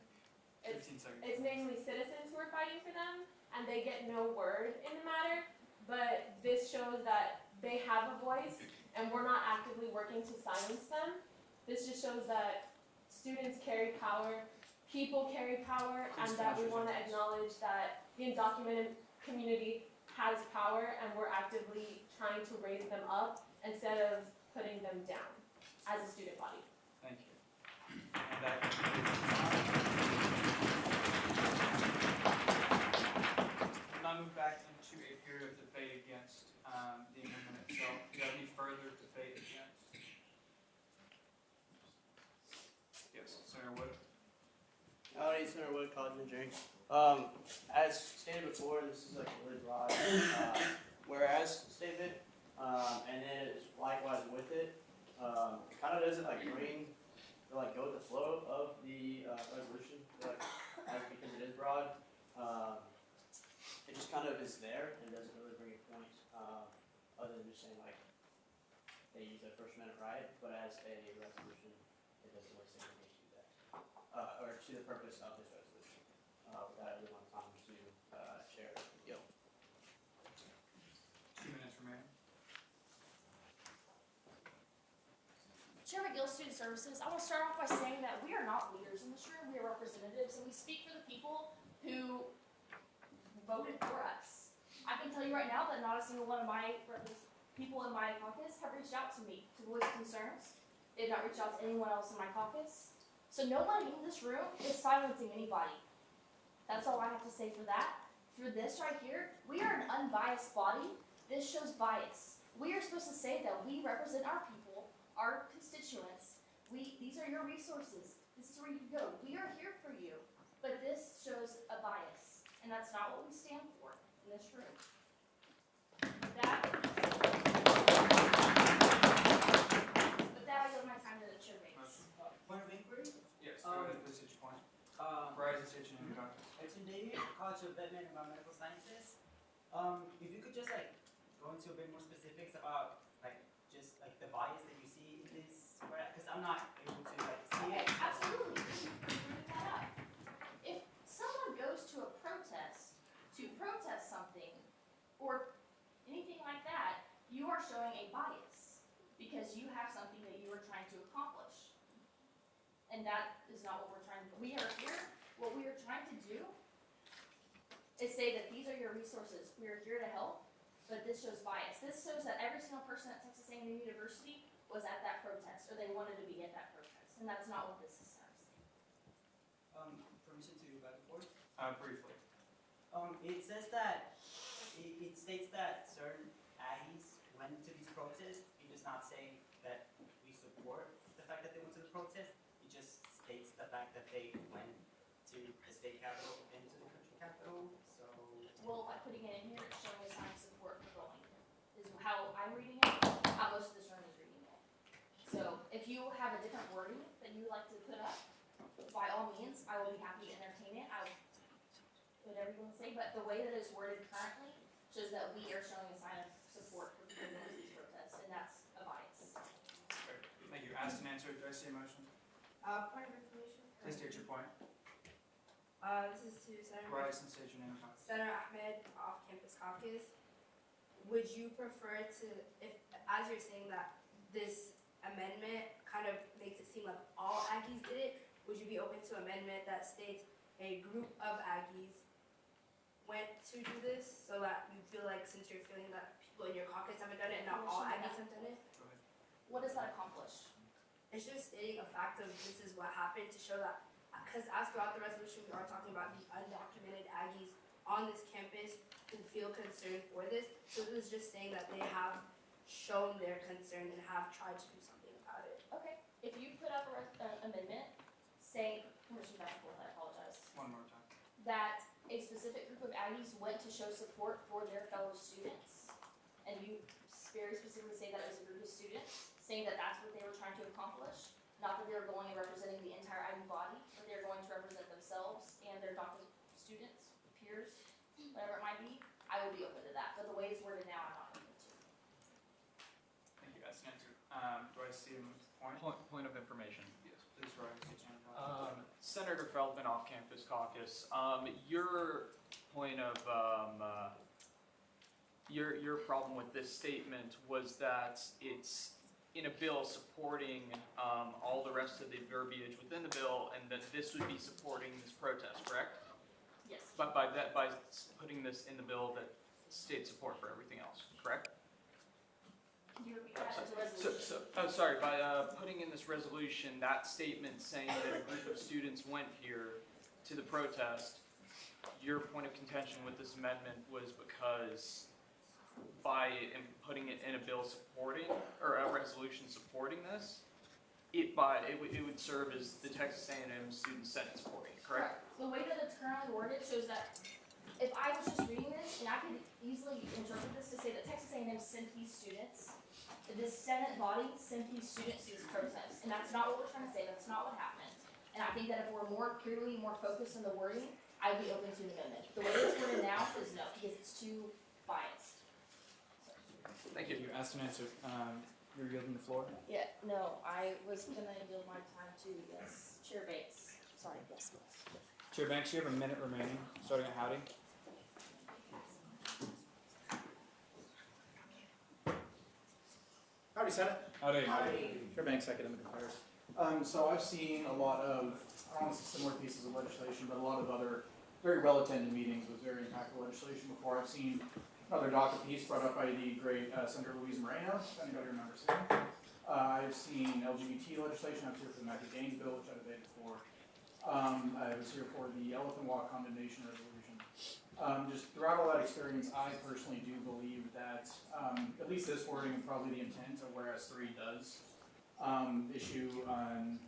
it's mainly citizens who are fighting for them and they get no word in the matter, but this shows that they have a voice and we're not actively working to silence them. This just shows that students carry power, people carry power, and that we want to acknowledge that the undocumented community has power and we're actively trying to raise them up instead of putting them down as a student body. Thank you. And that concludes we'll now move back into a period of debate against the amendment itself. Do you have any further debate against? Yes, Senator Wood. Howdy, Senator Wood, College of Engineering. As stated before, this is like really broad. Whereas statement, and then it's likewise with it. Kind of doesn't like bring or like go with the flow of the resolution, like as because it is broad. It just kind of is there and doesn't really bring a point other than just saying like they use their First Amendment right, but as a resolution, it doesn't really say anything to that or to the purpose of this resolution. Without everyone time to share Gil. 2 minutes remaining. Chair McGill, Student Services, I want to start off by saying that we are not leaders in this room, we are representatives, and we speak for the people who voted for us. I can tell you right now that not a single one of my people in my caucus have reached out to me to voice concerns. They have not reached out to anyone else in my caucus. So nobody in this room is silencing anybody. That's all I have to say for that. For this right here, we are an unbiased body. This shows bias. We are supposed to say that we represent our people, our constituents. These are your resources. This is where you go. We are here for you. But this shows a bias. And that's not what we stand for in this room. With that, I give my time to the chair base. Point of inquiry? Yes, go ahead, please state your point. Rise and state your name and caucus. Edson David, College of Veterinary and Biomedical Sciences. If you could just like go into a bit more specifics about like just like the bias that you see in this, because I'm not able to like see Okay, it. absolutely. Bring that up. If someone goes to a protest to protest something or anything like that, you are showing a bias because you have something that you are trying to accomplish. And that is not what we're trying to do. We are here, what we are trying to do is say that these are your resources. We are here to help, but this shows bias. This shows that every single person at Texas A&M University was at that protest, or they wanted to be at that protest, and that's not what this is saying. Permission to back and forth? Briefly. It says that it states that certain Aggies went to these protests. It does not say that we support the fact that they went to the protest. It just states fact that they went to the state capitol and to the country capital, so. Well, by putting it in here, it's showing a sign of support for going, is how I'm reading it, how most of this room is reading it. So if you have a different wording that you would like to put up, by all means, I will be happy to entertain it. I will, whatever you want to say, but the way that it's worded currently shows that we are showing a sign of support for people going to these protests, and that's a bias. Thank you. Asked and answered. Do I see a motion? Point of information. Please state your point. This is to Senator. Rise and state your name. Senator Ahmed, off-campus caucus. Would you prefer to, if, as you're saying that this amendment kind of makes it seem like all Aggies did it, would you be open to amendment that states a group of Aggies went to do this, so that you feel like since you're feeling that people in your caucus haven't done it and not all Aggies have done it? What does that accomplish? It's just stating a fact of this is what happened to show that, because as throughout the resolution, we are talking about the undocumented Aggies on this campus who feel concerned for this. So this is just saying that they have shown their concern and have tried to do something about it. Okay, if you put up an amendment saying, Commissioner Davenport, I apologize, One more time. that a specific group of Aggies went to show support for their fellow students, and you very specifically say that it was a group of students, saying that that's what they were trying to accomplish, not that they were going and representing the entire Aggie body, but they were going to represent themselves and their doctoral students, peers, whatever it might be, I would be open to that. But the way it's worded now, I'm not open to. Thank you. Asked and answered. Do I see a point? Point of information. Yes. Please rise. State your name. Senator Feldman, off-campus caucus. Your point of your problem with this statement was that it's in a bill supporting all the rest of the verbiage within the bill, and that this would be supporting this protest, correct? Yes. But by putting this in the bill, that states support for everything else, correct? Can you repeat that as a resolution? Sorry, by putting in this resolution, that statement saying that a group of students went here to the protest, your point of contention with this amendment was because by putting it in a bill supporting, or a resolution supporting this, it would serve as the Texas A&M Student Senate supporting it, correct? The way that it's currently worded shows that if I was just reading this, and I could easily interpret this to say that Texas A&M sent these students, this Senate body sent these students to this protest, and that's not what we're trying to say, that's not what happened. And I think that if we're more focused on the wording, I'd be open to an amendment. The way it's worded now is no, because it's too biased. Thank you. Asked and answered. You're yielding the floor. Yeah, no, I was gonna yield my time to, yes, Chair Bates. Sorry, yes. Chair Banks, you have a minute remaining, starting at Howdy. Howdy, Senate. Howdy. Chair Banks, Academic Affairs. So I've seen a lot of, I don't want to say similar pieces of legislation, but a lot of other very well-attended meetings with very impactful legislation before. I've seen another docket piece brought up by the great Senator Louise Moreno, if anybody remembers him. I've seen LGBT legislation. I was here for the Matthew Gaines bill, which I debated for. I was here for the Elephant Walk condemnation resolution. Just throughout all that experience, I personally do believe that at least this wording and probably the intent of whereas 3 does issue an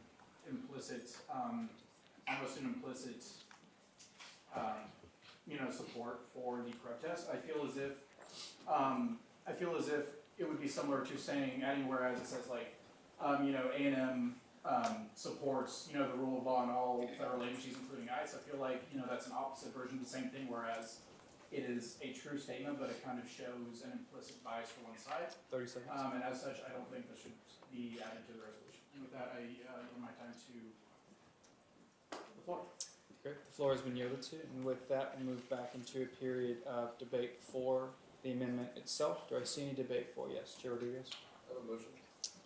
implicit, almost an implicit, support for the protest. I feel as if it would be similar to saying, adding whereas it says like, A&M supports, the rule of law in all federal agencies, including ICE. I feel like, that's an opposite version of the same thing, whereas it is a true statement, but it kind of shows an implicit bias for one side. 30 seconds. And as such, I don't think this should be added to the resolution. And with that, I yield my time to the floor. Great. The floor has been yielded to, and with that, we'll move back into a period of debate for the amendment itself. Do I see any debate for? Yes, Chair Rodriguez. I have a motion.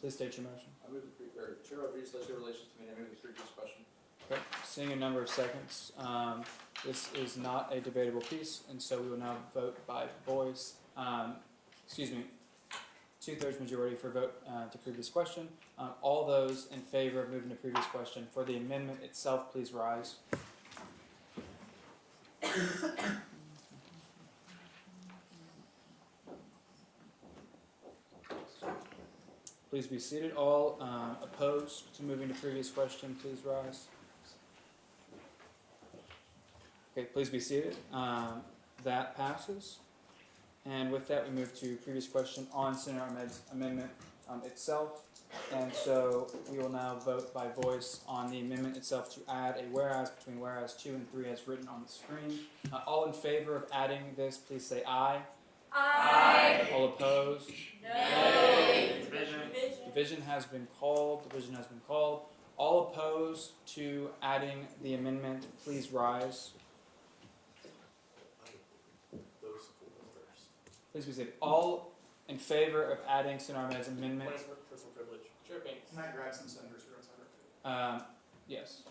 Please state your motion. I move the Chair Rodriguez, Legislative Relations Committee, I move the previous question. Okay. Seeing a number of seconds, this is not a debatable piece, and so we will now vote by voice. 2/3 majority for vote to previous question. All those in favor of moving to previous question for the amendment itself, please rise. Please be seated. All opposed to moving to previous question, please rise. Okay, please be seated. That passes. And with that, we move to previous question on Senator Ahmed's amendment itself. And so we will now vote by voice on the amendment itself to add a whereas between whereas 2 and 3 as written on the screen. All in favor of adding this, please say aye. Aye. All opposed? No. Division has been called. Division has been called. All opposed to adding the amendment, please rise. Please be seated. All in favor of adding Senator Ahmed's amendment? Personal privilege. Chair Banks. Can I grab some senators who are outside? Yes.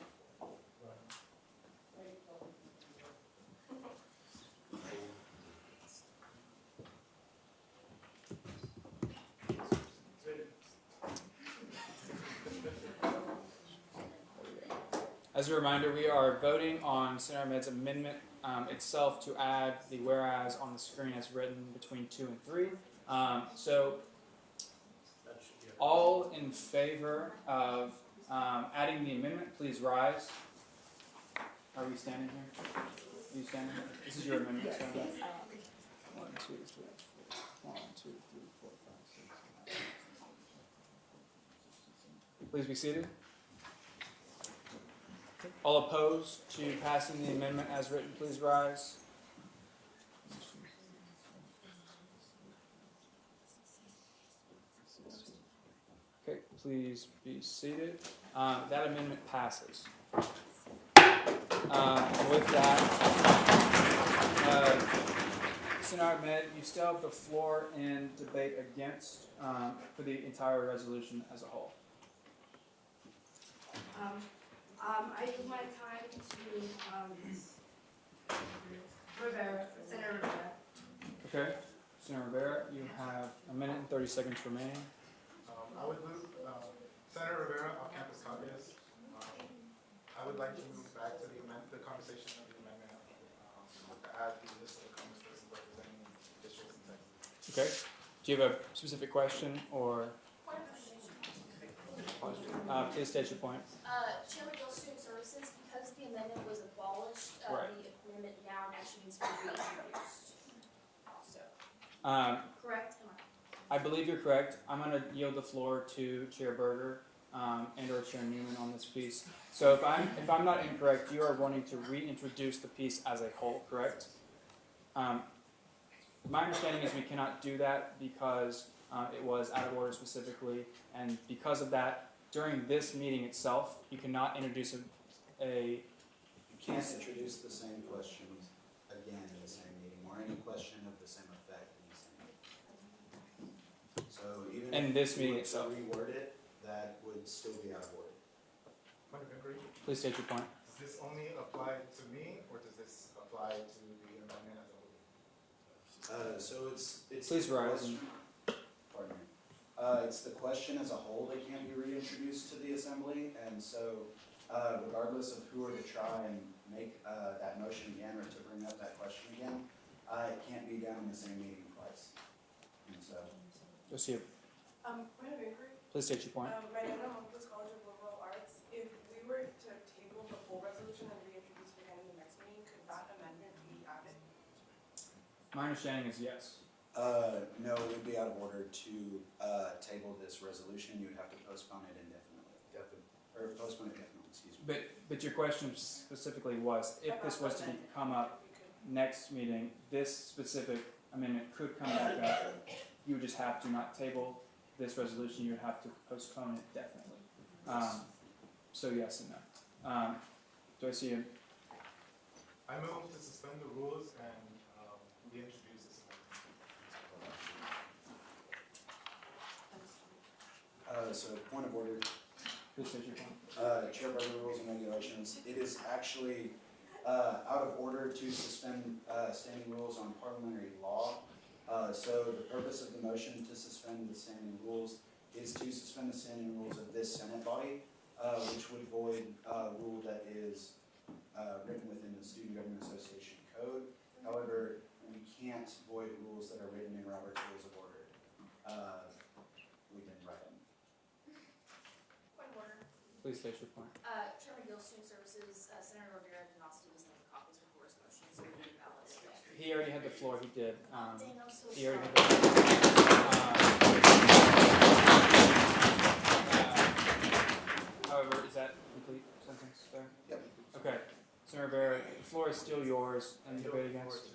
As a reminder, we are voting on Senator Ahmed's amendment itself to add the whereas on the screen as written between 2 and 3. So, all in favor of adding the amendment, please rise. Are we standing here? Are you standing here? This is your amendment, so. 1, 2, 3, 4. 1, 2, 3, 4, 5, 6. Please be seated. All opposed to passing the amendment as written, please rise. Okay, please be seated. That amendment passes. With that, Senator Ahmed, you still have the floor in debate against for the entire resolution as a whole. I use my time to Rivera, Senator Rivera. Okay, Senator Rivera, you have a minute and 30 seconds remaining. I would move, Senator Rivera, off-campus caucus. I would like to move back to the conversation of the amendment, to add the list of congresspersons representing districts in Texas. Okay, do you have a specific question or? Please state your point. Chairman Gill, Student Services, because the amendment was abolished, Right. the amendment now actually needs to be reintroduced. So, correct? Am I believe you're correct. I'm going to yield the floor to Chair Berger and/or Chair Newman on this piece. So if I'm not incorrect, you are wanting to reintroduce the piece as a whole, correct? My understanding is we cannot do that because it was out of order specifically, and because of that, during this meeting itself, you cannot introduce You can't introduce the same questions again in the same meeting, or any question of the same effect in the same meeting. So even in if this you meeting were to itself. reword it, that would still be out of order. Point of inquiry. Please state your point. Does this only apply to me, or does this apply to the amendment as a whole? So it's Please the rise. question- Pardon me. It's the question as a whole that can't be reintroduced to the assembly, and so regardless of who were to try and make that motion again or to bring up that question again, it can't be done in the same meeting twice. And so. Josie, Point of inquiry. please state your point. Mariana Montes, College of Liberal Arts. If we were to table the full resolution and reintroduce it again in the next meeting, could that amendment be added? My understanding is yes. No, it would be out of order to table this resolution. You would have to postpone it indefinitely. Or postpone it definitely, excuse me. But your question specifically was, if this was to come up next meeting, this specific amendment could come back up. You would just have to not table this resolution, you would have to postpone it definitely. So yes and no. Do I see a? I move to suspend the rules and reintroduce this amendment. So point of order. Please state your point. Chair Berger, Rules and Regulations. It is actually out of order to suspend standing rules on parliamentary law. So the purpose of the motion to suspend the standing rules is to suspend the standing rules of this Senate body, which would void a rule that is written within the Student Government Association Code. However, we can't void rules that are written in Robert's Rules of Order. We can write them. Point of order. Please state your point. Chairman Gill, Student Services, Senator Rivera did not see this in the caucus before, so he already had the floor. He did. Dang, I'm so He already sorry. had the floor. However, is that complete sentence there? Yep. Okay. Senator Rivera, the floor is still yours and debate against.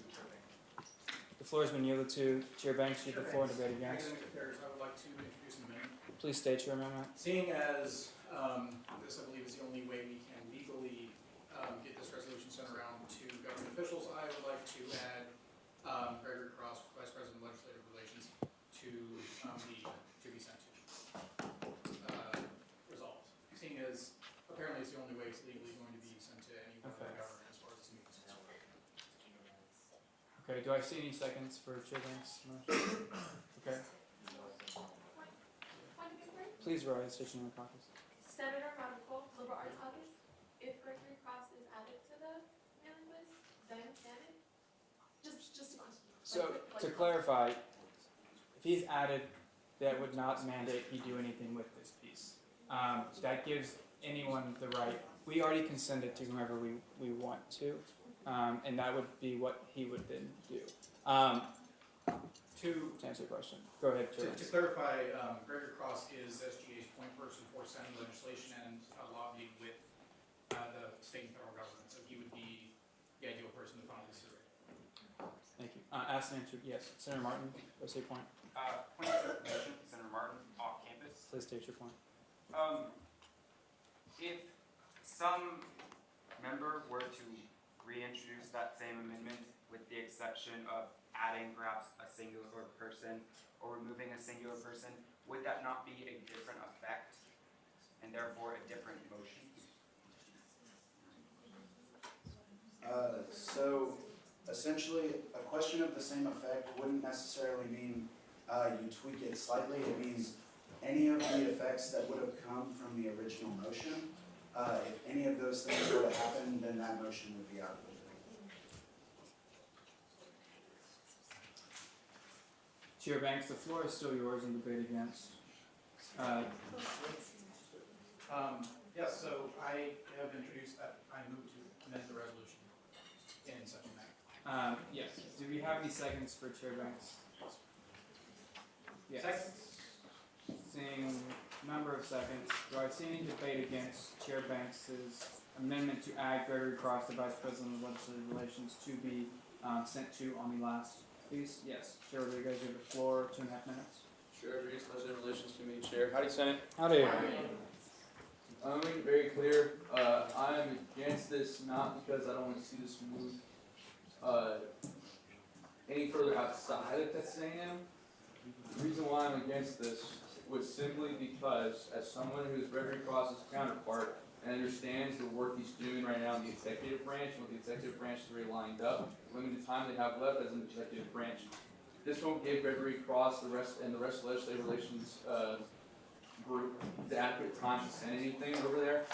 The floor has been yielded to Chair Banks. You have the floor and debate against. Academic Affairs, I would like to introduce an amendment. Please state your amendment. Seeing as this, I believe, is the only way we can legally get this resolution sent around to government officials, I would like to add Gregory Cross, Vice President of Legislative Relations, to be sent to resolved. Seeing as apparently it's the only way it's legally going to be sent to any one of the government as far as this meeting is concerned. Okay. Do I see any seconds for Chair Banks' motion? Okay. Please rise, state your name and caucus. Senator Randolph, Liberal Arts Caucus, if Gregory Cross is added to the mailing list, then can it? Just a question. So, to clarify, if he's added, that would not mandate he do anything with this piece. That gives anyone the right. We already consented to whomever we want to, and that would be what he would then do. To answer your question, go ahead, Chair. To clarify, Gregory Cross is SGA's point person for sending legislation and lobbying with the state and federal government, so he would be the ideal person to finally consider it. Thank you. Asked and answered, yes. Senator Martin, what's your point? Point of clarification, Senator Martin, off campus. Please state your point. If some member were to reintroduce that same amendment with the exception of adding perhaps a singular person or removing a singular person, would that not be a different effect and therefore a different motion? So essentially, a question of the same effect wouldn't necessarily mean you tweak it slightly. It means any of the effects that would have come from the original motion, if any of those things were to happen, then that motion would be out of order. Chair Banks, the floor is still yours and debate against. Yes, so I have introduced, I move to amend the resolution in such a manner. Yes. Do we have any seconds for Chair Banks? Yes. Seconds. Seeing number of seconds, do I see any debate against Chair Banks' amendment to add Gregory Cross, the Vice President of Legislative Relations, to be sent to on the last piece? Yes. Chair Rodriguez, you have the floor, 2.5 minutes. Chair Rodriguez, Legislative Relations Committee Chair. Howdy, Senate. Howdy. I'm making it very clear, I'm against this not because I don't want to see this move any further outside of Texas A&M. The reason why I'm against this was simply because, as someone who is Gregory Cross's counterpart and understands the work he's doing right now in the executive branch, and with the executive branch is already lined up, limited time they have left as an executive branch, this won't give Gregory Cross the rest of legislative relations group the adequate time to send anything over there.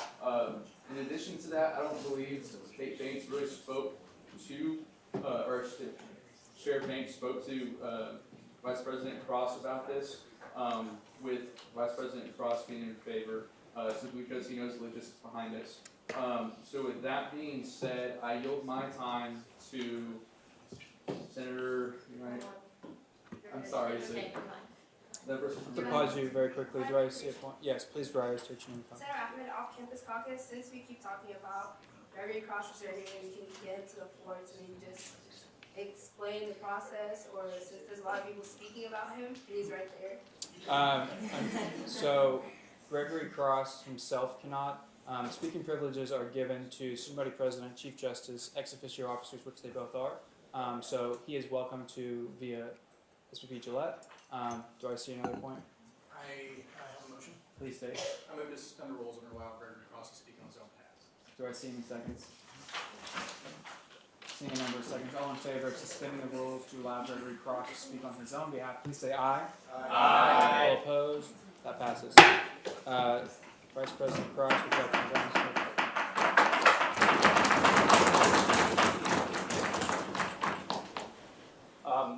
In addition to that, I don't believe Kate Banks really spoke to, or Chair Banks spoke to Vice President Cross about this, with Vice President Cross being in favor, simply because he knows the logistics behind this. So with that being said, I yield my time to Senator, I'm sorry, is it? That person from To pause you very quickly, do I see a point? Yes, please rise, state your name and caucus. Senator Ahmed, off-campus caucus, since we keep talking about Gregory Cross, is there any way we can get to the floor to maybe just explain the process, or since there's a lot of people speaking about him, and he's right there? So, Gregory Cross himself cannot. Speaking privileges are given to Student Body President, Chief Justice, ex officio officers, which they both are. So he is welcome to via SVP Gillette. Do I see another point? I have a motion. Please state. I move to suspend the rules and allow Gregory Cross to speak on his own behalf. Do I see any seconds? Seeing a number of seconds, all in favor of suspending the rules to allow Gregory Cross to speak on his own behalf, please say aye. Aye. All opposed? That passes. Vice President Cross, Representative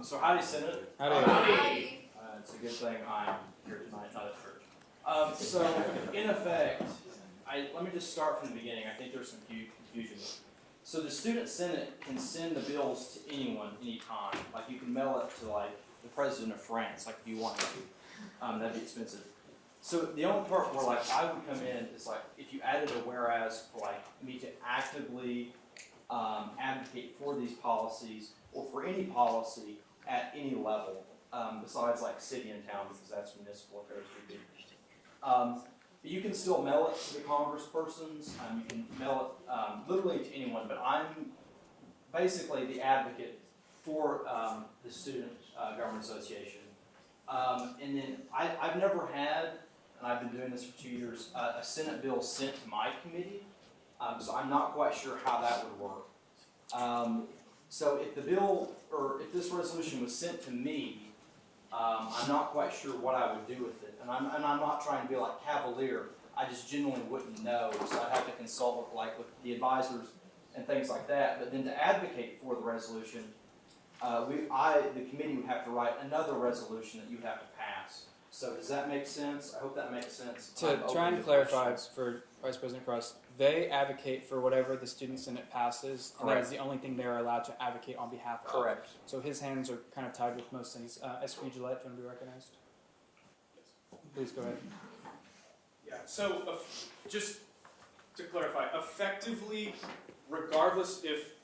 So howdy, Senate. Howdy. It's a good thing I'm here tonight, not at church. So in effect, let me just start from the beginning. I think there's some confusion. So the student senate can send the bills to anyone, anytime. Like you can mail it to like the president of France, like if you wanted to. That'd be expensive. So the only part where like I would come in is like if you added a whereas for like me to actively advocate for these policies or for any policy at any level, besides like city and town, because that's municipal affairs would be. But you can still mail it to the congresspersons. You can mail it literally to anyone. But I'm basically the advocate for the Student Government Association. And then I've never had, and I've been doing this for 2 years, a Senate bill sent to my committee. So I'm not quite sure how that would work. So if the bill, or if this resolution was sent to me, I'm not quite sure what I would do with it. And I'm not trying to be like cavalier. I just genuinely wouldn't know. So I'd have to consult with the advisors and things like that. But then to advocate for the resolution, the committee would have to write another resolution that you have to pass. So does that make sense? I hope that makes sense. To try and clarify for Vice President Cross, they advocate for whatever the Student Senate passes, and that is the only thing they're allowed to advocate on behalf of. Correct. So his hands are kind of tied with most things. SP Gillette, do you want to be recognized? Please go ahead. Yeah, so just to clarify, effectively, regardless if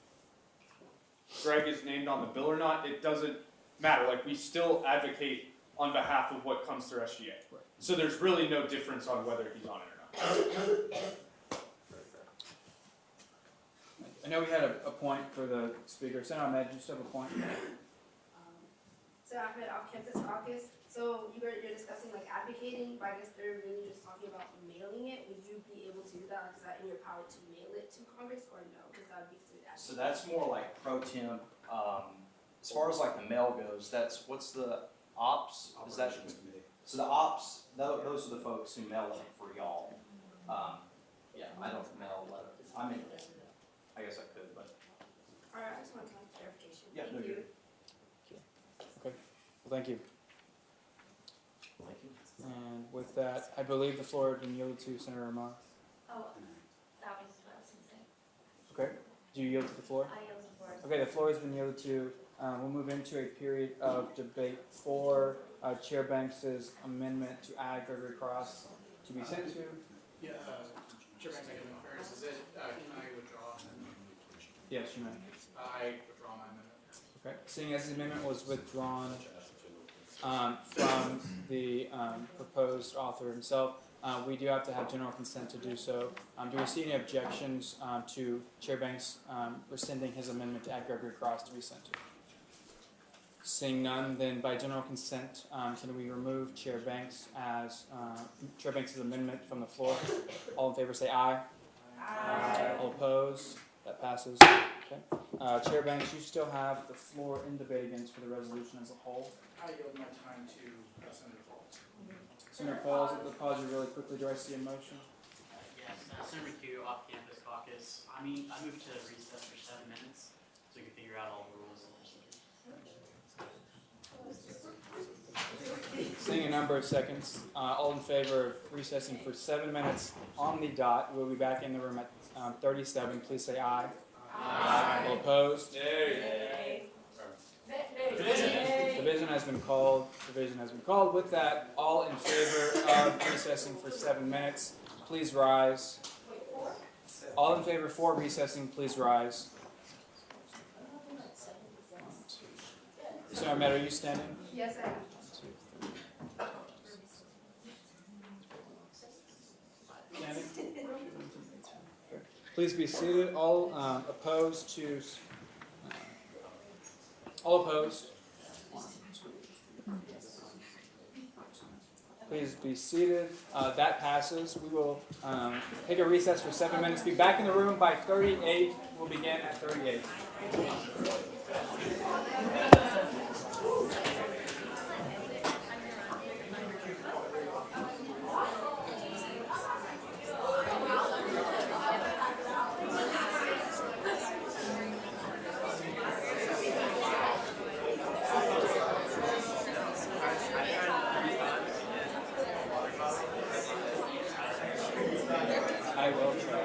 Greg is named on the bill or not, it doesn't matter. Like, we still advocate on behalf of what comes through SGA. Right. So there's really no difference on whether he's on it or not. I know we had a point for the speaker. Senator Ahmed, do you still have a point? So Ahmed, off-campus caucus. So you're discussing like advocating, but I guess they're really just talking about mailing it. Would you be able to do that? Is that in your power to mail it to Congress, or no? Because that would be considered advocating. So that's more like pro temp. As far as like the mail goes, that's what's the ops? Is that so? The ops, those are the folks who mail it for y'all. Yeah, I don't mail letters. I mean, I guess I could, but. All right, I just want to clarification. Yeah, Thank you. Okay. Well, thank you. Thank you. And with that, I believe the floor has been yielded to Senator Ahmad. Oh, that was what I was going to say. Okay. Do you yield to the floor? I yield to the floor. Okay, the floor has been yielded to. We'll move into a period of debate for Chair Banks' amendment to add Gregory Cross to be sent to. Yeah, Chair Banks, I give him fairness. Is it, can I withdraw? Yes, you may. I withdraw my amendment. Okay. Seeing as the amendment was withdrawn from the proposed author himself, we do have to have general consent to do so. Do we see any objections to Chair Banks rescinding his amendment to add Gregory Cross to be sent to? Seeing none, then by general consent, can we remove Chair Banks' amendment from the floor? All in favor say aye. Aye. All opposed? That passes. Okay. Chair Banks, you still have the floor in debate against for the resolution as a whole. I yield my time to Senator Falls. Senator Pauls, I'll pause you really quickly. Do I see a motion? Yes, Senator McHugh, off-campus caucus. I moved to recess for 7 minutes so we can figure out all the rules and procedures. Seeing a number of seconds, all in favor of recessing for 7 minutes on the dot. We'll be back in the room at 37. Please say aye. Aye. All opposed? Nay. Division has been called. Division has been called. With that, all in favor of recessing for 7 minutes, please rise. All in favor for recessing, please rise. Senator Ahmed, are you standing? Yes, I am. Standing. Please be seated. All opposed to. All opposed. Please be seated. That passes. We will take a recess for 7 minutes. Be back in the room by 38. We'll begin at 38. I will try.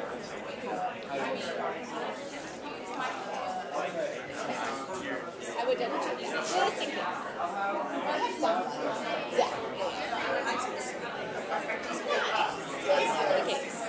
Just in case. Yeah. In case.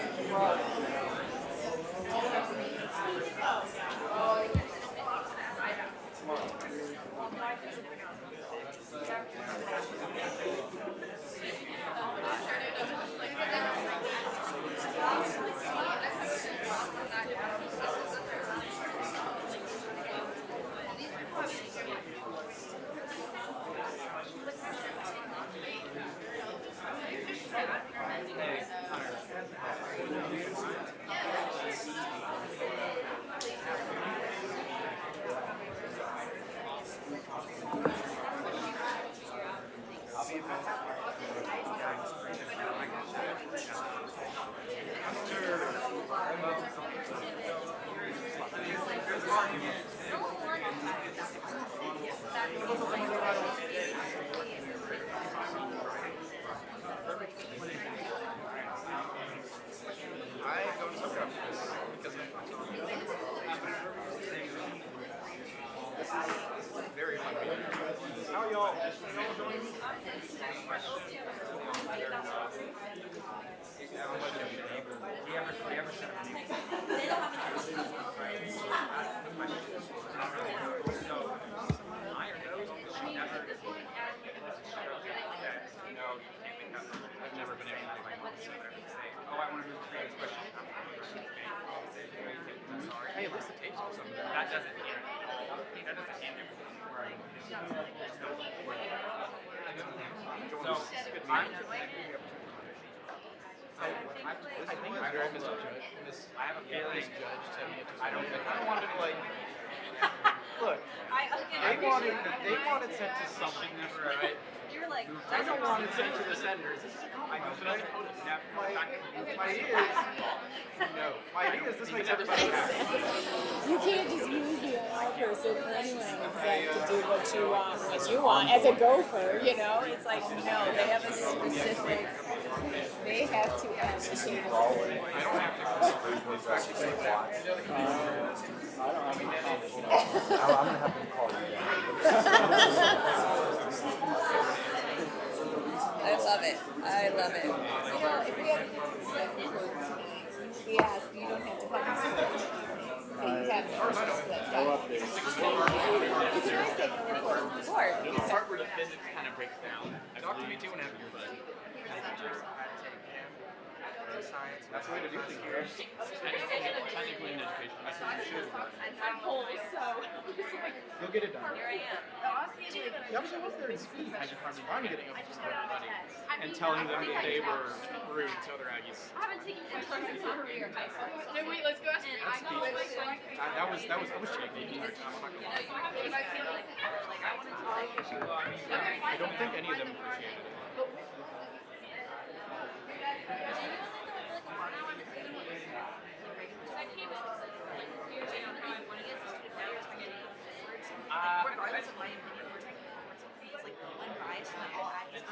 How y'all doing? I've never been able to like say, oh, I want to move to this question. Hey, at least the tapes or something. That doesn't end everything. Right. I think I have a feeling. I don't think I wanted to like. Look, they wanted sent to something, right? You're like, I don't want it sent to the senders. My idea is this makes everybody happy. You can't just use the all person anyway to do what you want as a gopher, you know? It's like, no, they have a specific, they have to actually I don't have I'm gonna have them call I love it. I love it. You know, if we have we ask, you don't have to have so you have to you can always take a report from the board. The part where the physics kind of breaks down. Talk to me too when I have your buddy. Science. That's the way to do things. Technically in education, that's what you should have done. I'm whole, so You'll get it done. here I am. Yeah, but what's there to speak? I'm getting up to everybody and telling them that they were rude to other Aggies. I haven't taken a class in career high school. No, wait, let's go ask you. I was shaky. I don't think any of them appreciated it. Regardless of my opinion, we're taking it's like unbiased, not all Aggies.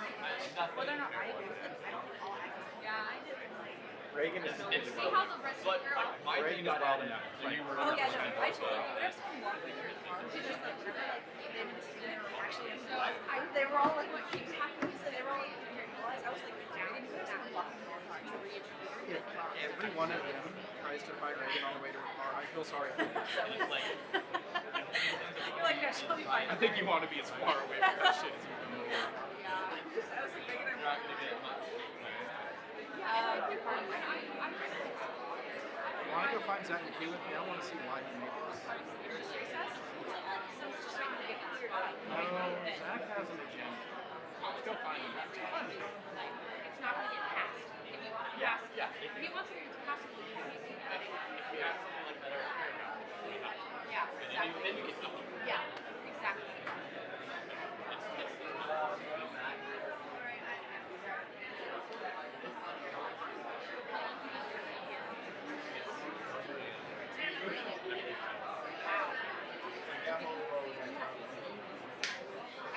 Whether or not I agree with it, I don't think all Aggies. Yeah, I did. Reagan is. See how the rest of the girl. Reagan is probably not. Oh yeah, no, I told you. There's some walking in the car. She just like actually. So they were all like, what keeps happening? So they were all like, here you realize I was like, I didn't even have walking in the car to reintroduce. Every one of them tries to fight Reagan on the way to her car. I feel sorry for them. You're like, no, she'll be fine. I think you want to be as far away from that shit as you can. Yeah. I was like, You're not going to get much. Want to go find Zach McKee with me? I want to see why he made this. No, Zach has an agenda. Let's go find him. Let's go find him. It's not going to get passed. If you want to pass it, if he wants to pass it, yeah, exactly. Yeah, exactly.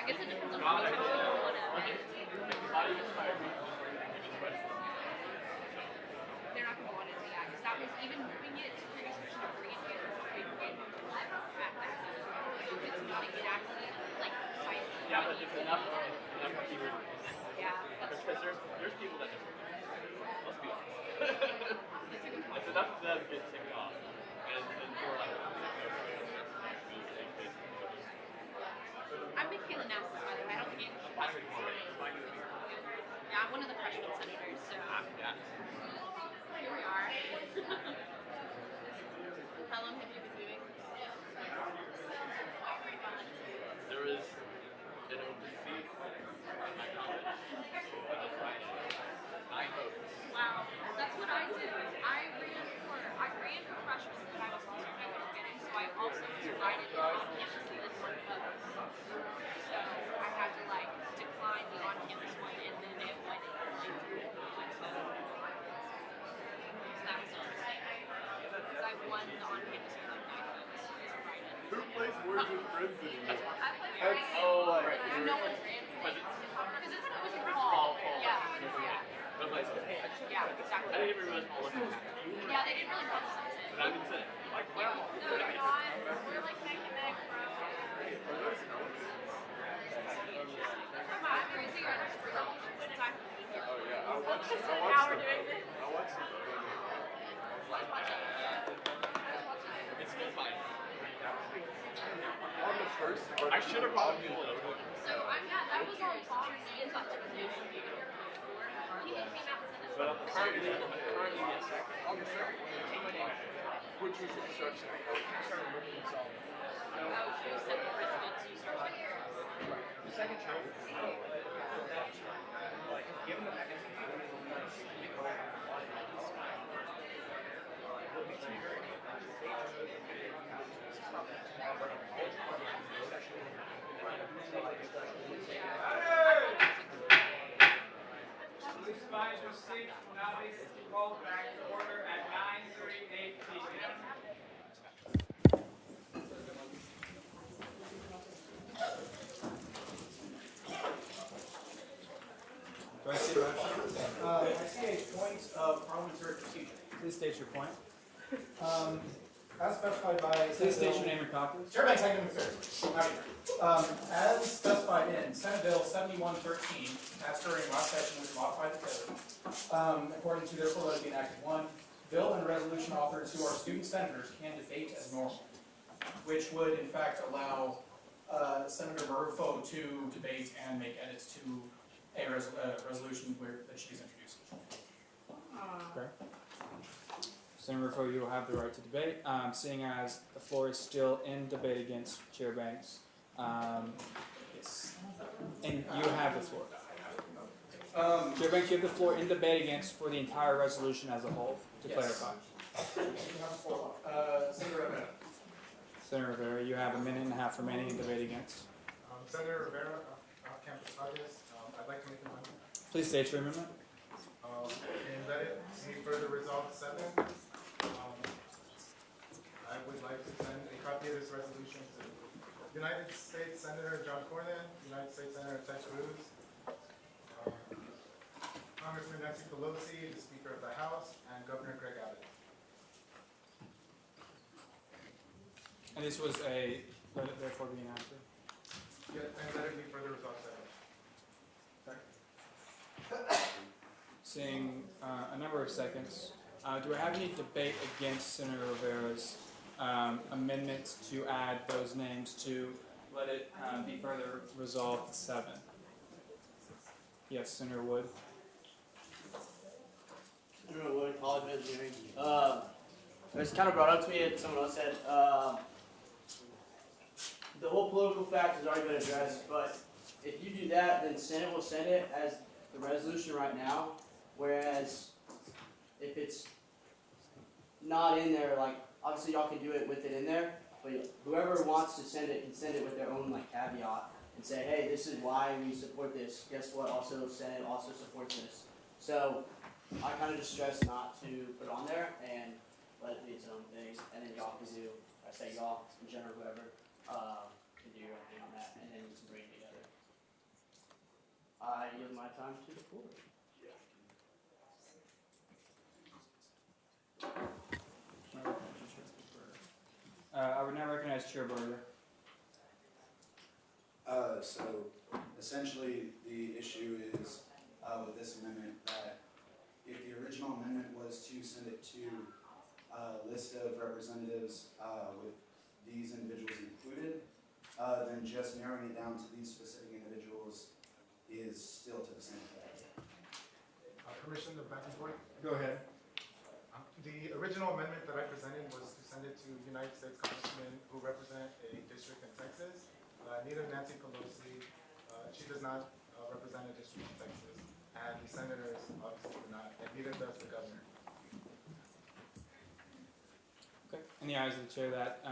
I guess it depends on what you want to. They're not going to want it to be because that was even moving it to previous position of bringing it here. It's not exactly like Yeah, but if enough people. Yeah, that's Because there's people that just. Let's be honest. If enough of them get ticked off, and you're like. I'm Michaela Nassis, by the way. I don't think English is Yeah, I'm one of the freshman senators, so here we are. How long have you been doing? There was an open seat at my college. 9 votes. Wow, that's what I did. I ran for freshman and I was concerned I wouldn't get it, so I also decided on-campus list for votes. So I had to like decline the on-campus one and then it went through. So that was interesting. Because I won the on-campus with like 9 votes as a write-in. Who plays Words with Friends anymore? I played very Oh, right. no one ran for it. Because it was in fall. Yeah. Yeah, exactly. I didn't even realize all of it. Yeah, they didn't really publicize it. But I've been saying, like, Yeah. No, we're not. We're like neck and neck, bro. I'm crazy. Our results are good and I'm here. oh yeah, I watched Now we're doing this. I watched it. It's still fine. On the first, I should have probably pulled it over. So that was all Tom's and Dr. Position. He came out and said this. But currently, yes. On the second one, which was instruction, I started looking at all. Oh, you said the principal to start. The second child, like, given the mechanism, Please find your seats. Will now be called back to order at 9:38 p.m. Do I see a motion? I see a point of parliamentary procedure. Please state your point. As specified by. Please state your name and caucus. Chair Banks, Academic Affairs. As specified in Senate Bill 7113, passed during last session, which modified the code. According to therefore let it be enacted 1, bill and resolution offered to our student senators can debate as normal, which would in fact allow Senator Murphy to debate and make edits to a resolution that she's introduced. Okay. Senator Rufo, you will have the right to debate. Seeing as the floor is still in debate against Chair Banks, and you have the floor. Chair Banks, you have the floor in debate against for the entire resolution as a whole, to clarify. Senator Rivera. Senator Rivera, you have a minute and a half remaining in debate against. Senator Rivera, off-campus August, I'd like to make a motion. Please state your amendment. And let it be further resolved 7. I would like to send a copy of this resolution to United States Senator John Cornyn, United States Senator Ted Cruz, Congressman Nancy Pelosi, the Speaker of the House, and Governor Greg Abbott. And this was a, let it therefore be enacted. Yeah, and let it be further resolved 7. Seeing a number of seconds, do I have any debate against Senator Rivera's amendments to add those names to let it be further resolved to 7? Yes, Senator Wood. Senator Wood, College of Engineering. It was kind of brought up to me, someone else said, the whole political fact has already been addressed, but if you do that, then Senate will send it as the resolution right now, whereas if it's not in there, like, obviously y'all can do it with it in there, but whoever wants to send it can send it with their own, like, caveat and say, hey, this is why we support this. Guess what? Also, Senate also supports this. So I kind of just stress not to put it on there and let it be its own thing, and then y'all can do, I say y'all, in general, whoever, can do your own thing on that, and then we can bring it together. I yield my time to the floor. I would now recognize Chair Berger. So essentially, the issue is with this amendment that if the original amendment was to send it to a list of representatives with these individuals included, then just narrowing it down to these specific individuals is still to the same effect. Permission to back and forth? Go ahead. The original amendment that I presented was to send it to United States congressmen who represent a district in Texas. Neither Nancy Pelosi, she does not represent a district in Texas, and the senators obviously do not, and neither does the governor. Okay. In the eyes of the chair, that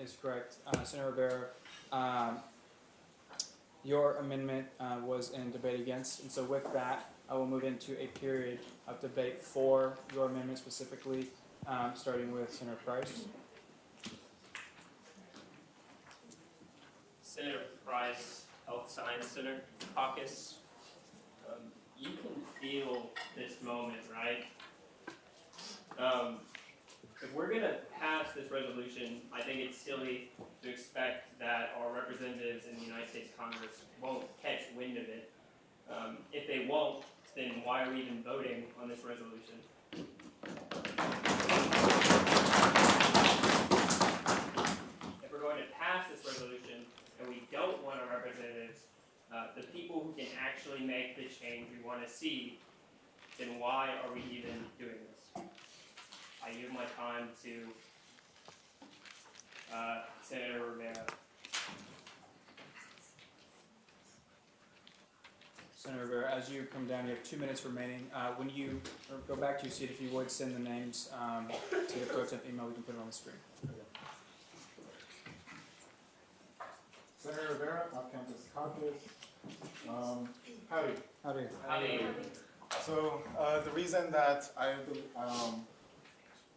is correct. Senator Rivera, your amendment was in debate against, and so with that, I will move into a period of debate for your amendment specifically, starting with Senator Price. Senator Price, Health Science Center Caucus. You can feel this moment, right? If we're gonna pass this resolution, I think it's silly to expect that our representatives in the United States Congress won't catch wind of it. If they won't, then why are we even voting on this resolution? If we're going to pass this resolution and we don't want our representatives, the people who can actually make the change we want to see, then why are we even doing this? I yield my time to Senator Rivera. Senator Rivera, as you come down, you have 2 minutes remaining. When you go back to your seat, if you would send the names to the pro temp email, we can put it on the screen. Senator Rivera, off-campus caucus. Howdy. Howdy. Howdy. So the reason that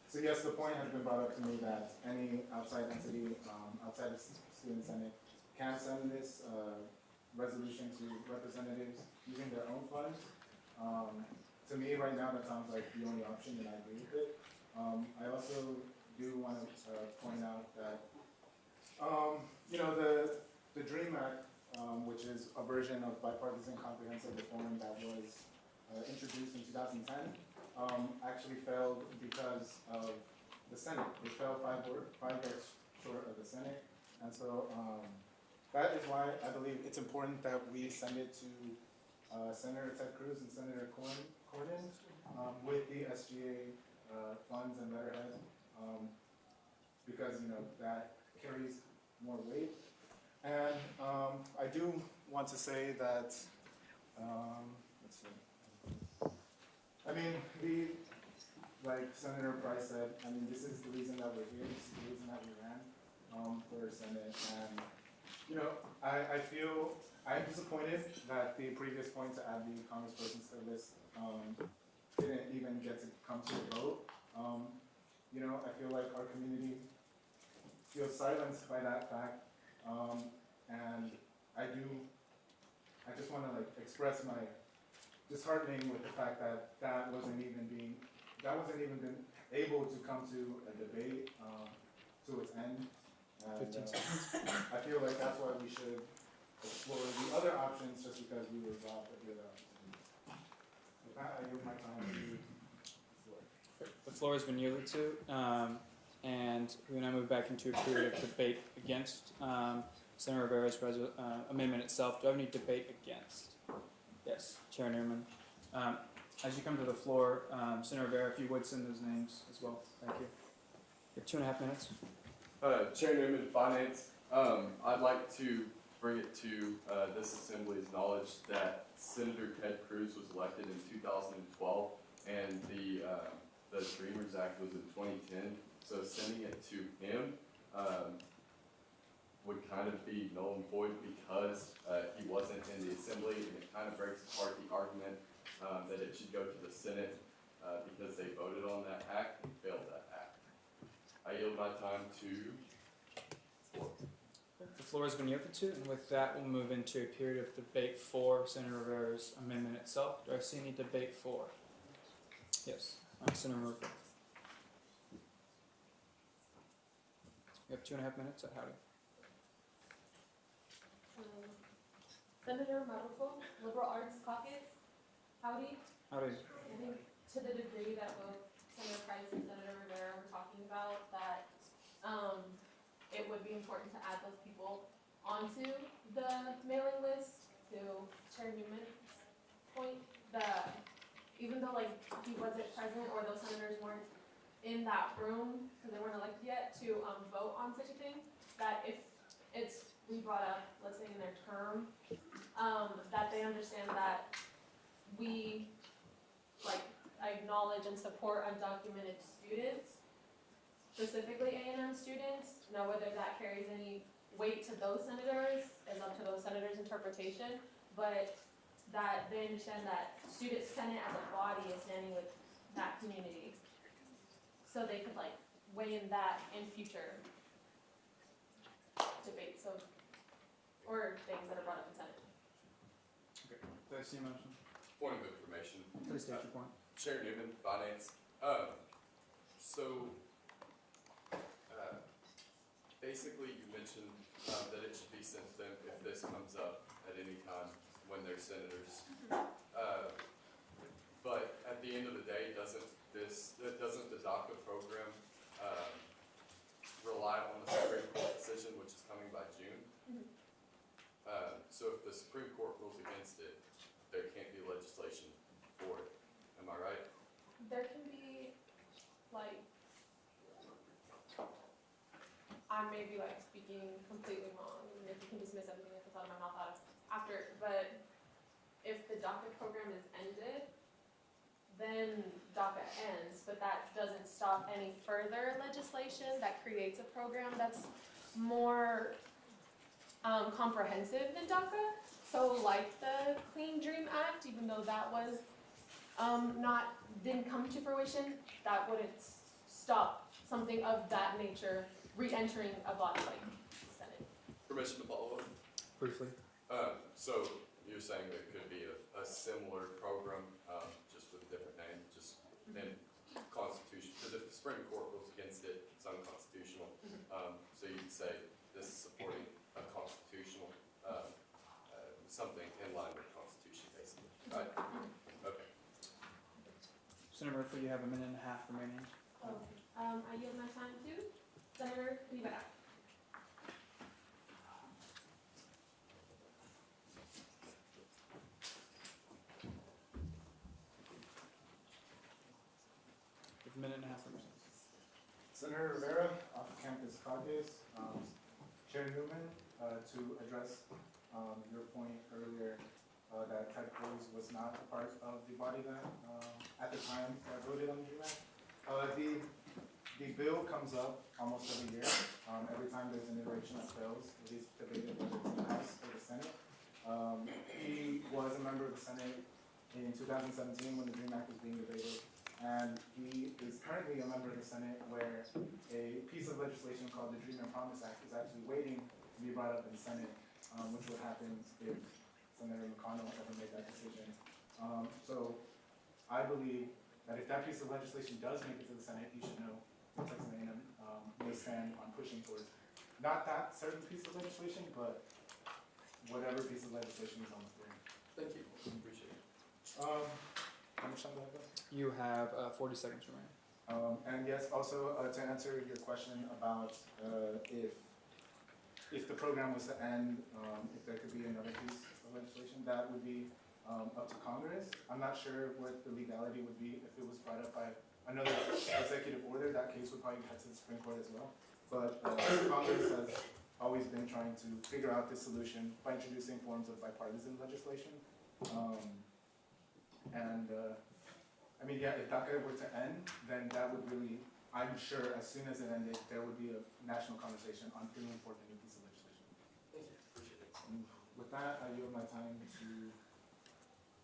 so yes, the point has been brought up to me that any outside entity, outside the student senate, can send this resolution to representatives using their own funds. To me, right now, that sounds like the only option, and I agree with it. I also do want to point out that, you know, the DREAM Act, which is a version of bipartisan comprehensive reform that was introduced in 2010, actually failed because of the Senate. It fell five votes short of the Senate, and so that is why I believe it's important that we send it to Senator Ted Cruz and Senator Corden with the SGA funds and letterhead, because you know that carries more weight. And I do want to say that, let's see. I mean, like Senator Price said, I mean, this is the reason that we're here. This is the reason that we ran for Senate. And you know, I'm disappointed that the previous point to add the congresspersons to the list didn't even get to come to a vote. You know, I feel like our community feels silenced by that fact, and I just want to like express my disheartening with the fact that that wasn't even been able to come to a debate to its end. And, 15 seconds. I feel like that's why we should explore the other options just because we were robbed of the other options. With that, I yield my time to the floor. The floor has been yielded to, and we now move back into a period of debate against Senator Rivera's amendment itself. Do I have any debate against? Yes, Chair Newman. As you come to the floor, Senator Rivera, if you would send those names as well. Thank you. You have 2.5 minutes. Chair Newman, Finance. I'd like to bring it to this Assembly's knowledge that Senator Ted Cruz was elected in 2012, and the Dreamers Act was in 2010. So sending it to him would kind of be null and void because he wasn't in the Assembly, and it kind of breaks apart the argument that it should go to the Senate because they voted on that act and failed that act. I yield my time to the floor. The floor has been yielded to, and with that, we'll move into a period of debate for Senator Rivera's amendment itself. Do I see any debate for? Yes, Senator Murphy. You have 2.5 minutes at Howdy. Senator Marufo, Liberal Arts Caucus. Howdy. Howdy. I think to the degree that both Senator Price and Senator Rivera were talking about that, it would be important to add those people onto the mailing list. To Chair Newman's point, even though like he wasn't present or those senators weren't in that room because they weren't elected yet to vote on such a thing, that if it's brought up, let's say in their term, that they understand that we like acknowledge and support undocumented students, specifically A&M students. Now whether that carries any weight to those senators is up to those senators' interpretation, but that they understand that student senate as a body is standing with that community. So they could like weigh in that in future debates or things that are brought up in Senate. Okay. Do I see a motion? Point of information. Please state your point. Chair Newman, Finance. So, basically you mentioned that it should be sent to them if this comes up at any time when they're senators. But at the end of the day, doesn't the DACA program rely on the Supreme Court decision, which is coming by June? So if the Supreme Court rules against it, there can't be legislation for it. Am I right? There can be like, I may be like speaking completely wrong, and if you can dismiss everything that's out of my mouth after, but if the DACA program is ended, then DACA ends, but that doesn't stop any further legislation that creates a program that's more comprehensive than DACA. So like the Clean Dream Act, even though that was didn't come to fruition, that wouldn't stop something of that nature re-entering a body like Senate. Permission to follow up? Briefly. So you're saying there could be a similar program, just with a different name, just in Constitution, because if the Supreme Court rules against it, it's unconstitutional. So you'd say this is supporting a constitutional, something in line with the Constitution, basically, right? Okay. Senator Murphy, you have a minute and a half remaining. I yield my time to Senator Rivera. A minute and a half remaining. Senator Rivera, off the campus caucus, Chair Newman, to address your point earlier that Ted Cruz was not a part of the body that at the time that voted on the DREAM Act. The bill comes up almost every year. Every time there's an iteration that fails, it is debated whether it's in the House or the Senate. He was a member of the Senate in 2017 when the DREAM Act was being debated. And he is currently a member of the Senate where a piece of legislation called the Dream and Promise Act is actually waiting to be brought up in the Senate, which would happen if Senator McConnell ever made that decision. So I believe that if that piece of legislation does make it to the Senate, you should know Texas A&M may stand on pushing towards not that certain piece of legislation, but whatever piece of legislation is on the screen. Thank you. Appreciate it. How much time do I have left? You have 40 seconds remaining. And yes, also to answer your question about if the program was to end, if there could be another piece of legislation, that would be up to Congress. I'm not sure what the legality would be if it was brought up by another executive order. That case would probably head to the Supreme Court as well. But Congress has always been trying to figure out this solution by introducing forms of bipartisan legislation. I mean, yeah, if DACA were to end, then that would really, I'm sure as soon as it ended, there would be a national conversation on bringing forth a new piece of legislation. Thank you. Appreciate it. And with that, I yield my time to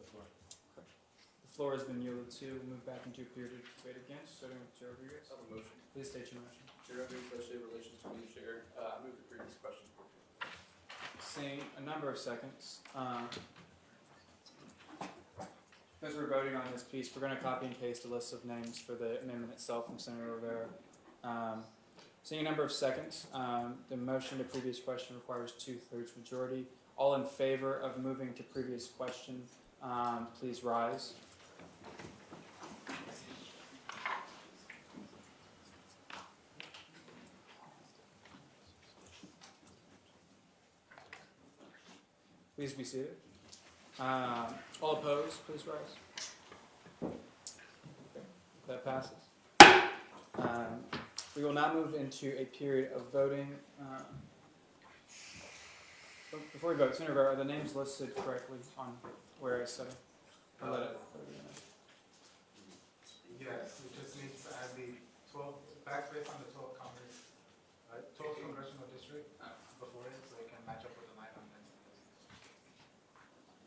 the floor. The floor has been yielded to. Move back into period of debate against. Starting with Chair Rodriguez. I have a motion. Please state your motion. Chair Rodriguez, Legislative Relations Committee Chair. I move the previous question. Seeing a number of seconds. As we're voting on this piece, we're going to copy and paste a list of names for the amendment itself from Senator Rivera. Seeing a number of seconds, the motion to previous question requires 2/3 majority. All in favor of moving to previous question, please rise. Please be seated. All opposed, please rise. Okay, that passes. We will now move into a period of voting. Before we vote, Senator Rivera, are the names listed correctly on where it's setting? Or let it. Yes, we just need to add the 12, backspace on the 12th Congress, 12th Congressional District before it, so it can match up with the 9 on 10.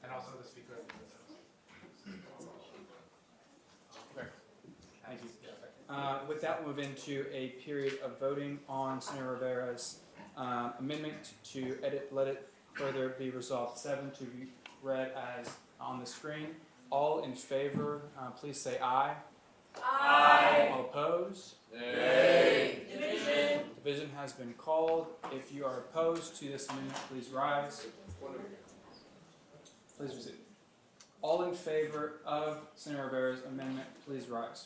And also the Speaker of the House. Okay. Thank you. With that, we'll move into a period of voting on Senator Rivera's amendment to edit, let it further be resolved 7 to be read as on the screen. All in favor, please say aye. Aye. All opposed? Nay. Division. Division has been called. If you are opposed to this amendment, please rise. Please be seated. All in favor of Senator Rivera's amendment, please rise.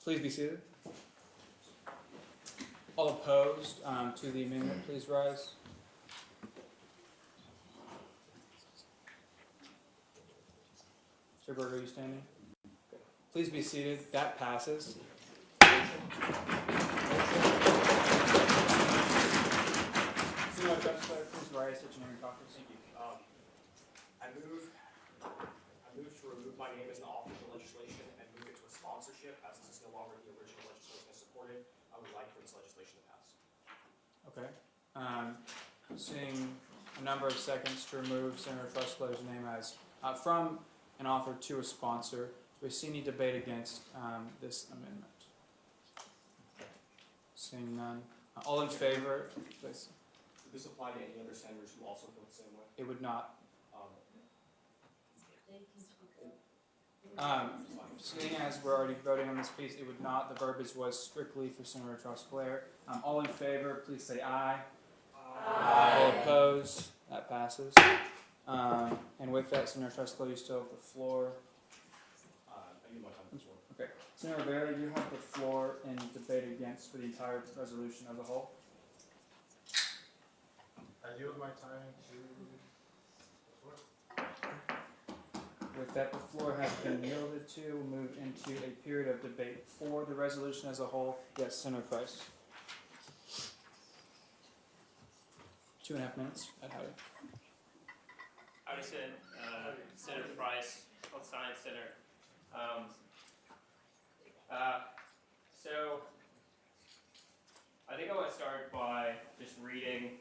Please be seated. All opposed to the amendment, please rise. Mr. Berger, are you standing? Okay. Please be seated. That passes. Senior Judge Clerk, please rise to engineering caucus. Thank you. I move to remove my name as an author of the legislation and move it to a sponsorship, as this is no longer the original legislation I supported. I would like for this legislation to pass. Okay. Seeing a number of seconds to remove Senator Trusclair's name as from an author to a sponsor. Do we see any debate against this amendment? Seeing none. All in favor, please. Would this apply to any other senators who also feel the same way? It would not. Seeing as we're already voting on this piece, it would not. The verbiage was strictly for Senator Trusclair. All in favor, please say aye. Aye. All opposed? That passes. And with that, Senator Trusclair, you still have the floor. I need my time before. Okay. Senator Rivera, you have the floor in debate against for the entire resolution as a whole. I yield my time to the floor. With that, the floor has been yielded to. We'll move into a period of debate for the resolution as a whole. Yes, Senator Price. 2.5 minutes at Howdy. Howdy, Senator Price, Health Science Center. So I think I want to start by just reading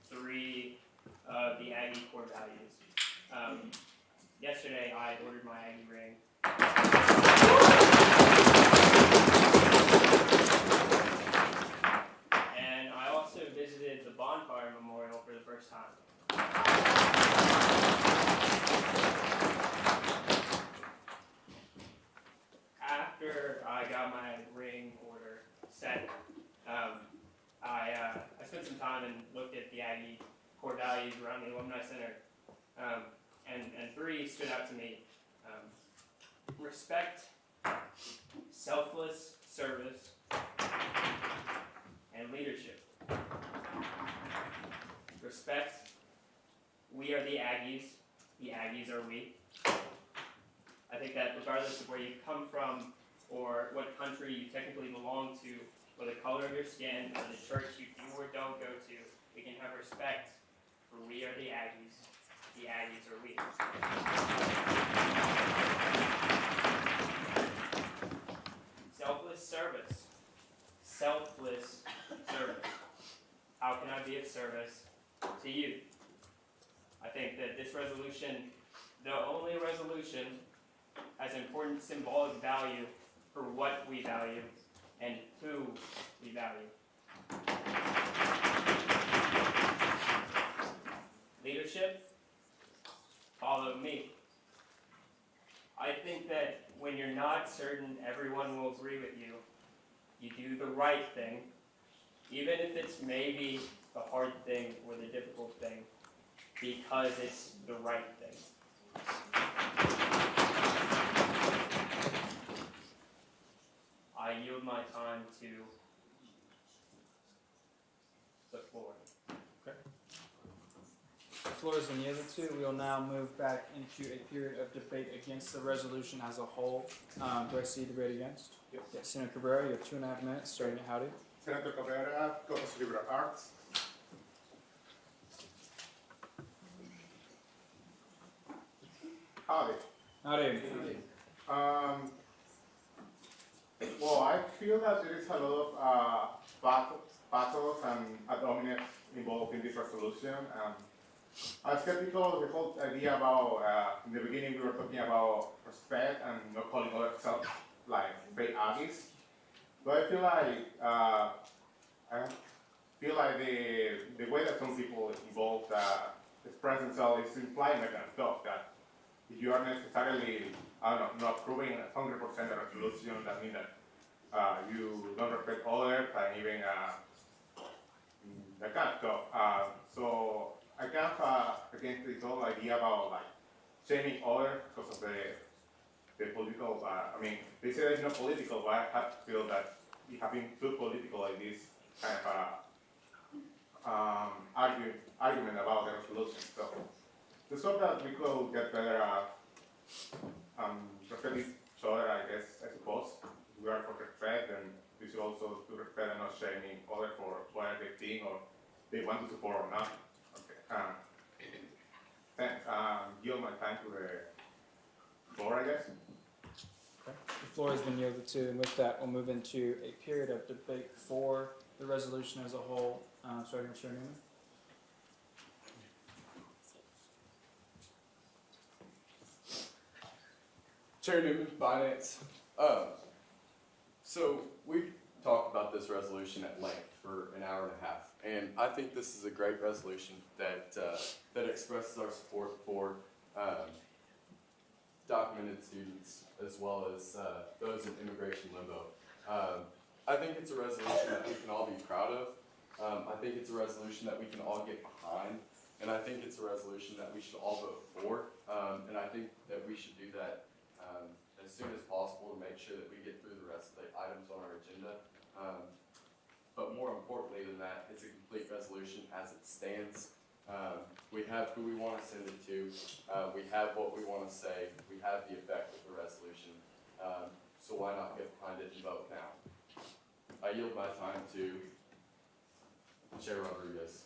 3 of the Aggie core values. Yesterday, I ordered my Aggie ring. And I also visited the Bonfire Memorial for the first time. After I got my ring order set, I spent some time and looked at the Aggie core values around the Alumni Center. And 3 stood out to me. Respect, selfless service, and leadership. Respect, we are the Aggies are we. I think that regardless of where you come from or what country you technically belong to, or the color of your skin, or the church you do or don't go to, we can have respect for we are the Aggies are we. Selfless service. How can I be of service to you? I think that this resolution, though only a resolution, has important symbolic value for what we value and who we value. leadership, follow me. I think that when you're not certain everyone will agree with you, you do the right thing, even if it's maybe the hard thing or the difficult thing, because it's the right thing. I yield my time to the floor. The floor has been yielded to. We will now move back into a period of debate against the resolution as a whole. Do I see debate against? Yes. Senator Cabrera, you have 2.5 minutes, starting at Howdy. Senator Cabrera, Governor's Liberal Arts. Howdy. Howdy. Well, I feel that there is a lot of battles and a dominance involved in this resolution. I'm skeptical of the whole idea about, in the beginning we were talking about respect and not calling ourselves like fake Aggies. But I feel like the way that some people involved express themselves is implying that kind of stuff, that if you are necessarily, I don't know, not proving 100% the resolution, that means that you don't respect others and even that kind of stuff. So I kind of against this whole idea about like shaming others because of the political. I mean, they say it's not political, but I have to feel that it has been too political like this kind of argument about the resolution. So to stop that, we could get better respect each other, I guess, I suppose. We are for respect, and we should also to respect and not shaming others for what they think or they want to support or not. Okay. Thanks. Yield my time to the floor, I guess. Okay. The floor has been yielded to, and with that, we'll move into a period of debate for the resolution as a whole. Starting with Chair Newman. Chair Newman, Finance. So we've talked about this resolution at length for an hour and a half, and I think this is a great resolution that that expresses our support for documented students as well as those in immigration limbo. I think it's a resolution that we can all be proud of. I think it's a resolution that we can all get behind, and I think it's a resolution that we should all vote for. And I think that we should do that as soon as possible to make sure that we get through the rest of the items on our agenda. But more importantly than that, it's a complete resolution as it stands. We have who we want to send it to. We have what we want to say. We have the effect of the resolution. So why not get behind it and vote now? I yield my time to Chair Rodriguez.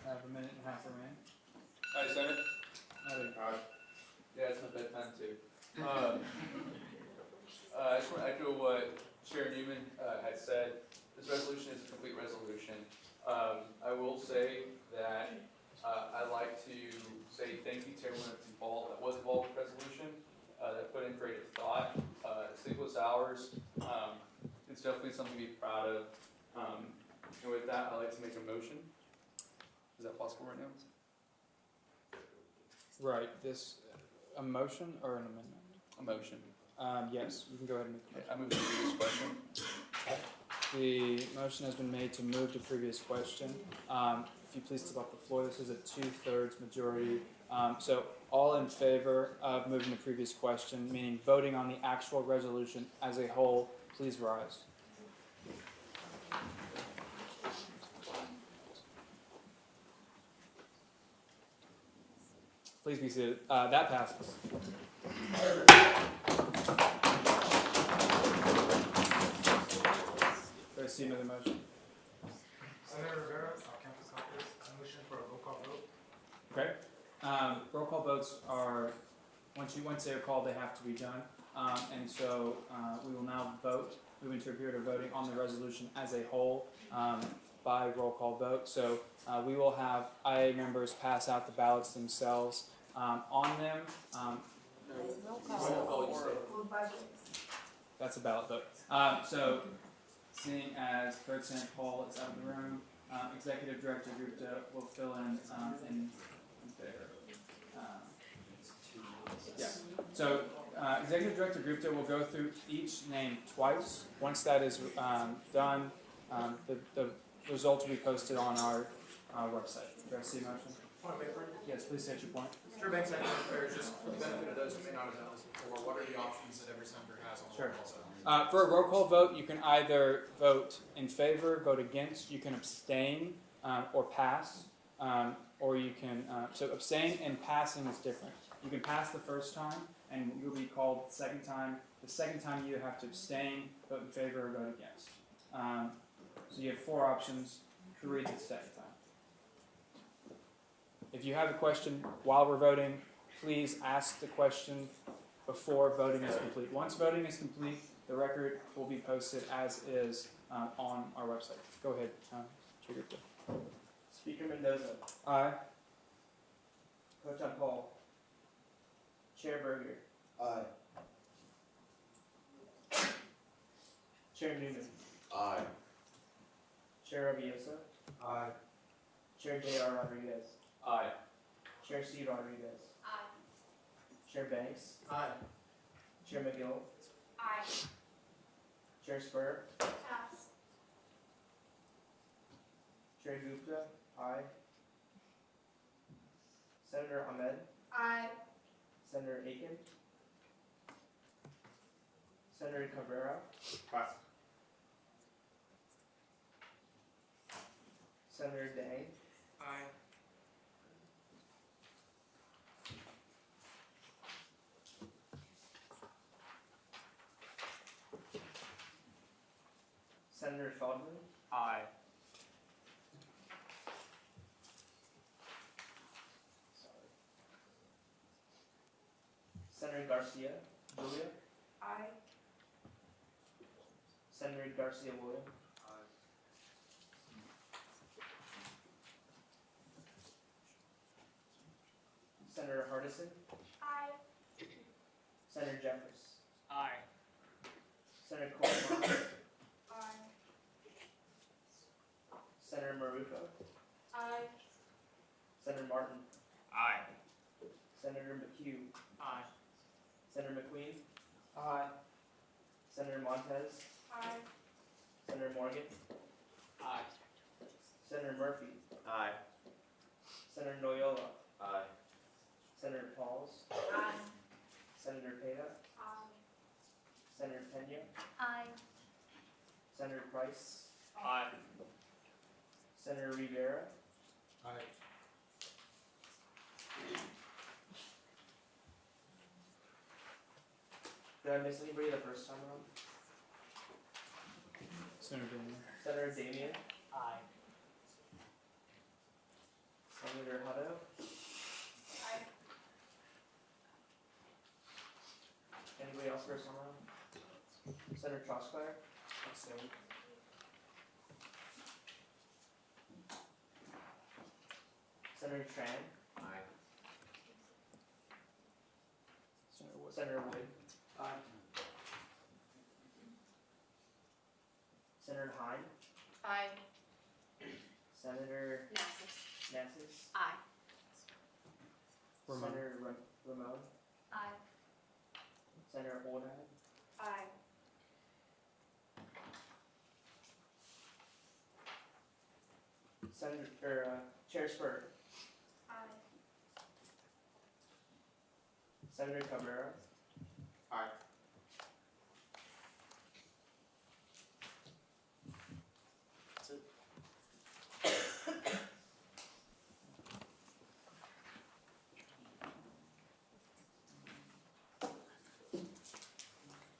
I have 1.5 minutes remaining. Hi, Senate. Howdy. Yeah, it's my bedtime too. I just want to echo what Chair Newman had said. This resolution is a complete resolution. I will say that I'd like to say thank you to everyone that was involved with the resolution, that put in creative thought, sleepless hours. It's definitely something to be proud of. And with that, I'd like to make a motion. Is that possible right now? Right. A motion or an amendment? A motion. Yes, you can go ahead and make I move to the previous question. The motion has been made to move to previous question. If you please step off the floor, this is a 2/3 majority. So all in favor of moving to previous question, meaning voting on the actual resolution as a whole, please rise. Please be seated. That passes. Do I see another motion? Senator Rivera, Campus Caucus, motion for a roll call vote. Okay. Roll call votes are, once they're called, they have to be done. And so we will now move into a period of voting on the resolution as a whole by roll call vote. So we will have IA members pass out the ballots themselves. On them, that's a ballot vote. So seeing as Third Senate Paul is out of the room, Executive Director Gupta will fill in there. Yeah. So Executive Director Gupta will go through each name twice. Once that is done, the results will be posted on our website. Do I see a motion? Yes, please state your point. Sure, Banks Academic Affairs, just for the benefit of those who may not have done this before, what are the options that every senator has on the Sure. roll call side? For a roll call vote, you can either vote in favor, vote against, you can abstain, or pass, or you can, so abstain and passing is different. You can pass the first time, and you'll be called the second time. The second time you have to abstain, vote in favor, or vote against. So you have 4 options to read the second time. If you have a question while we're voting, please ask the question before voting is complete. Once voting is complete, the record will be posted as is on our website. Go ahead, Chair Gupta. Speaker Mendoza. Aye. Pro-Tem Paul. Chair Berger. Aye. Chair Newman. Aye. Chair Rabiosa. Aye. Chair J.R. Rodriguez. Aye. Chair C. Rodriguez. Aye. Chair Banks. Aye. Chair McGill. Aye. Chair Spur. Pass. Chair Gupta. Aye. Senator Ahmed. Aye. Senator Aiken. Senator Cabrera. Pass. Senator Day. Aye. Senator Feldman. Aye. Senator Garcia. Julia. Aye. Senator Garcia William. Senator Hardison. Aye. Senator Jeffers. Aye. Senator Coleman. Aye. Senator Maruco. Aye. Senator Martin. Aye. Senator McHugh. Aye. Senator McQueen. Aye. Senator Montez. Aye. Senator Morgan. Aye. Senator Murphy. Aye. Senator Noyola. Aye. Senator Pauls. Aye. Senator Pena. Aye. Senator Pena. Aye. Senator Price. Aye. Senator Rivera. Aye. Did I miss anybody the first time around? Senator Damian. Senator Damian. Aye. Senator Hutto. Aye. Anybody else first time around? Senator Trosclair. Abstain. Senator Tran. Aye. Senator Wood. Senator Wood. Aye. Senator Hine. Aye. Senator Nassus. Nassus. Aye. Ramon. Senator Ramon. Aye. Senator Oldham. Aye. Senator Chair Spur. Aye. Senator Cabrera. Aye.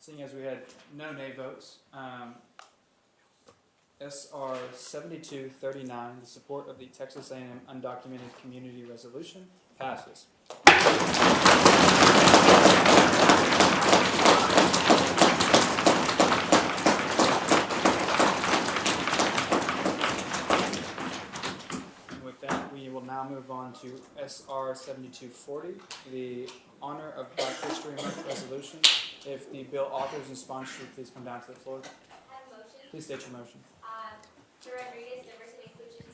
Seeing as we had no nay votes, SR 7239, the support of the Texas A&M Undocumented Community Resolution, passes. With that, we will now move on to SR 7240, the Honor of Black History Month resolution. If the bill authors and sponsors would please come down to the floor. I have a motion. Please state your motion. Chair Rodriguez, Diversity, Inclusion,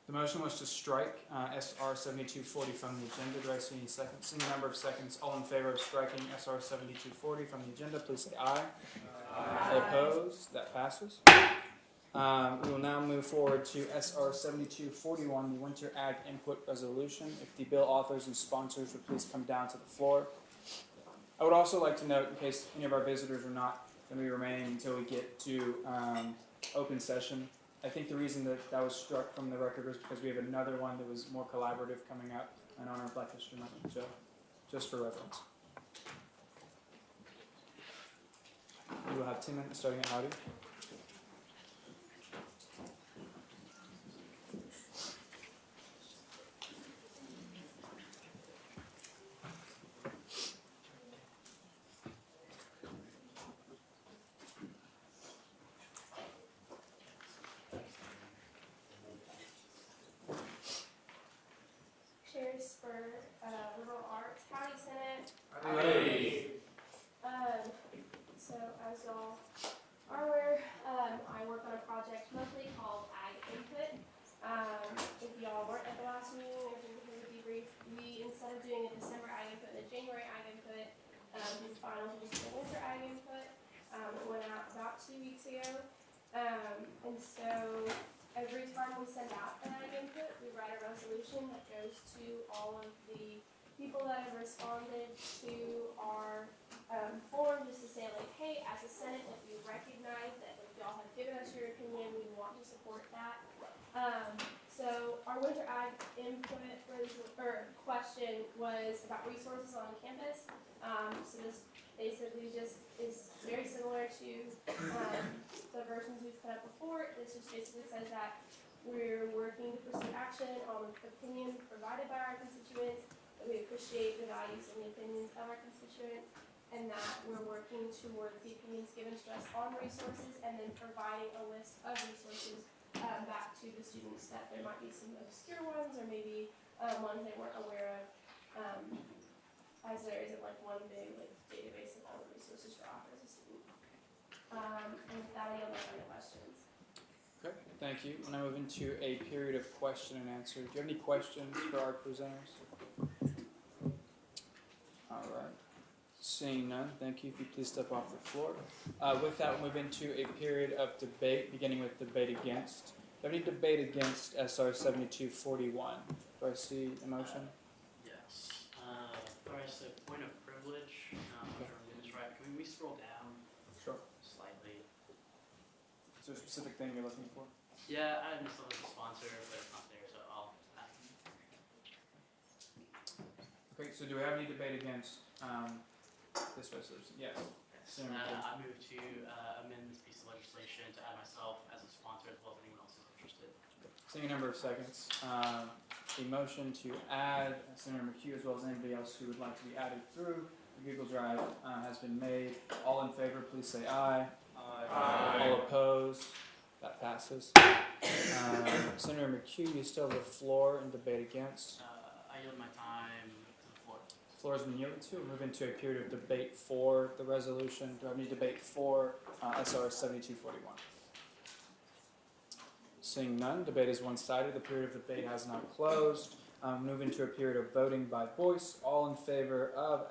The motion was to strike SR 7240 from the agenda. Do I see any seconds? Seeing a number of seconds, all in favor of striking SR 7240 from the agenda, please say aye. All opposed? That passes. We will now move forward to SR 7241, the Winter Ag Input Resolution. If the bill authors and sponsors would please come down to the floor. I would also like to note, in case any of our visitors are not going to be remaining until we get to open session, I think the reason that that was struck from the record was because we have another one that was more collaborative coming up in honor of Black History Month. So, just for reference. We will have 10 minutes starting at howdy. Chairs for Liberal Arts County Senate. Howdy. So as y'all are aware, I work on a project monthly called Ag Input. If y'all weren't at the last meeting or didn't hear the debrief, we, instead of doing a December Ag Input and a January Ag Input, the final was just a winter Ag Input. It went out about 2 weeks ago. And so every time we send out an Ag Input, we write a resolution that goes to all of the people that have responded to our form, just to say like, hey, as a Senate, if you recognize that if y'all have given us your opinion, we want to support that. So our winter Ag Input question was about resources on campus. So this basically just is very similar to the versions we've put up before. This just basically says that we're working to pursue action on opinions provided by our constituents, that we appreciate the values and the opinions of our constituents, and that we're working towards the opinions given to us on resources, and then providing a list of resources back to the students, that there might be some obscure ones, or maybe ones they weren't aware of, as there isn't like one big like database of all the resources you're offered as a student. And with that, I yield my other questions. Okay, thank you. We'll now move into a period of question and answer. Do you have any questions for our presenters? All right. Seeing none, thank you. If you please step off the floor. With that, we'll move into a period of debate, beginning with debate against. Do you have any debate against SR 7241? Do I see a motion? Yes. Alright, so point of privilege, I'm not sure I'm doing this right. Can we scroll down Sure. slightly? Is there a specific thing you're looking for? Yeah, I installed the sponsor, but it's not there, so I'll. Okay, so do we have any debate against this resolution? Yes. So, I move to amend this piece of legislation to add myself as a sponsor as well as anyone else who's interested. Seeing a number of seconds. A motion to add Senator McHugh as well as anybody else who would like to be added through the Google Drive has been made. All in favor, please say aye. Aye. All opposed? That passes. Senator McHugh, you still have the floor in debate against. I yield my time to the floor. The floor has been yielded to. We'll move into a period of debate for the resolution. Do I have any debate for SR 7241? Seeing none, debate is one-sided. The period of debate has now closed. Move into a period of voting by voice. All in favor of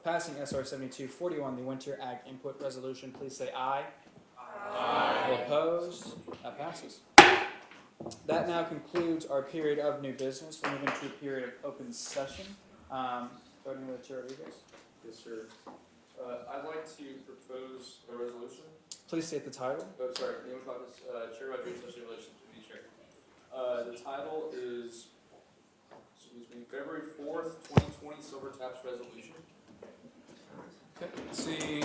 passing SR 7241, the Winter Ag Input Resolution, please say aye. Aye. All opposed? That passes. That now concludes our period of new business. We'll move into a period of open session. Starting with Chair Rodriguez. Yes, sir. I'd like to propose a resolution. Please state the title. Oh, sorry. Name of caucus, Chair Rodriguez, Special Relations to the Chair. The title is, February 4th, 2020 Silver Taps Resolution. Okay. Seeing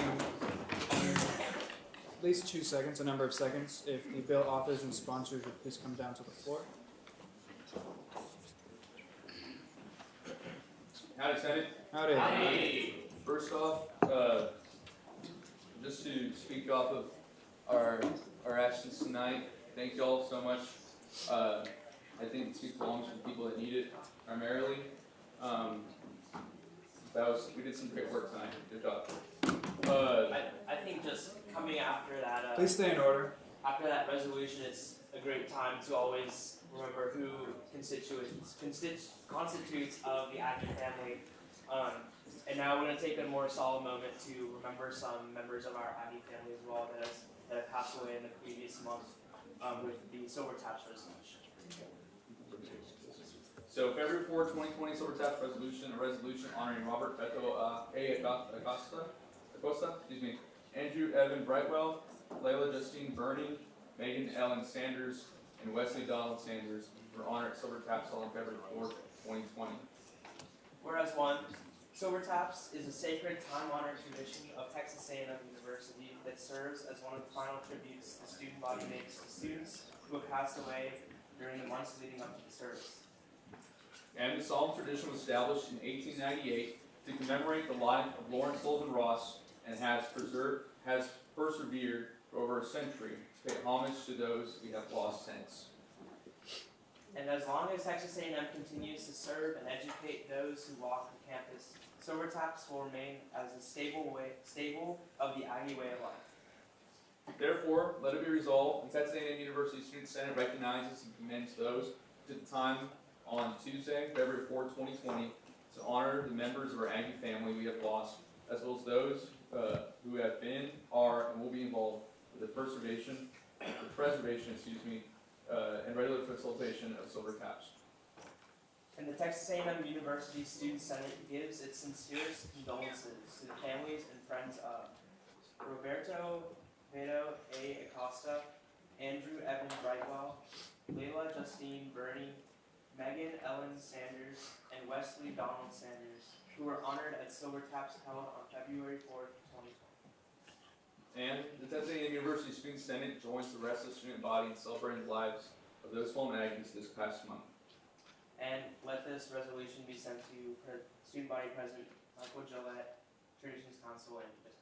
at least 2 seconds, a number of seconds, if the bill authors and sponsors would please come down to the floor. Howdy, Senate. Howdy. Howdy. First off, just to speak off of our actions tonight, thank y'all so much. I think it speaks volumes for the people that need it primarily. We did some great work tonight. Good job. I think just coming after that. Please stay in order. After that resolution, it's a great time to always remember who constitutes of the Aggie family. And now we're going to take a more solemn moment to remember some members of our Aggie family as well that have passed away in the previous month with the Silver Taps resolution. So February 4, 2020 Silver Taps resolution, a resolution honoring Robert Beto A. Acosta, Andrew Evan Brightwell, Layla Justine Burney, Megan Ellen Sanders, and Wesley Donald Sanders were honored at Silver Taps Hall on February 4, 2020. Whereas one, Silver Taps is a sacred, time-honored tradition of Texas A&M University that serves as one of the final tributes the student body makes to students who have passed away during the months leading up to the service. And the solemn tradition was established in 1898 to commemorate the life of Lawrence Sullivan Ross and has persevered for over a century to pay homage to those we have lost since. And as long as Texas A&M continues to serve and educate those who walk the campus, Silver Taps will remain as a stable of the Aggie way of life. Therefore, let it be resolved, the Texas A&M University Student Senate recognizes and commends those who took the time on Tuesday, February 4, 2020, to honor the members of our Aggie family we have lost, as well as those who have been, are, and will be involved with the preservation, and regular facilitation of Silver Taps. And the Texas A&M University Student Senate gives its sincerest condolences to the families and friends of Roberto Beto A. Acosta, Andrew Evan Brightwell, Layla Justine Burney, Megan Ellen Sanders, and Wesley Donald Sanders, who were honored at Silver Taps held on February 4th, 2020. And the Texas A&M University Student Senate joins the rest of the student body in celebrating the lives of those fallen Aggies this past month. And let this resolution be sent to Student Body President Michael Gillette, Traditions Council, and Ms.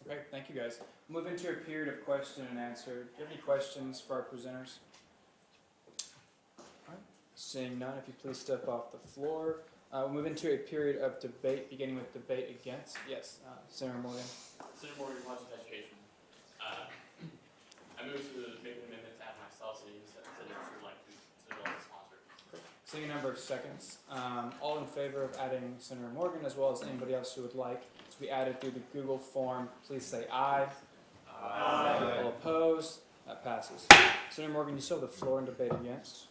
Okay, thank you guys. Move into a period of question and answer. Do you have any questions for our presenters? All right. Seeing none, if you please step off the floor. We'll move into a period of debate, beginning with debate against. Yes, Senator Morgan. Senator Morgan, College of Education. I move to make an amendment to add myself to the senators who would like to the bill as sponsor. Seeing a number of seconds. All in favor of adding Senator Morgan, as well as anybody else who would like to be added through the Google form, please say aye. Aye. All opposed? That passes. Senator Morgan, you still have the floor in debate against.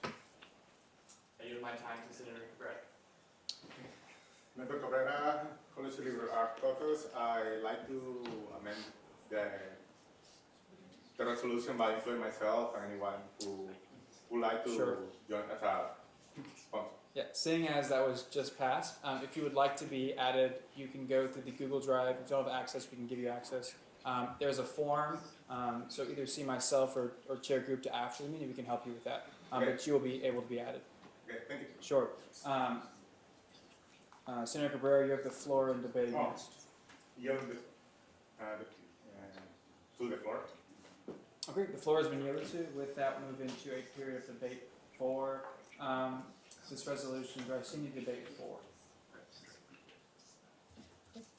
I yield my time to Senator Gregg. Member Cabrera, College of Liberal Arts Caucus, I like to amend the resolution by including myself and anyone who would like to join as a sponsor. Yeah, seeing as that was just passed, if you would like to be added, you can go through the Google Drive. If you don't have access, we can give you access. There's a form, so either see myself or Chair Group after the meeting, we can help you with that. But you will be able to be added. Okay, thank you. Sure. Senator Cabrera, you have the floor in debate against. Yield to the floor. Okay, the floor has been yielded to. With that, we'll move into a period of debate for this resolution. Do I see any debate for?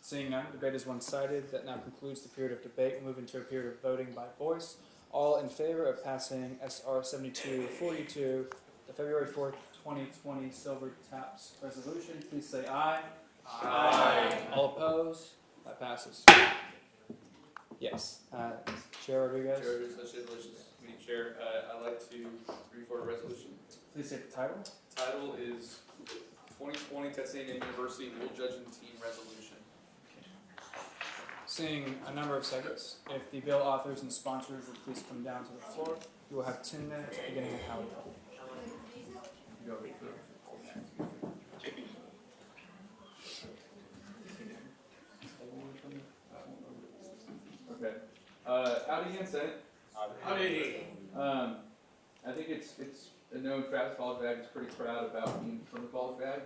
Seeing none, debate is one-sided. That now concludes the period of debate. We'll move into a period of voting by voice. All in favor of passing SR 7242, the February 4th, 2020 Silver Taps resolution, please say aye. Aye. All opposed? That passes. Yes. Chair Rodriguez. Chair of the Associated Relations Committee Chair, I'd like to bring forward a resolution. Please say the title. The title is 2020 Texas A&M University Will Judging Team Resolution. Seeing a number of seconds, if the bill authors and sponsors would please come down to the floor, you will have 10 minutes beginning with Howard. Okay. Howdy again, Senate. Howdy. I think it's a known fact College Ag is pretty proud about being from the College Ag.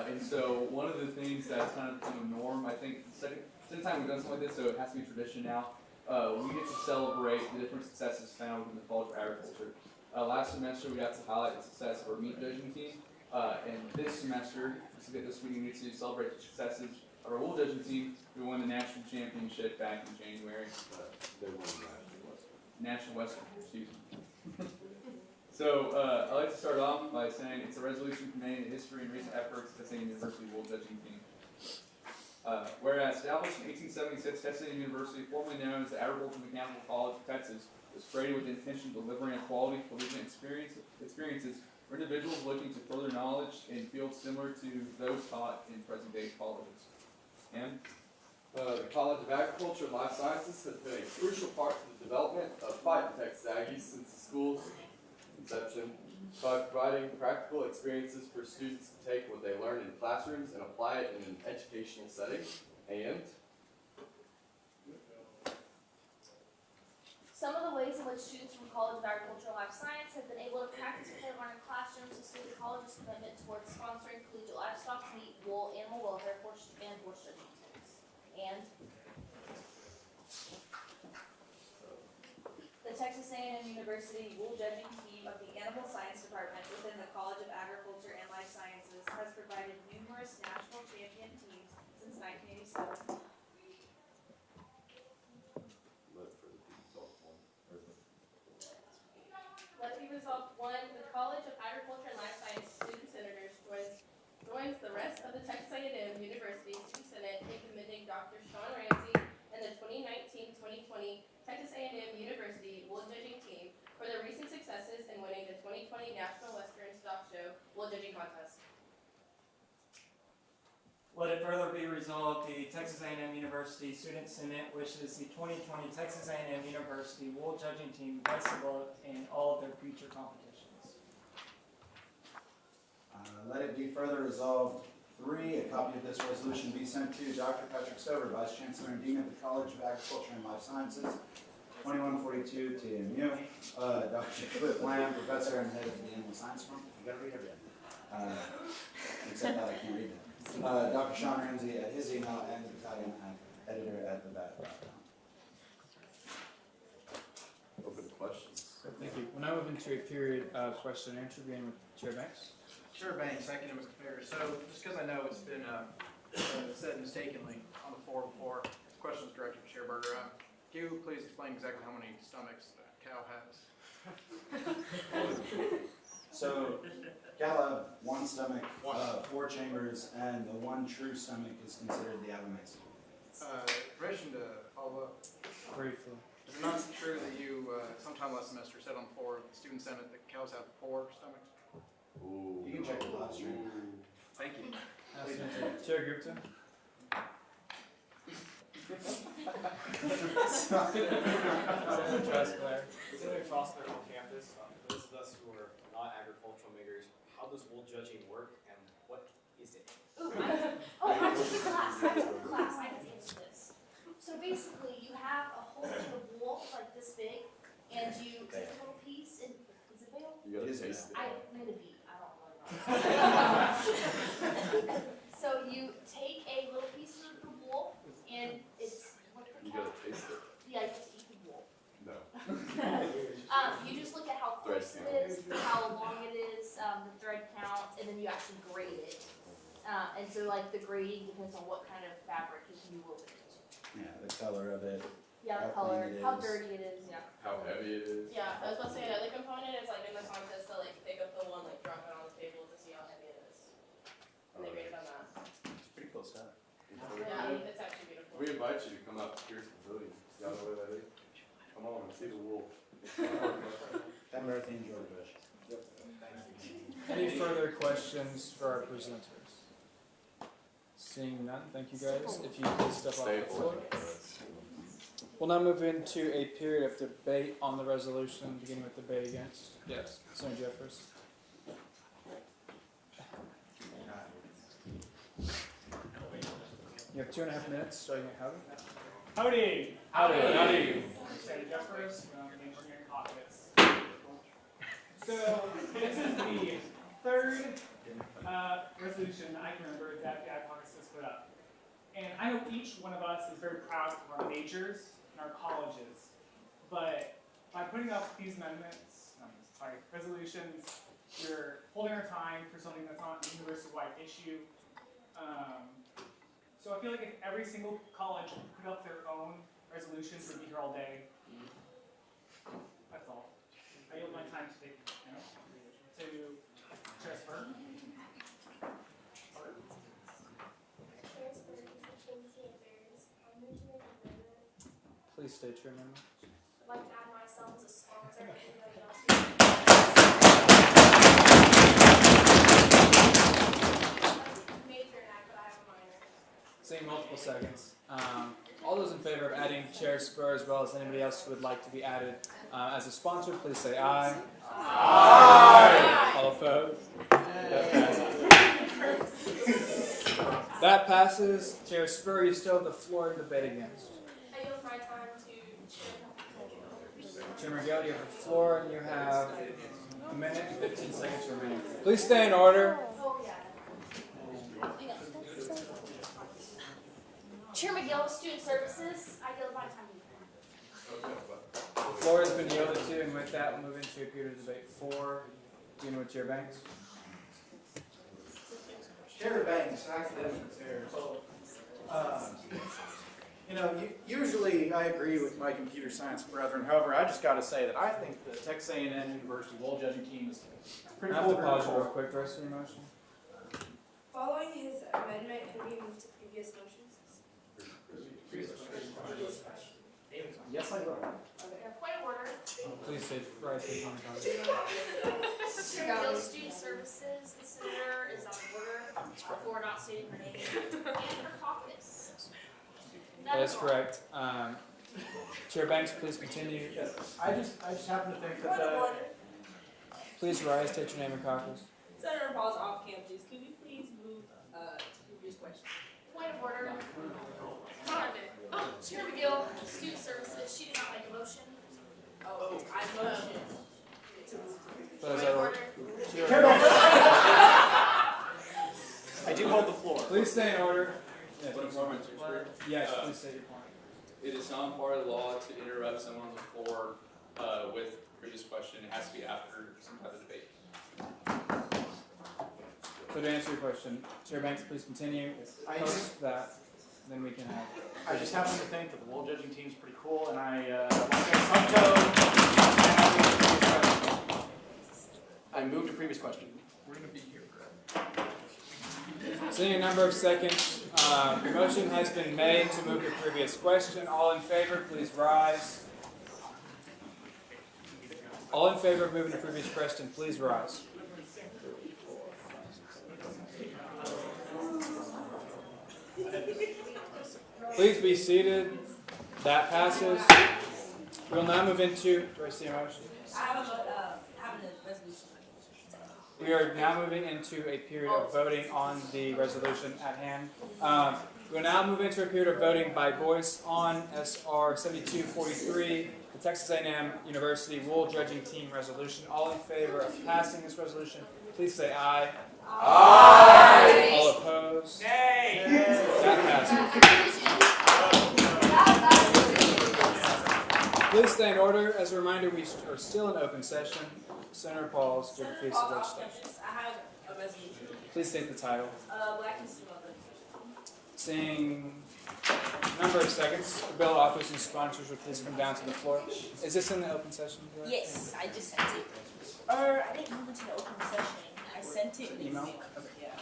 And so one of the things that's kind of become a norm, I think the second time we've done something like this, so it has to be tradition now. We get to celebrate the different successes found within the College of Agriculture. Last semester we got to highlight the success of our meat judging team. And this semester, this week, we get to celebrate the successes of our wool judging team, who won the national championship back in January. They won National Western, excuse me. So I'd like to start off by saying it's a resolution conveying the history and recent efforts of Texas A&M University wool judging team. Whereas established in 1876, Texas A&M University, formerly known as the Agricultural Mechanical College of Texas, was created with the intention of delivering a quality collegiate experiences for individuals looking to further knowledge in fields similar to those taught in present-day colleges. And The College of Agriculture and Life Sciences has been a crucial part to the development of Fighting Texas Aggies since the school's inception by providing practical experiences for students to take what they learn in classrooms and apply it in an educational setting. And Some of the ways in which students from College of Agriculture and Life Science have been able to practice what they learn in classrooms is through the college's commitment towards sponsoring collegiate livestock, meat, wool, animal welfare, and horse judging teams. And the Texas A&M University Wool Judging Team of the Animal Science Department within the College of Agriculture and Life Sciences has provided numerous national champion teams since 1987. Let it be resolved, one, the College of Agriculture and Life Science Student Senators joins the rest of the Texas A&M University Student Senate in commending Dr. Sean Ramsey and the 2019-2020 Texas A&M University Wool Judging Team for their recent successes in winning the 2020 National Western Stock Show Wool Judging Contest. Let it further be resolved, the Texas A&M University Student Senate wishes the 2020 Texas A&M University Wool Judging Team best of luck in all of their future competitions. Let it be further resolved, 3, a copy of this resolution be sent to Dr. Patrick Stover, Vice Chancellor and Dean of the College of Agriculture and Life Sciences, 2142 TMU. Dr. Cliff Lamb, Professor and Head of the Animal Science Department. You gotta read everything. Except that I can't read that. Dr. Sean Ramsey at his email and the battalion editor at the bat.com. open to questions. Thank you. We'll now move into a period of question and answer, beginning with Chair Banks. Chair Banks, Academic Affairs. So, just because I know it's been said mistakenly on the floor before, this question is directed to Chair Berger. Can you please explain exactly how many stomachs a cow has? So, cattle have one stomach, 4 chambers, and the one true stomach is considered the abomasum. Relation to follow up. Briefly. Is it not true that you, sometime last semester, said on the floor of the student senate that cows have 4 stomachs? You can check the live stream. Thank you. Chair Gupta. Sitting across there on campus, those of us who are not agricultural majors, how does wool judging work and what is it? I took the class. I took the class. I can answer this. So basically, you have a whole sheet of wool like this big, and you take a little piece and is it veil? You gotta taste it. I made a beat. I don't really know. So you take a little piece of the wool, and it's what the You cow. gotta taste it. Yeah, you just eat the wool. No. You just look at how coarse it is, how long it is, the thread count, and then you actually grade it. And so like the grading depends on what kind of fabric you will it. Yeah, the color of it. Yeah, the how color, clean it how is. dirty it is, yeah. How heavy it is. Yeah, I was about to say another component is like in the contest to like pick up the one, like drop it on the table to see how heavy it is. And they grade it on that. It's pretty close stuff. Yeah, it's actually beautiful. We invite you to come out to Pierce Pavilion. Y'all know where that is? Come on and see the wool. Pemberton, George Bush. Any further questions for our presenters? Seeing none, thank you guys. If you please step off the floor. We'll now move into a period of debate on the resolution, beginning with debate against. Yes, Senator Jeffers. You have 2.5 minutes, starting at Howdy. Howdy. Howdy. Senator Jeffers from the Engineering Caucus. So this is the third resolution I can remember that the Ag Caucus has put up. And I know each one of us is very proud of our majors and our colleges. But by putting up these resolutions, we're holding our time for something that's not a university-wide issue. So I feel like if every single college put up their own resolutions, we'd be here all day. That's all. I yield my time to take notes. Please state your name. I'd like to add myself as a sponsor and anybody else. Major in ag, but I have a minor. Seeing multiple seconds. All those in favor of adding Chair Spur as well as anybody else who would like to be added as a sponsor, please say aye. Aye. All opposed? That passes. Chair Spur, you still have the floor to debate against. I yield my time to Chair McGill, you have the floor and you have a minute and 15 seconds remaining. Please stay in order. Chair McGill, Student Services, I yield my time. The floor has been yielded to, and with that, we'll move into a period of debate 4. Dealing with Chair Banks. Chair Banks, academic affairs. Usually I agree with my computer science brethren. However, I just got to say that I think the Texas A&M University Wool Judging team is pretty I have cool. to pause real quick. The rest of your motion. Following his amendment, could we move to previous motions? Yes, I will. Point of order. Please say rise to comment. Chair McGill, Student Services, the senator is out of order for not stating her name and her caucus. That is correct. Chair Banks, please continue. Yes, I just happen to think that Please rise, state your name and caucus. Senator Paul's off campus. Could we please move to previous question? Point of order. Chair McGill, Student Services, she did not make a motion. Oh, I motion to move to Those are I do hold the floor. Please stay in order. Yes, Yes, please say your point. It is not part of the law to interrupt someone on the floor with previous question. It has to be after some type of debate. So to answer your question, Chair Banks, please continue. Post that, then we can have. I just happen to think that the Wool Judging team is pretty cool, and I move to previous question. We're going to be here, Seeing a number of seconds, the motion has been made to move to previous question. All in favor, please rise. All in favor of moving to previous question, please rise. Please be seated. That passes. We will now move into. Do I see a motion? I have a resolution. We are now moving into a period of voting on the resolution at hand. We will now move into a period of voting by voice on SR 7243, the Texas A&M University Wool Judging Team Resolution. All in favor of passing this resolution, please say aye. Aye. All opposed? Nay. That passes. Please stay in order. As a reminder, we are still in open session. Senator Pauls, give a piece of legislation. I have a resolution. Please state the title. Black History Month. Seeing a number of seconds, the bill authors and sponsors would please come down to the floor. Is this in the open session? Director? Yes, I just sent it. Or I didn't move it to the open session. I sent it. Email? Okay. Yeah.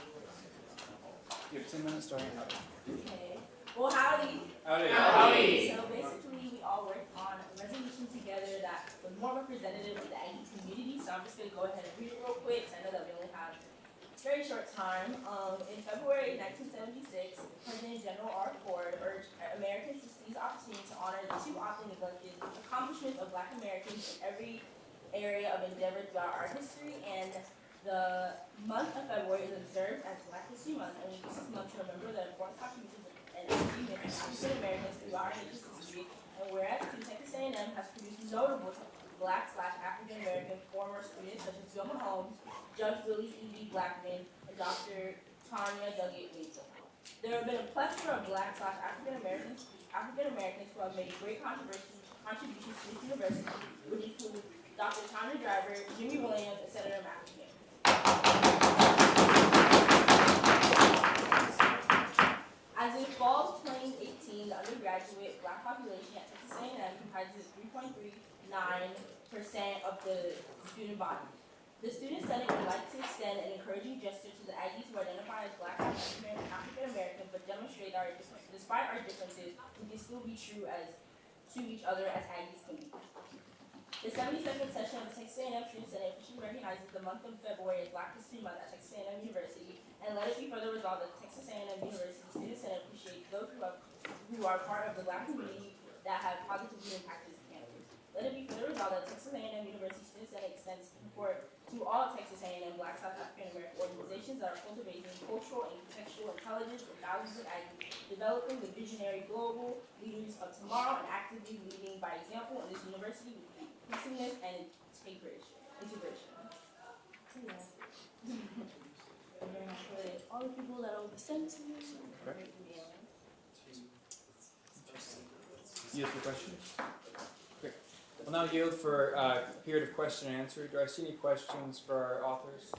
You have 10 minutes starting now. Okay. Well, howdy. Howdy. Howdy. So basically, we all worked on a resolution together that was more representative of the Aggie community. So I'm just gonna go ahead and read it real quick. I know that we only have a very short time. In February 1976, President General R. Ford urged Americans to seize the opportunity to honor the too often neglected accomplishments of Black Americans in every area of endeavor throughout our history. And the month of February is observed as Black History Month, and we use this month to remember the important contributions and achievements of African Americans throughout our nation's history. And whereas Texas A&M has produced notable Black/African American former students such as Wilma Holmes, Judge Willie E.B. Blackman, and Dr. Tanya Duggett Waitsel. There have been a plethora of Black/African Americans who have made great contributions to this university, which include Dr. Tanya Driver, Jimmy Williams, and Senator Matthew Gaines. As in fall of 2018, the undergraduate Black population at Texas A&M comprises 3.39% of the student body. The Student Senate would like to extend an encouraging gesture to the Aggies who identify as Black and African American, but demonstrate despite our differences, we can still be true as to each other as Aggies can be. The 72nd session of the Texas A&M Student Senate officially recognizes the month of February as Black History Month at Texas A&M University, and let it be further resolved that Texas A&M University Student Senate appreciates those who are part of the Black community that have positively impacted its campus. Let it be further resolved that Texas A&M University Student Senate extends support to all Texas A&M Black South African American organizations that are cultivating cultural and contextual intelligence and values of Aggies, developing the visionary global leaders of tomorrow, and actively leading by example in this university with inclusiveness and integration. All the people that will be sent to you. Yield for questions? Great. We'll now yield for a period of question and answer. Do I see any questions for our authors?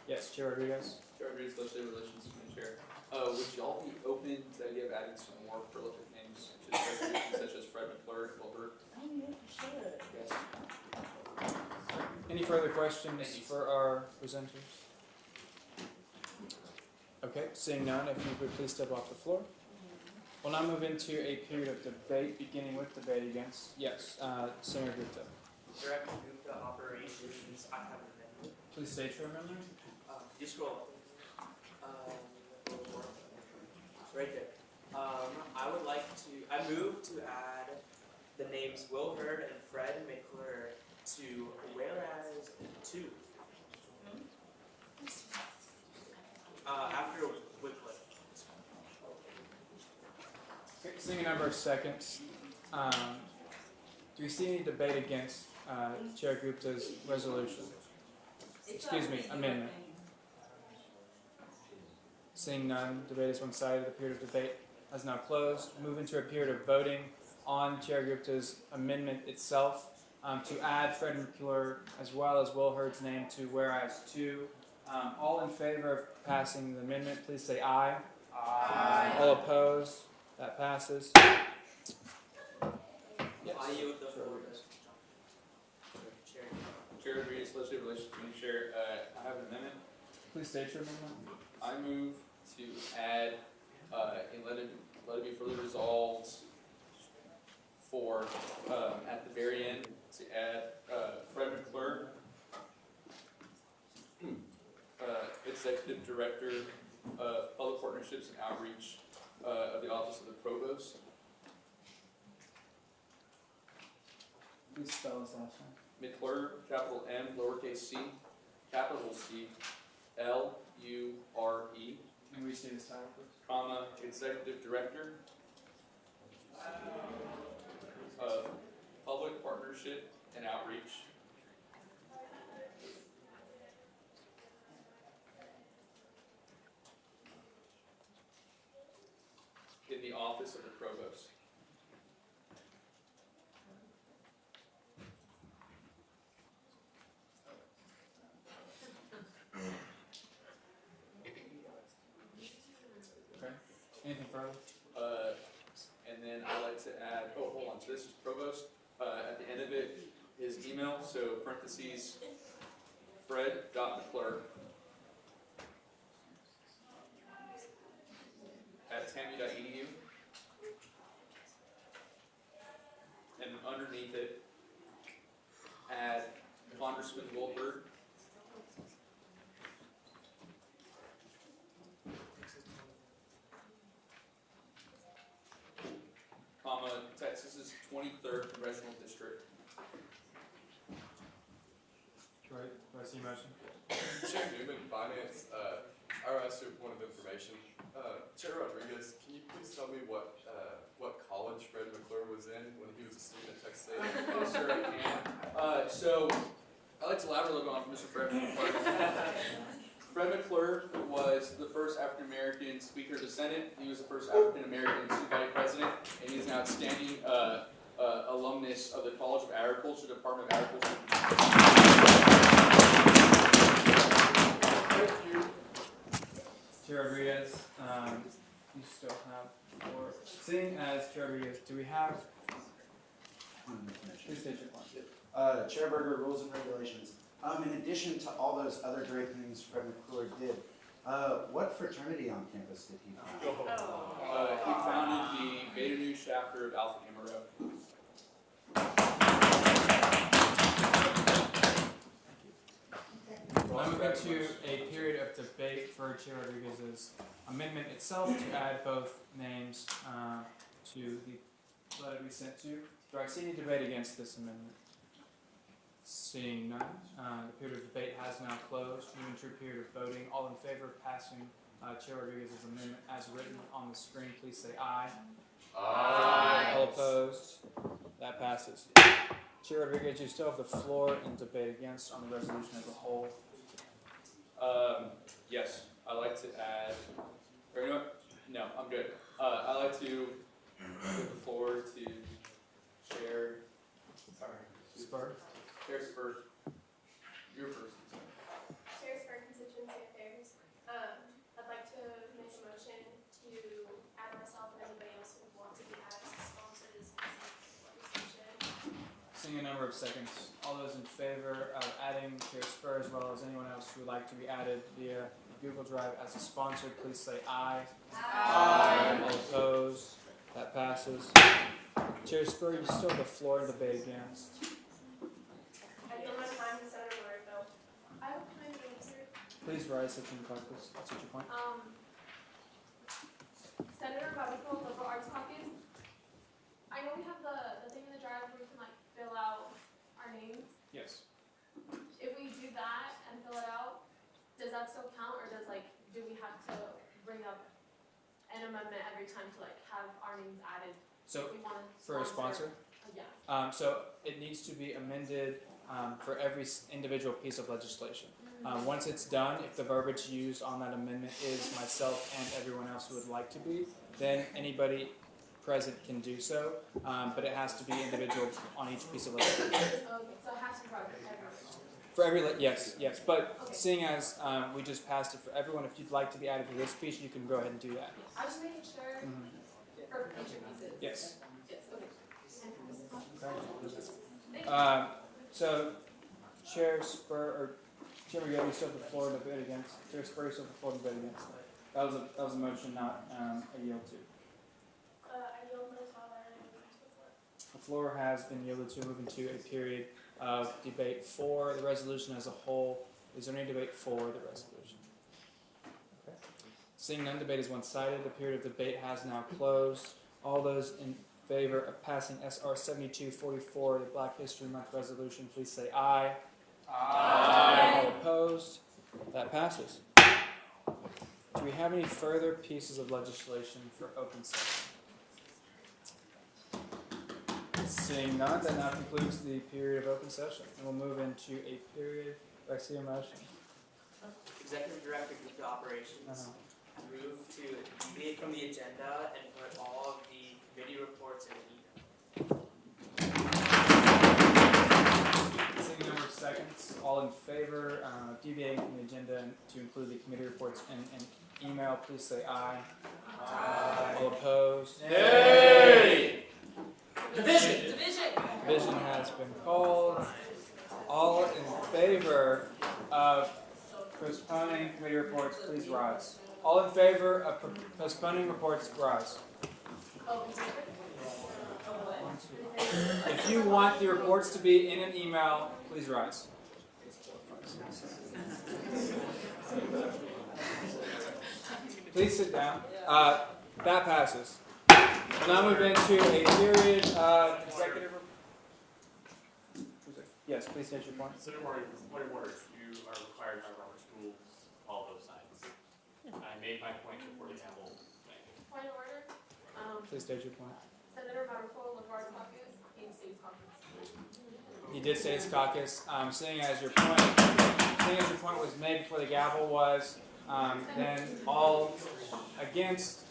Yes, Chair Rodriguez. Chair Rodriguez, Legislative Relations Committee Chair. Would y'all be open to the idea of adding some more prolific names to the resolution, such as Fred McClure, Wilbur? Oh, yeah, for sure. Yes. Any further questions for our presenters? Okay, seeing none, if you would please step off the floor. We'll now move into a period of debate, beginning with debate against, yes, Senator Gupta. Director Gupta, Operations, I have an amendment. Please state your amendment. You scroll up. Right there. I move to add the names Will Hurd and Fred McClure to whereas 2. After Wycliffe. Okay, seeing a number of seconds, do we see any debate against Chair Gupta's resolution? Excuse me, amendment. Seeing none, debate is one-sided. The period of debate has now closed. Move into a period of voting on Chair Gupta's amendment itself to add Fred McClure as well as Will Hurd's name to whereas 2. All in favor of passing the amendment, please say aye. Aye. All opposed? That passes. Yes. I yield the floor to Chair. Chair Rodriguez, Legislative Relations Committee Chair. I have an amendment. Please state your amendment. I move to add, and let it be further resolved for, at the very end, to add Fred McClure, Executive Director of Public Partnerships and Outreach of the Office of the Provost. Please spell his last name. McClure, capital M, lowercase c, capital C, L-U-R-E. And we say this title, please. Comma, Executive Director of Public Partnership and Outreach. In the Office of the Provost. Okay. Anything further? And then I'd like to add, oh, hold on, so this is Provost. At the end of it, his email, so parentheses, fred.mcclure @tamu.edu. And underneath it, add Congressman Wilbur. Comma, Texas's 23rd Congressional District. Do I see a motion? Chair Newman, Finance, I asked you a point of information. Chair Rodriguez, can you please tell me what college Fred McClure was in when he was a student at Texas A&M? Yes, sir, I can. So, I'd like to elaborate a little bit on Mr. Fred McClure. Fred McClure was the first African American Speaker of the Senate. He was the first African American student body president, and he's an outstanding alumnus of the College of Agriculture, Department of Agriculture. Thank you. Chair Rodriguez, you still have 4. Seeing as Chair Rodriguez, do we have? Please state your point. Chair Berger, Rules and Regulations. In addition to all those other great things Fred McClure did, what fraternity on campus did he found? He founded the Beta Nu chapter of Alpha Gamma Rho. now move into a period of debate for Chair Rodriguez's amendment itself to add both names to the letter we sent to. Do I see any debate against this amendment? Seeing none, the period of debate has now closed. Moving to a period of voting. All in favor of passing Chair Rodriguez's amendment as written on the screen, please say aye. Aye. All opposed? That passes. Chair Rodriguez, you still have the floor in debate against on the resolution as a whole. Yes, I'd like to add, or you know what? No, I'm good. I'd like to give the floor to Chair, Spur. Chair Spur. You're first. Chair Spur, Constituency Affairs. I'd like to make a motion to add myself and anybody else who would want to be added to sponsor this piece of legislation. Seeing a number of seconds. All those in favor of adding Chair Spur as well as anyone else who would like to be added via Google Drive as a sponsor, please say aye. Aye. All opposed? That passes. Chair Spur, you still have the floor in debate against. I yield my time to Senator Murrayfield. I have a point of answer. Please rise, Section Caucus. That's your point. Senator Murrayfield, Liberal Arts Caucus. I know we have the thing in the drive where we can like fill out our names. Yes. If we do that and fill it out, does that still count, or do we have to bring up an amendment every time to like have our names added? So if we want to for a sponsor? Yeah. So it needs to be amended for every individual piece of legislation. Once it's done, if the verbiage used on that amendment is myself and everyone else who would like to be, then anybody present can do so, but it has to be individual on each piece of legislation. Okay, so it has to be brought up everyone. For every, yes, but seeing as we just passed it for everyone, if you'd like to be added to this piece, you can go ahead and do that. I was just making sure for future pieces. Yes. Yes, okay. So, Chair Spur, or Chair McGill, you still have the floor to debate against. Chair Spur, you still have the floor to debate against. That was a motion, not a yield to. I yield my time and I move to the floor. The floor has been yielded to. Moving to a period of debate for the resolution as a whole. Is there any debate for the resolution? Okay. Seeing none, debate is one-sided. The period of debate has now closed. All those in favor of passing SR 7244, the Black History Month resolution, please say aye. Aye. All opposed? That passes. Do we have any further pieces of legislation for open session? Seeing none, that now concludes the period of open session, and we'll move into a period. Do I see a motion? Executive Director of Operations. Move to deviate from the agenda and put all of the committee reports in an email. Seeing a number of seconds, all in favor of deviating from the agenda to include the committee reports in an email, please say aye. Aye. All opposed? Nay. Division has been called. All in favor of postponing committee reports, please rise. All in favor of postponing reports, rise. If you want the reports to be in an email, please rise. Please sit down. That passes. We'll now move into a period of executive. Yes, please state your point. Senator Martin, point of order. You are required by Robert's rules to follow those signs. I made my point before the gavel. Point of order. Please state your point. Senator Murrayfield, Liberal Arts Caucus, in States Caucus. He did say his caucus. Seeing as your point was made before the gavel was, then all against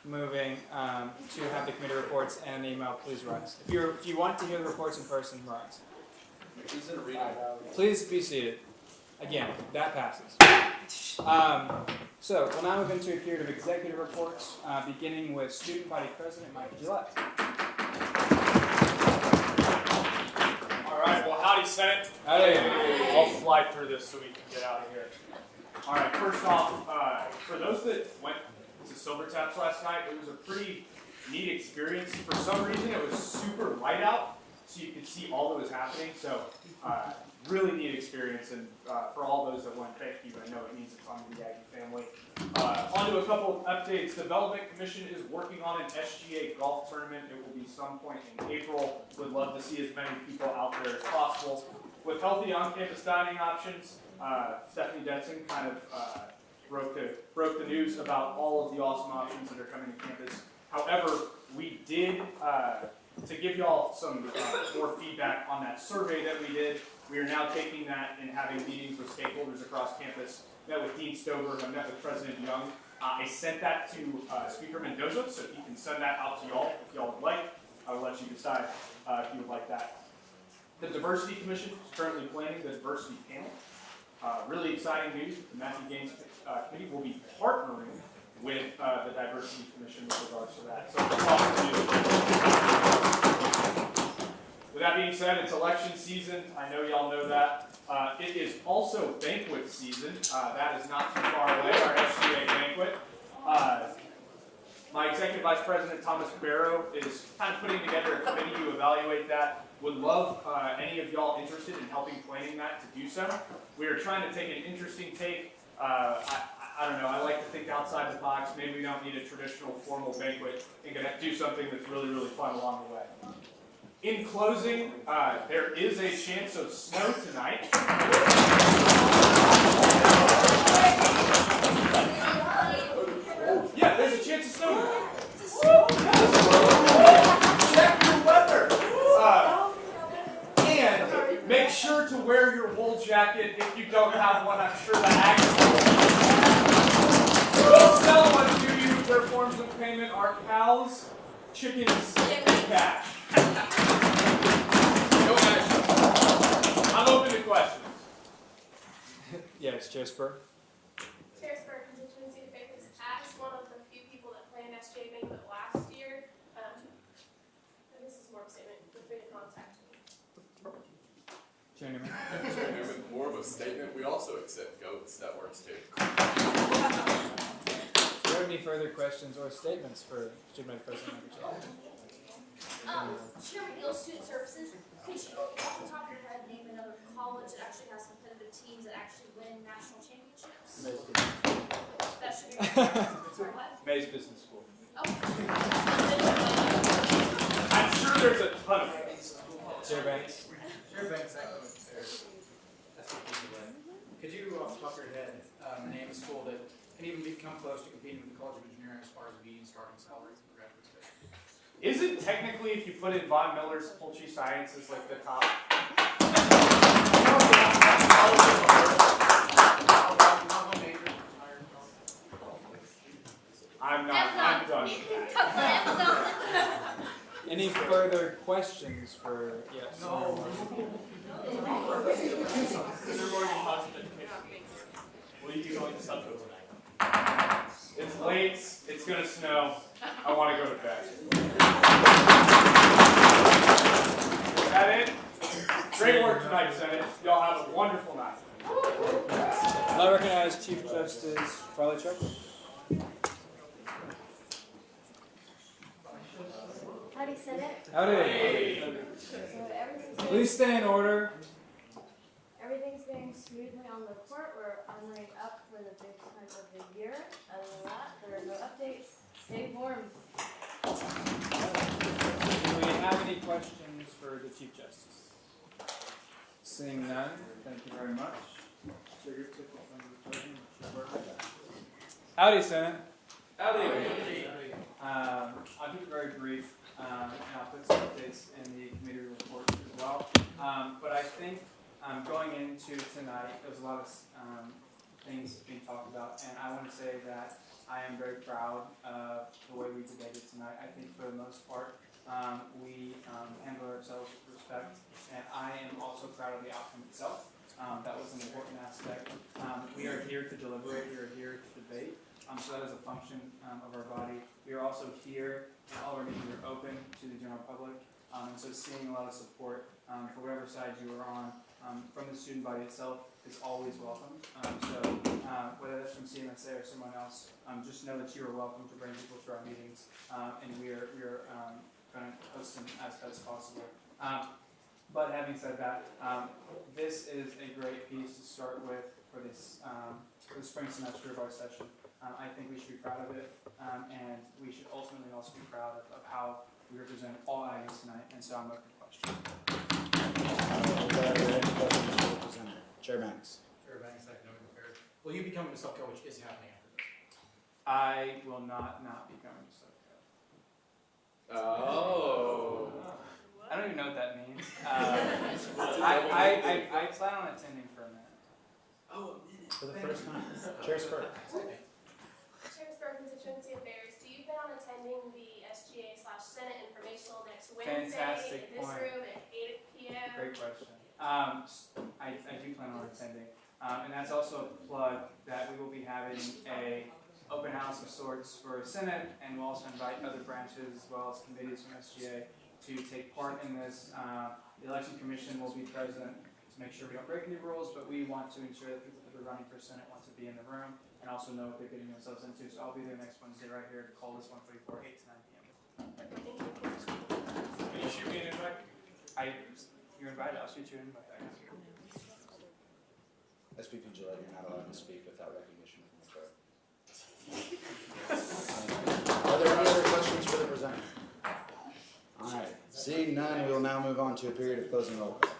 moving to have the committee reports and an email, please rise. If you want to hear the reports in person, rise. Please be seated. Again, that passes. So we'll now move into a period of executive reports, beginning with Student Body President Mike Gillette. All right, well, howdy, Senate. Hey. I'll fly through this so we can get out of here. All right, first off, for those that went to Silver Taps last night, it was a pretty neat experience. For some reason, it was super light out, so you could see all that was happening. So really neat experience, and for all those that went, thank you. I know it means a ton to the Aggie family. On to a couple of updates. Development Commission is working on an SGA golf tournament. It will be some point in April. Would love to see as many people out there as possible. With healthy on-campus dining options, Stephanie Denson kind of broke the news about all of the awesome options that are coming to campus. However, we did, to give y'all some more feedback on that survey that we did, we are now taking that and having meetings with stakeholders across campus. Met with Dean Stover, I met with President Young. I sent that to Speaker Mendoza, so he can send that out to y'all if y'all would like. I will let you decide if you would like that. The Diversity Commission is currently planning the diversity panel. Really exciting news. The Matthew Gaines Committee will be partnering with the Diversity Commission with regards to that. So it's awesome news. With that being said, it's election season. I know y'all know that. It is also banquet season. That is not too far away, our SGA banquet. My Executive Vice President, Thomas Barrow, is kind of putting together a committee to evaluate that. Would love any of y'all interested in helping planning that to do so. We are trying to take an interesting take. I don't know, I like to think outside the box. Maybe we don't need a traditional formal banquet and can do something that's really, really fun along the way. In closing, there is a chance of snow tonight. Yeah, there's a chance of snow tonight. Check your weather. And make sure to wear your wool jacket if you don't have one. I'm sure the We'll sell one to you. Their forms of payment are cows, chickens, and cash. No action. I'm open to questions. Yes, Chair Spur. Chair Spur, constituency of Baker's asked one of the few people that planned SJ banquet last year, and this is more of a statement, feel free to contact me. Chair Newman. Chair Newman, more of a statement. We also accept goats. That works too. Do you have any further questions or statements for Student President Member Chairman Gill, Student Services, could you off the top of your head name another college that actually has competitive teams that actually win national championships? That should be sorry, what? Mays Business School. I'm sure there's a ton of them. Chair Banks. Chair Banks, could you, off the top of your head, name a school that can even come close to competing with the College of Engineering as far as meeting starting salary for graduate students? Isn't technically, if you put in Von Miller's Poultry Science as like the top? I'm done with that. Any further questions for, yes? No. Will you be going to Sutton tonight? It's late, it's gonna snow, I wanna go to bed. Is that it? Great work tonight, Senate. Y'all have a wonderful night. I recognize Chief Justice Farley Chuck. Howdy, Senate. Howdy. So everything's Please stay in order. Everything's going smoothly on the court. We're armoring up for the big time of the year. Other than that, there are no updates. Stay warm. Do we have any questions for the Chief Justice? Seeing none, thank you very much. Howdy, Senate. Howdy. I'll keep it very brief, and I'll put some updates in the committee report as well. But I think going into tonight, there's a lot of things being talked about, and I want to say that I am very proud of the way we debated tonight. I think for the most part, we handled ourselves with respect, and I am also proud of the outcome itself. That was an important aspect. We are here to deliberate, we are here to debate, so that is a function of our body. We are also here, and all our meetings are open to the general public, and so seeing a lot of support for whatever side you are on from the student body itself is always welcome. So whether that's from CMSA or someone else, just know that you are welcome to bring people to our meetings, and we are going to host them as best possible. But having said that, this is a great piece to start with for this for the spring semester of our session. I think we should be proud of it, and we should ultimately also be proud of how we represent all Aggies tonight. And so I'm open to questions. Chair Banks. Chair Banks, Academic Affairs. Will you become a sub-coach? Is happening after this? I will not become a sub-coach. Oh. I don't even know what that means. I plan on attending for a minute. Oh, a minute. For the first time. Chair Spur. Chair Spur, Constituency Affairs, do you plan on attending the SGA/Senate informational next Wednesday Fantastic in this point. room at 8 p.m.? Great question. I do plan on attending. And that's also a plug that we will be having a open house of sorts for Senate, and we'll also invite other branches as well as committees from SGA to take part in this. The Election Commission will be present to make sure we don't break any rules, but we want to ensure that people that are running for Senate want to be in the room and also know what they're getting themselves into. So I'll be there next Wednesday right here to call this 144, 8 to 9 p.m. Can you shoot me an invite? You're invited. I'll shoot you an invite. SPP Gillette, you're not allowed to speak without recognition from the chair. Are there any other questions for the presenter? All right, seeing none, we will now move on to a period of closing roll call.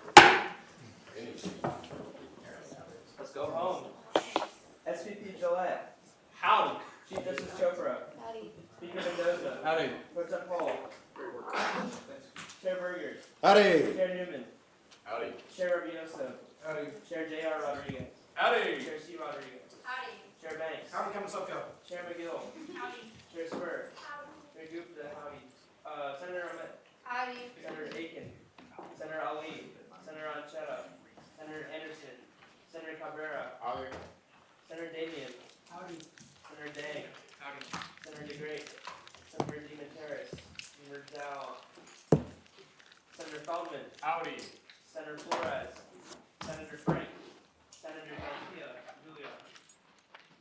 Let's go home. SVP Gillette. Howdy. Chief Justice Chopra. Howdy. Speaker Mendoza. Howdy. Pro Tem Paul. Chair Berger. Howdy. Chair Newman. Howdy. Chair Rabioso. Howdy. Chair J.R. Rodriguez. Howdy. Chair C. Rodriguez. Howdy. Chair Banks. How become a sub-coach? Chair McGill. Howdy. Chair Spur. Howdy. Chair Gupta. Howdy. Senator Ahmed. Howdy. Senator Aiken. Senator Ali. Senator Anchetta. Senator Anderson. Senator Cabrera. Howdy. Senator Damian. Howdy. Senator Dang. Howdy. Senator DeGrate. Senator DeMatteis. Senator Dow. Senator Feldman. Howdy. Senator Flores. Senator Frank. Senator Garcia. Julia.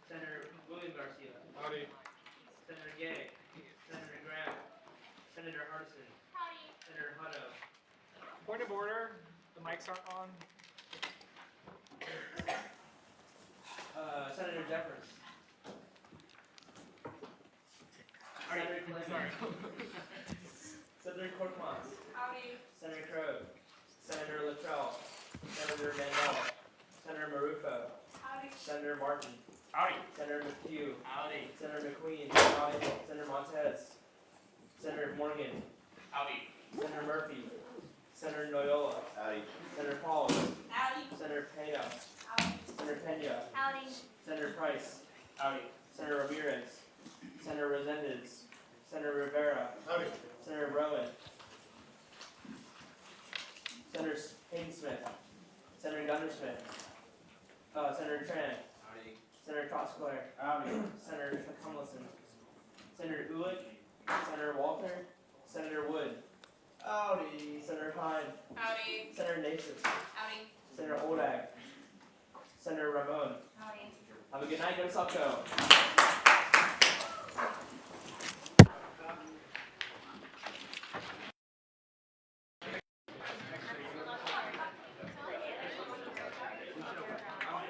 Senator William Garcia. Howdy. Senator Gay. Senator Graham. Senator Hardison. Howdy. Senator Hutto. Point of order, the mics aren't on. Senator Jeffers. Senator Clinton. Senator Korkmaz. Howdy. Senator Crowe. Senator Luttrell. Senator Mandel. Senator Marufo. Howdy. Senator Martin. Howdy. Senator McHugh. Howdy. Senator McQueen. Howdy. Senator Montez. Senator Morgan. Howdy. Senator Murphy. Senator Noyola. Howdy. Senator Paul. Howdy. Senator Pena. Howdy. Senator Pena. Howdy. Senator Price. Howdy. Senator Ramirez. Senator Resendez. Senator Rivera. Howdy. Senator Rowan. Senator Hayden Smith. Senator Gunner Smith. Senator Tran. Howdy. Senator Trotskler. Senator Cumlison. Senator Ulick. Senator Walter. Senator Wood. Howdy. Senator Pine. Howdy. Senator Nasus. Howdy. Senator Oldag. Senator Ramon. Howdy. Have a good night, go Salto.